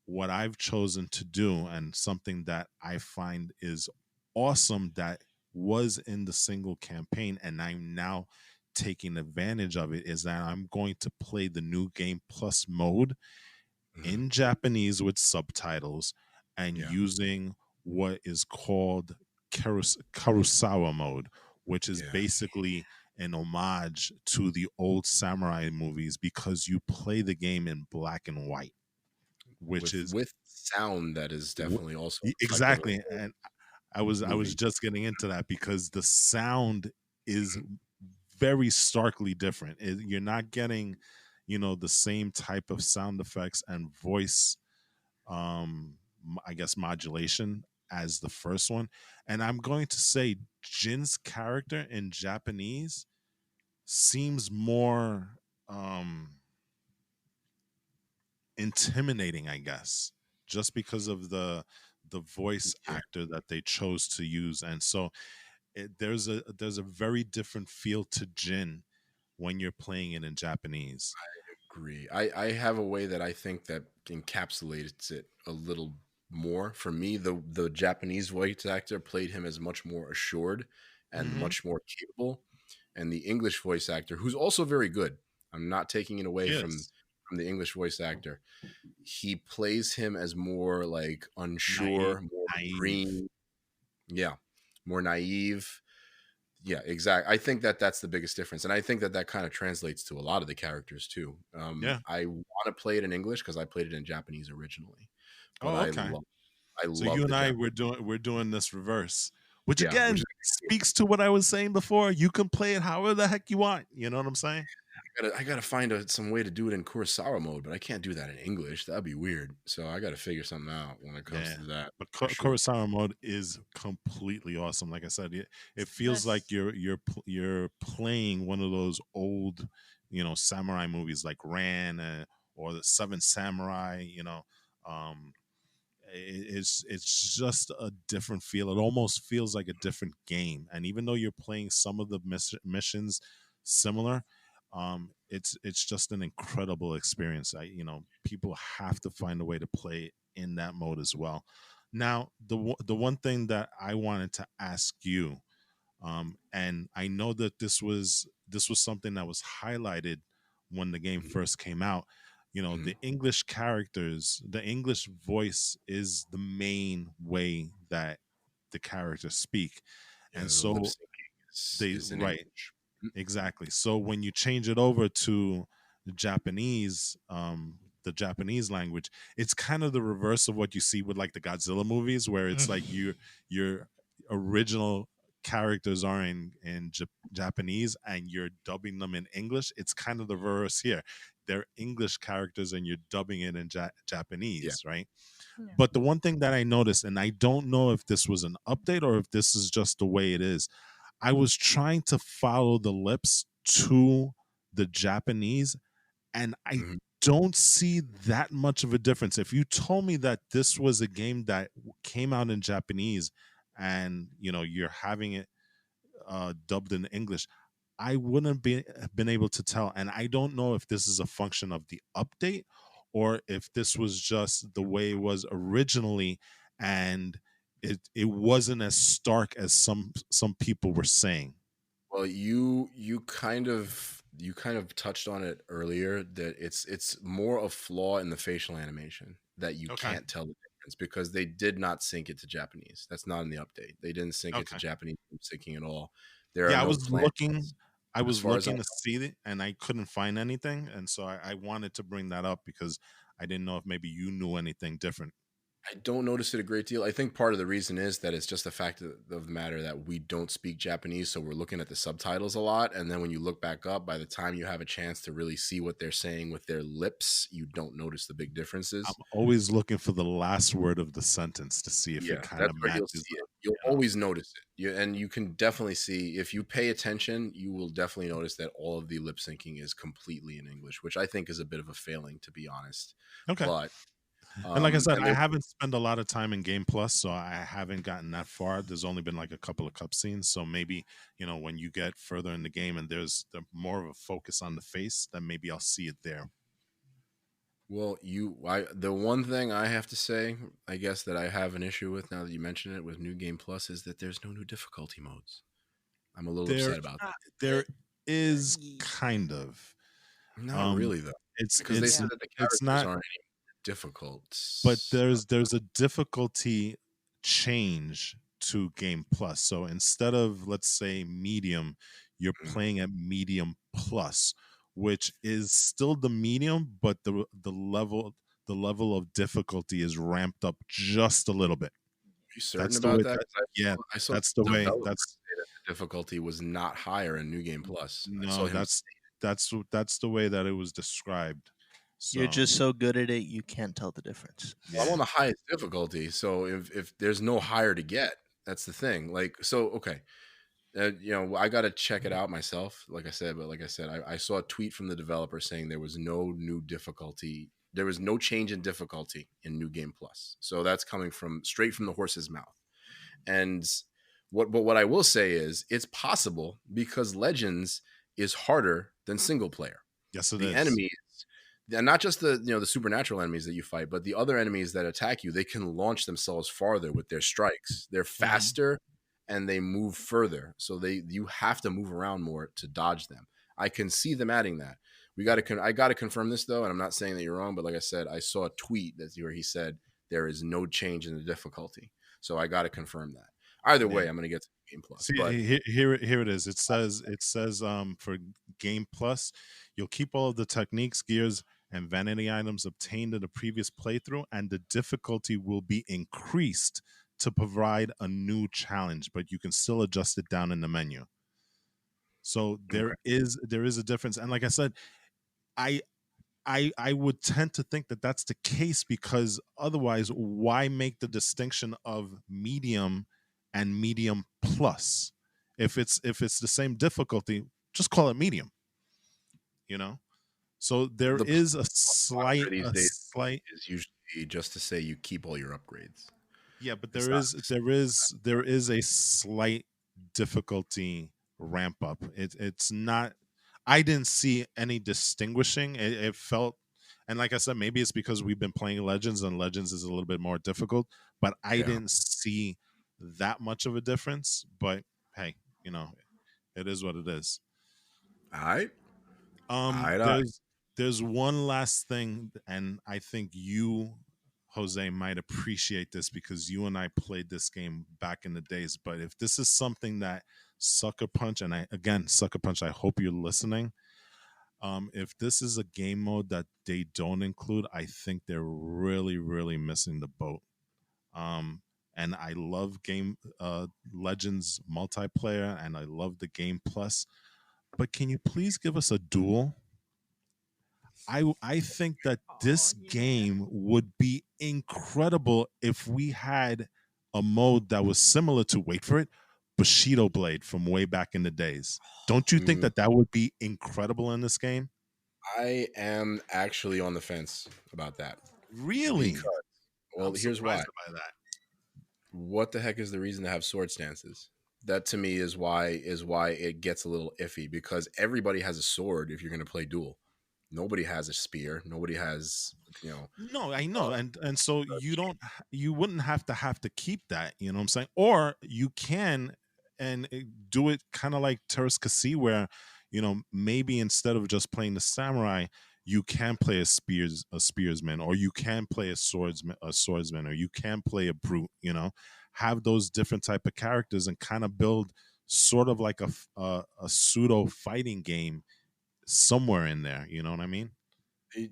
What I've chosen to do, and something that I find is awesome that was in the single campaign, and I'm now taking advantage of it, is that I'm going to play the new game plus mode in Japanese with subtitles and Yeah. using what is called Kurosawa mode, which is Yeah. basically an homage to the old samurai movies because you play the game in black and white, which is With sound that is definitely also reflective of exactly. And I was movie. just getting into that because the sound is very starkly different. You're not getting, the same type of sound effects and voice, I guess, modulation as the first one. And I'm going to say Jin's character in Japanese seems more intimidating, I guess, just because of the voice Yeah. actor that they chose to use. And so there's a very different feel to Jin when you're playing it in Japanese. Agree. I have a way that I think that encapsulates it a little more. For me, the Japanese voice actor played him as much more assured and Mm-hmm. much more capable, and the English voice actor, who's also very good. I'm not taking it away from Yes. the English voice actor. He plays him as more like Naive, unsure, more naive. green, yeah, more naive. Yeah, exactly. I think that that's the biggest difference, and I think that that kind of translates to a lot of the characters too. Yeah. I want to play it in English because I played it in Japanese originally, but Oh, okay. I So you love the and I Japanese. we're doing this reverse, which Yeah, which again is speaks to what I was saying before. You can play it however the heck you want. You know what I'm saying? I gotta find some way to do it in Kurosawa mode, but I can't do that in English. That'd be weird. So I got to figure something out when it comes Yeah. to that But for sure. Kurosawa mode is completely awesome. Like I said, it It's the feels like best. you're playing one of those old, samurai movies like Ran, or the Seven Samurai. Um, it's just a different feel. It almost feels like a different game. And even though you're playing some of the missions similar, it's just an incredible experience. People have to find a way to play in that mode as well. Now, the one thing that I wanted to ask you, and I know that this was something that was highlighted when the game Mhm. first came out. Mhm. The English characters, the English voice is the main way that the characters speak. Yeah, And the lip so syncing they is in right, English. exactly. So when you change it over to Japanese, the Japanese language, it's kind of the reverse of what you see with like the Godzilla movies, where it's like your original characters are in Japanese and you're dubbing them in English. It's kind of the reverse here. They're English characters and you're dubbing it in Yeah. Japanese, right? Yeah. But the one thing that I noticed, and I don't know if this was an update or if this is just the way it is, I was trying to follow the lips to the Japanese, and I Mhm. don't see that much of a difference. If you told me that this was a game that came out in Japanese and you're having it dubbed in English, I wouldn't be been able to tell. And I don't know if this is a function of the update or if this was just the way it was originally, and it wasn't as stark as some people were saying. Well, you kind of touched on it earlier that it's more a flaw in the facial animation that you Okay. can't tell the difference because they did not sync it to Japanese. That's not in the update. They didn't sync it to Okay. Japanese lip syncing at all. There are Yeah, I no was plans looking. I as was far as I looking to see it, and I couldn't find anything, and so I wanted to bring that up because I didn't know if maybe you knew anything different. I don't notice it a great deal. I think part of the reason is that it's just the fact of the matter that we don't speak Japanese, so we're looking at the subtitles a lot. And then when you look back up, by the time you have a chance to really see what they're saying with their lips, you don't notice the big I'm differences. always looking for the last word of the sentence to see if it Yeah, kind that's of where you'll matches see it. up. You'll always notice it. And you can definitely see if you pay attention, you will definitely notice that all of the lip syncing is completely in English, which I think is a bit of a failing, to be honest. Okay. But And like I said, And I haven't spent a lot of time in Game Plus, so I haven't gotten that far. There's only been like a couple of cutscenes, so maybe when you get further in the game and there's more of a focus on the face, then maybe I'll see it there. Well, the one thing I have to say, I guess, that I have an issue with now that you mention it with New Game Plus is that there's no new difficulty modes. I'm a little upset about that. There is kind of. Not really though, because they said that the characters not aren't any difficult. but there's a difficulty change to Game Plus. So instead of, let's say, medium, you're playing at medium plus, which is still the medium, but the level of difficulty is ramped up just a little bit. Are you certain about that? I saw that's the way. That's say that the difficulty was not higher in New Game Plus. No, that's the way that it was described. So, you're just so good at it, you can't tell the difference. Well, I'm on the highest difficulty, so if there's no higher to get, that's the thing. Like, so okay, I got to check it out myself. Like I said, I saw a tweet from the developer saying there was no new difficulty. There was no change in difficulty in New Game Plus. So that's coming straight from the horse's mouth. And what I will say is it's possible because Legends is harder than single player. Yes, it is. The enemies, and not just the supernatural enemies that you fight, but the other enemies that attack you, they can launch themselves farther with their strikes. They're faster and they move further. So you have to move around more to dodge them. I can see them adding that. I got to confirm this though, and I'm not saying that you're wrong, but like I said, I saw a tweet where he said there is no change in the difficulty. So I got to confirm that. Either way, I'm going to get to Game Plus. See, but here it is. It says for Game Plus, you'll keep all of the techniques, gears, and vanity items obtained in the previous playthrough, and the difficulty will be increased to provide a new challenge, but you can still adjust it down in the menu. So there is a difference, and like I said, I would tend to think that that's the case, because otherwise, why make the distinction of medium and medium plus? If it's the same difficulty, just call it medium. So there is a slight is usually just to say you keep all your upgrades. Yeah, but there is a slight difficulty ramp up. It's not. I didn't see any distinguishing. It felt, and like I said, maybe it's because we've been playing Legends, and Legends is a little bit more difficult. But I didn't see that much of a difference. But hey, it is what it is. All right. There's one last thing, and I think you, Jose, might appreciate this because you and I played this game back in the days. But if this is something that Sucker Punch, and Sucker Punch, I hope you're listening. If this is a game mode that they don't include, I think they're really, really missing the boat. And I love Legends multiplayer, and I love the Game Plus. But can you please give us a duel? I think that this game would be incredible if we had a mode that was similar to, wait for it, Bushido Blade from way back in the days. Don't you think that would be incredible in this game? I am actually on the fence about that. Really? Here's why. By that. What the heck is the reason to have sword stances? That to me is why it gets a little iffy, because everybody has a sword if you're going to play duel. Nobody has a spear. Nobody has, No, I know, and so you wouldn't have to keep that. You know what I'm saying? Or you can and do it kind of like Terrace Kasi, where maybe instead of just playing the samurai, you can play a spearsman, or you can play a swordsman, or you can play a brute. Have those different type of characters and kind of build sort of like a pseudo fighting game somewhere in there. You know what I mean?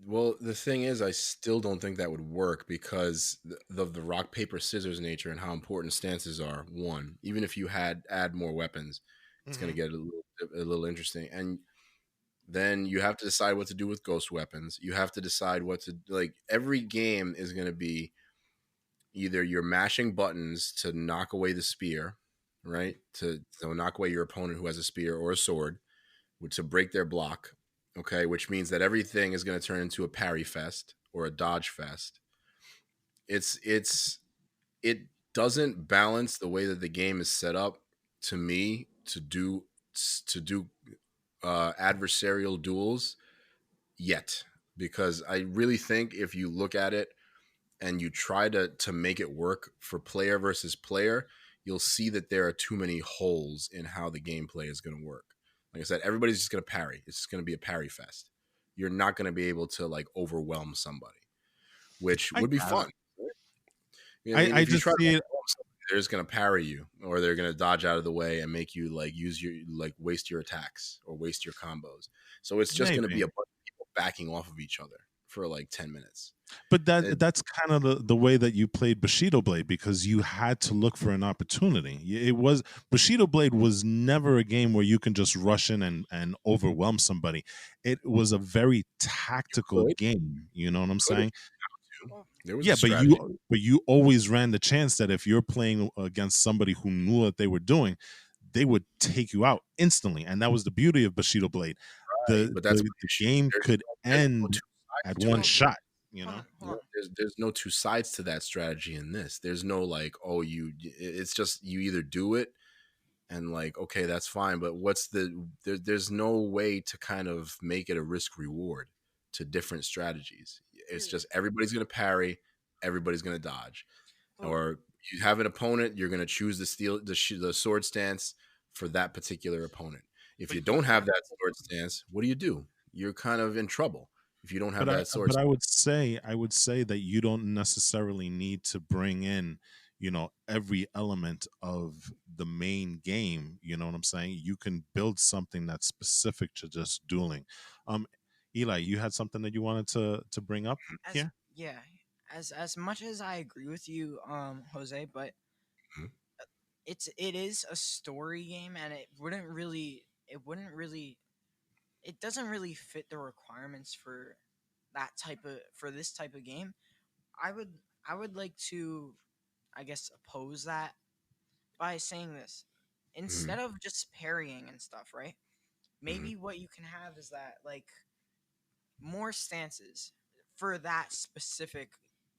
Well, the thing is, I still don't think that would work because of the rock, paper, scissors nature and how important stances are. One, even if you add more weapons, it's going to get a little interesting. And then you have to decide what to do with ghost weapons. You have to decide every game is going to be either you're mashing buttons to knock away the spear, right? To knock away your opponent who has a spear or a sword, to break their block. Okay, which means that everything is going to turn into a parry fest or a dodge fest. It doesn't balance the way that the game is set up to me to do adversarial duels yet, because I really think if you look at it and you try to make it work for player versus player, you'll see that there are too many holes in how the gameplay is going to work. Like I said, everybody's just going to parry. It's just going to be a parry fest. You're not going to be able to like overwhelm somebody, which I would be got fun. I mean, I if you just try to see it. overwhelm somebody, they're just going to parry you, or they're going to dodge out of the way and make you like waste your attacks or waste your combos. So it's just going to be Maybe. a bunch of people backing off of each other for like 10 minutes. But It, that's kind of the way that you played Bushido Blade, because you had to look for an opportunity. It was Bushido Blade was never a game where you can just rush in and overwhelm somebody. It was a very tactical could, game. You know what I'm could have saying? Well, there was Yeah, a strategy. but you always ran the chance that if you're playing against somebody who knew what they were doing, they would take you out instantly. And that was the beauty of Bushido Blade. Right, but that's my The issue. game There's could there's no end two sides at to one it. shot. You hold know. on, hold on. There's no two sides to that strategy in this. There's no like, oh, it's just you either do it and like, okay, that's fine, but there's no way to kind of make it a risk reward to different strategies. It's Here, just everybody's going to parry, everybody's going to dodge. well, Or you have an opponent, you're going to choose the sword stance for that particular opponent. If But you don't have that sword stance, what do? You're kind of in trouble if you don't have that sword but stance. I would say that you don't necessarily need to bring in, you know, every element of the main game. You know what I'm saying? You can build something that's specific to just dueling. Um, Eli, you had something that you wanted to bring up as here? yeah, as much as I agree with you, Jose, but Mhm. it is a story game, and it doesn't really fit the requirements for for this type of game. I would I would like to, I guess, oppose that by saying this: Mhm. instead of just parrying and stuff, right? Mhm. Maybe what you can have is that, like, more stances for that specific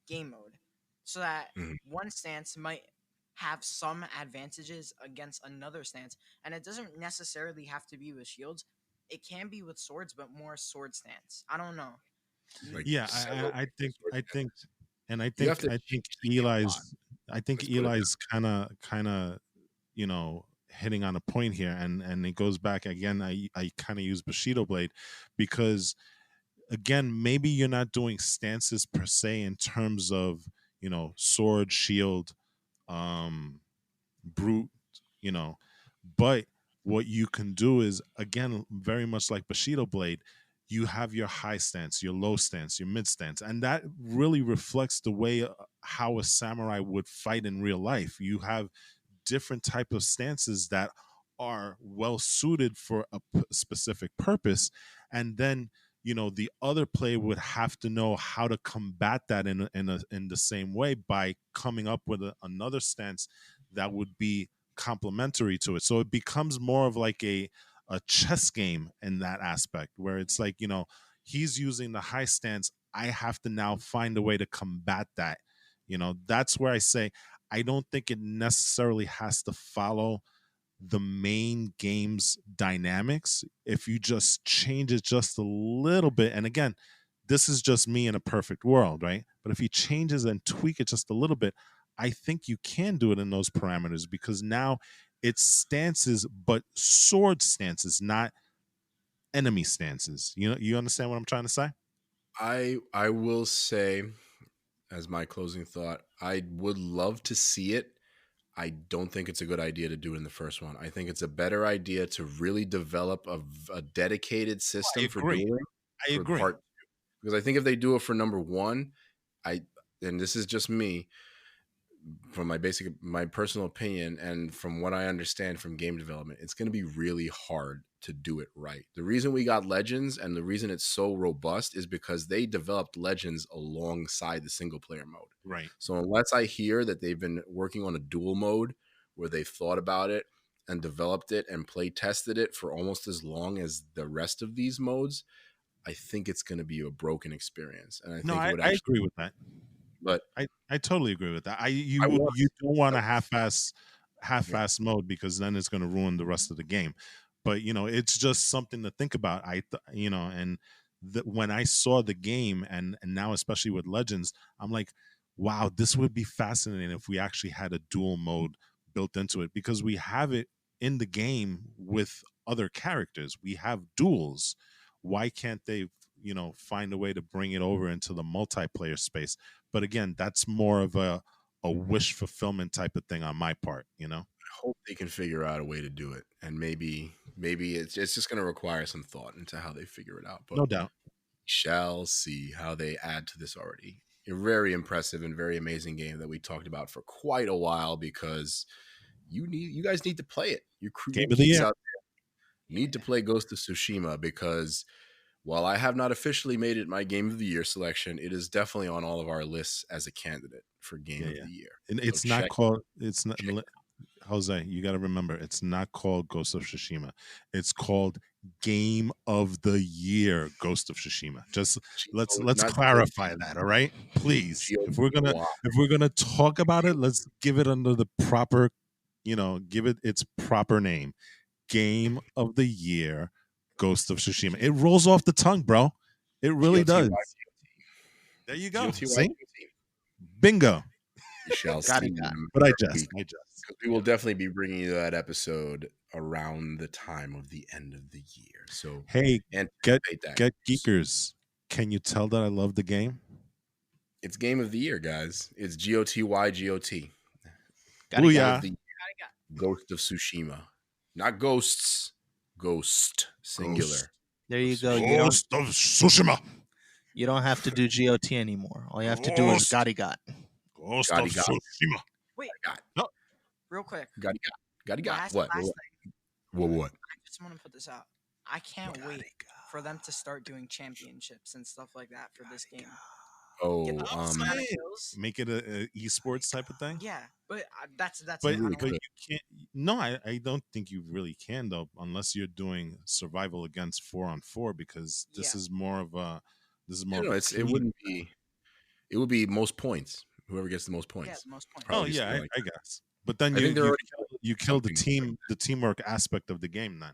game mode, so that Mhm. one stance might have some advantages against another stance, and it doesn't necessarily have to be with shields. It can be with swords, but more sword stance. I don't know. Like Yeah, several different sword I think, stances. and You have to I think change the game a lot. I think Let's put it Eli's kind of you know hitting on a point here, and it goes back again. I kind of use Bushido Blade because again, maybe you're not doing stances per se in terms of, you know, sword, shield, um, brute, you know, but what you can do is again very much like Bushido Blade. You have your high stance, your low stance, your mid stance, and that really reflects the way how a samurai would fight in real life. You have different type of stances that are well suited for a specific purpose, and then you know the other player would have to know how to combat that in the same way by coming up with another stance that would be complementary to it. So it becomes more of like a chess game in that aspect, where it's like, you know, he's using the high stance, I have to now find a way to combat that. You know, that's where I say I don't think it necessarily has to follow the main game's dynamics. If you just change it just a little bit, and again, this is just me in a perfect world, right? But if you changes and tweak it just a little bit, I think you can do it in those parameters, because now it's stances, but sword stances, not enemy stances. You know, you understand what I'm trying to say? I will say, as my closing thought, I would love to see it. I don't think it's a good idea to do it in the first one. I think it's a better idea to really develop a dedicated I system for agree. dueling I for agree. part two. Because I think if they do it for number one, I and this is just me, from my personal opinion and from what I understand from game development, it's going to be really hard to do it right. The reason we got Legends and the reason it's so robust is because they developed Legends alongside the single player mode. Right. So unless I hear that they've been working on a dual mode where they've thought about it and developed it and play tested it for almost as long as the rest of these modes, I think it's going to be a broken experience, and I No, think it would I actually agree with that. But I totally agree with that. You want don't want a half-ass mode, because then it's going to ruin the rest of the game. But it's just something to think about. And when I saw the game, and now especially with Legends, I'm like, wow, this would be fascinating if we actually had a dual mode built into it, because we have it in the game with other characters. We have duels. Why can't they find a way to bring it over into the multiplayer space? But again, that's more of a wish fulfillment type of thing on my part. I hope they can figure out a way to do it, and maybe it's just going to require some thought into how they figure it out. But no doubt, we shall see how they add to this already. A very impressive and very amazing game that we talked about for quite a while, because you guys need to play it. You Game of the Year out there need to play Ghost of Tsushima, because while I have not officially made it my Game of the Year selection, it is definitely on all of our lists as a candidate for Game of the Year. And it's not called. It's not. Jose, you got to remember, it's not called Ghost of Tsushima. It's called Game of the Year Ghost of Tsushima. Just let's clarify that, all right? Please. If we're gonna talk about it, let's give it under the proper, give it its proper name. Game of the Year Ghost of Tsushima. It rolls off the tongue, bro. It really does. There you go. See? Bingo. You shall see. But I just. We will definitely be bringing you that episode around the time of the end of the year. So hey, get geekers. Can you tell that I love the game? It's Game of the Year, guys. It's GOTY GOT. Booyah. Ghost of Tsushima. Not ghosts. Ghost. Singular. There you go. Ghost of Tsushima. You don't have to do GOT anymore. All you have to do is Gotti Got. Ghost of Tsushima. Wait. No. Real quick. Gotti Got. What? Thing. What? I just want to put this out. I can't wait for them to start doing championships and stuff like that for this game. Oh, make it a esports type of thing. Yeah, but that's. But you can't. No, I don't think you really can though, unless you're doing survival against 4-on-4, because this is more of a. It wouldn't be. It would be most points. Whoever gets the most points. Yeah, the most points. Oh yeah, I guess. But then you kill the teamwork aspect of the game then.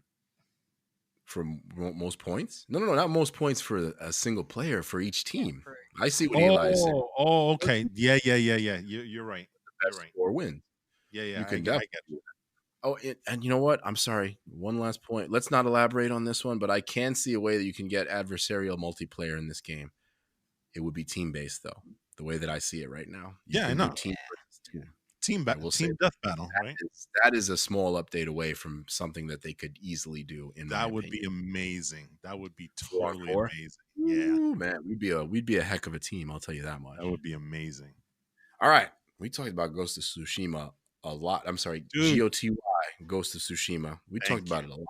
For most points? No, not most points for a single player, for each team. I see what Eli said. Oh, okay. Yeah. You're right. The best score wins. Yeah. You can definitely. Oh, and you know what? I'm sorry. One last point. Let's not elaborate on this one, but I can see a way that you can get adversarial multiplayer in this game. It would be team-based, though, the way that I see it right now. I know. Team death battle, right? That is a small update away from something that they could easily do. That would be amazing. That would be totally amazing. Ooh, man, we'd be a heck of a team. I'll tell you that much. That would be amazing. All right, we talked about Ghost of Tsushima a lot. I'm sorry, GOTY Ghost of Tsushima. We talked about it a lot.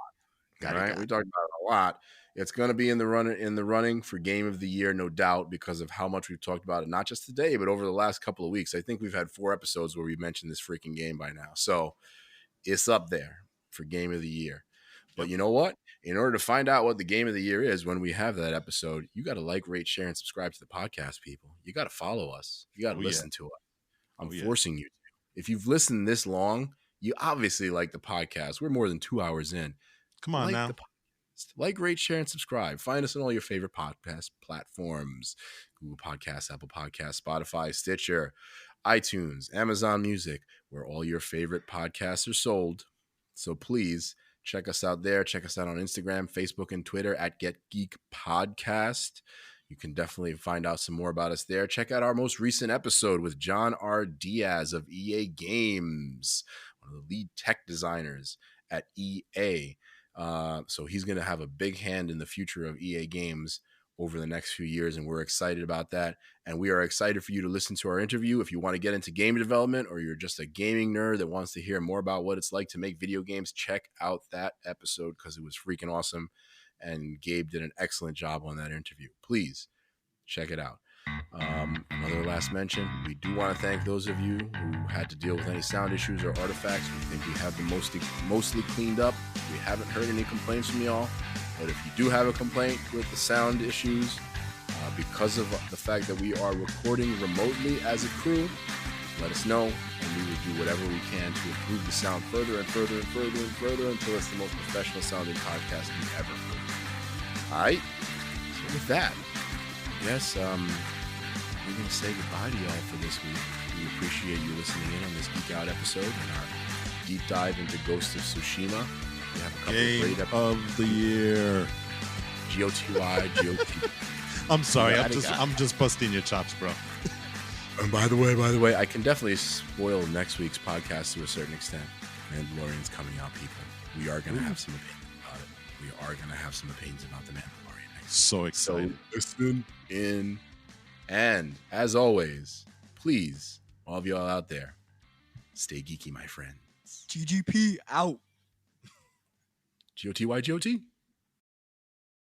All right, we talked about it a lot. It's going to be in the running for Game of the Year, no doubt, because of how much we've talked about it, not just today, but over the last couple of weeks. I think we've had 4 episodes where we mentioned this freaking game by now. So it's up there for Game of the Year. But you know what? In order to find out what the Game of the Year is when we have that episode, you got to like, rate, share, and subscribe to the podcast, people. You got to follow us. You got to listen to us. I'm forcing you to. If you've listened this long, you obviously like the podcast. We're more than 2 hours in. Come on now. Like, rate, share, and subscribe. Find us on all your favorite podcast platforms: Google Podcasts, Apple Podcasts, Spotify, Stitcher, iTunes, Amazon Music, where all your favorite podcasts are sold. So please check us out there. Check us out on Instagram, Facebook, and Twitter at Get Geek Podcast. You can definitely find out some more about us there. Check out our most recent episode with John R. Diaz of EA Games, one of the lead tech designers at EA. So he's going to have a big hand in the future of EA Games over the next few years, and we're excited about that. And we are excited for you to listen to our interview. If you want to get into game development, or you're just a gaming nerd that wants to hear more about what it's like to make video games, check out that episode, because it was freaking awesome. And Gabe did an excellent job on that interview. Please check it out. Another last mention, we do want to thank those of you who had to deal with any sound issues or artifacts. We think we have them mostly cleaned up. We haven't heard any complaints from y'all, but if you do have a complaint with the sound issues, because of the fact that we are recording remotely as a crew, let us know, and we will do whatever we can to improve the sound further and further and further and further until it's the most professional sounding podcast we've ever heard. All right. So with that, yes, we're going to say goodbye to y'all for this week. We appreciate you listening in on this Geek Out episode and our deep dive into Ghost of Tsushima. We have a couple Game of great episodes. of the year. GOTY, GOT. I'm sorry. I'm just busting your chops, bro. And by the way, I can definitely spoil next week's podcast to a certain extent. Mandalorian's coming out, people. We are going to have some opinions about it. We are going to have some opinions about the Mandalorian next week. So excited. So listen in. And as always, please, all of y'all out there, stay geeky, my friends. GGP out. GOTY, GOT.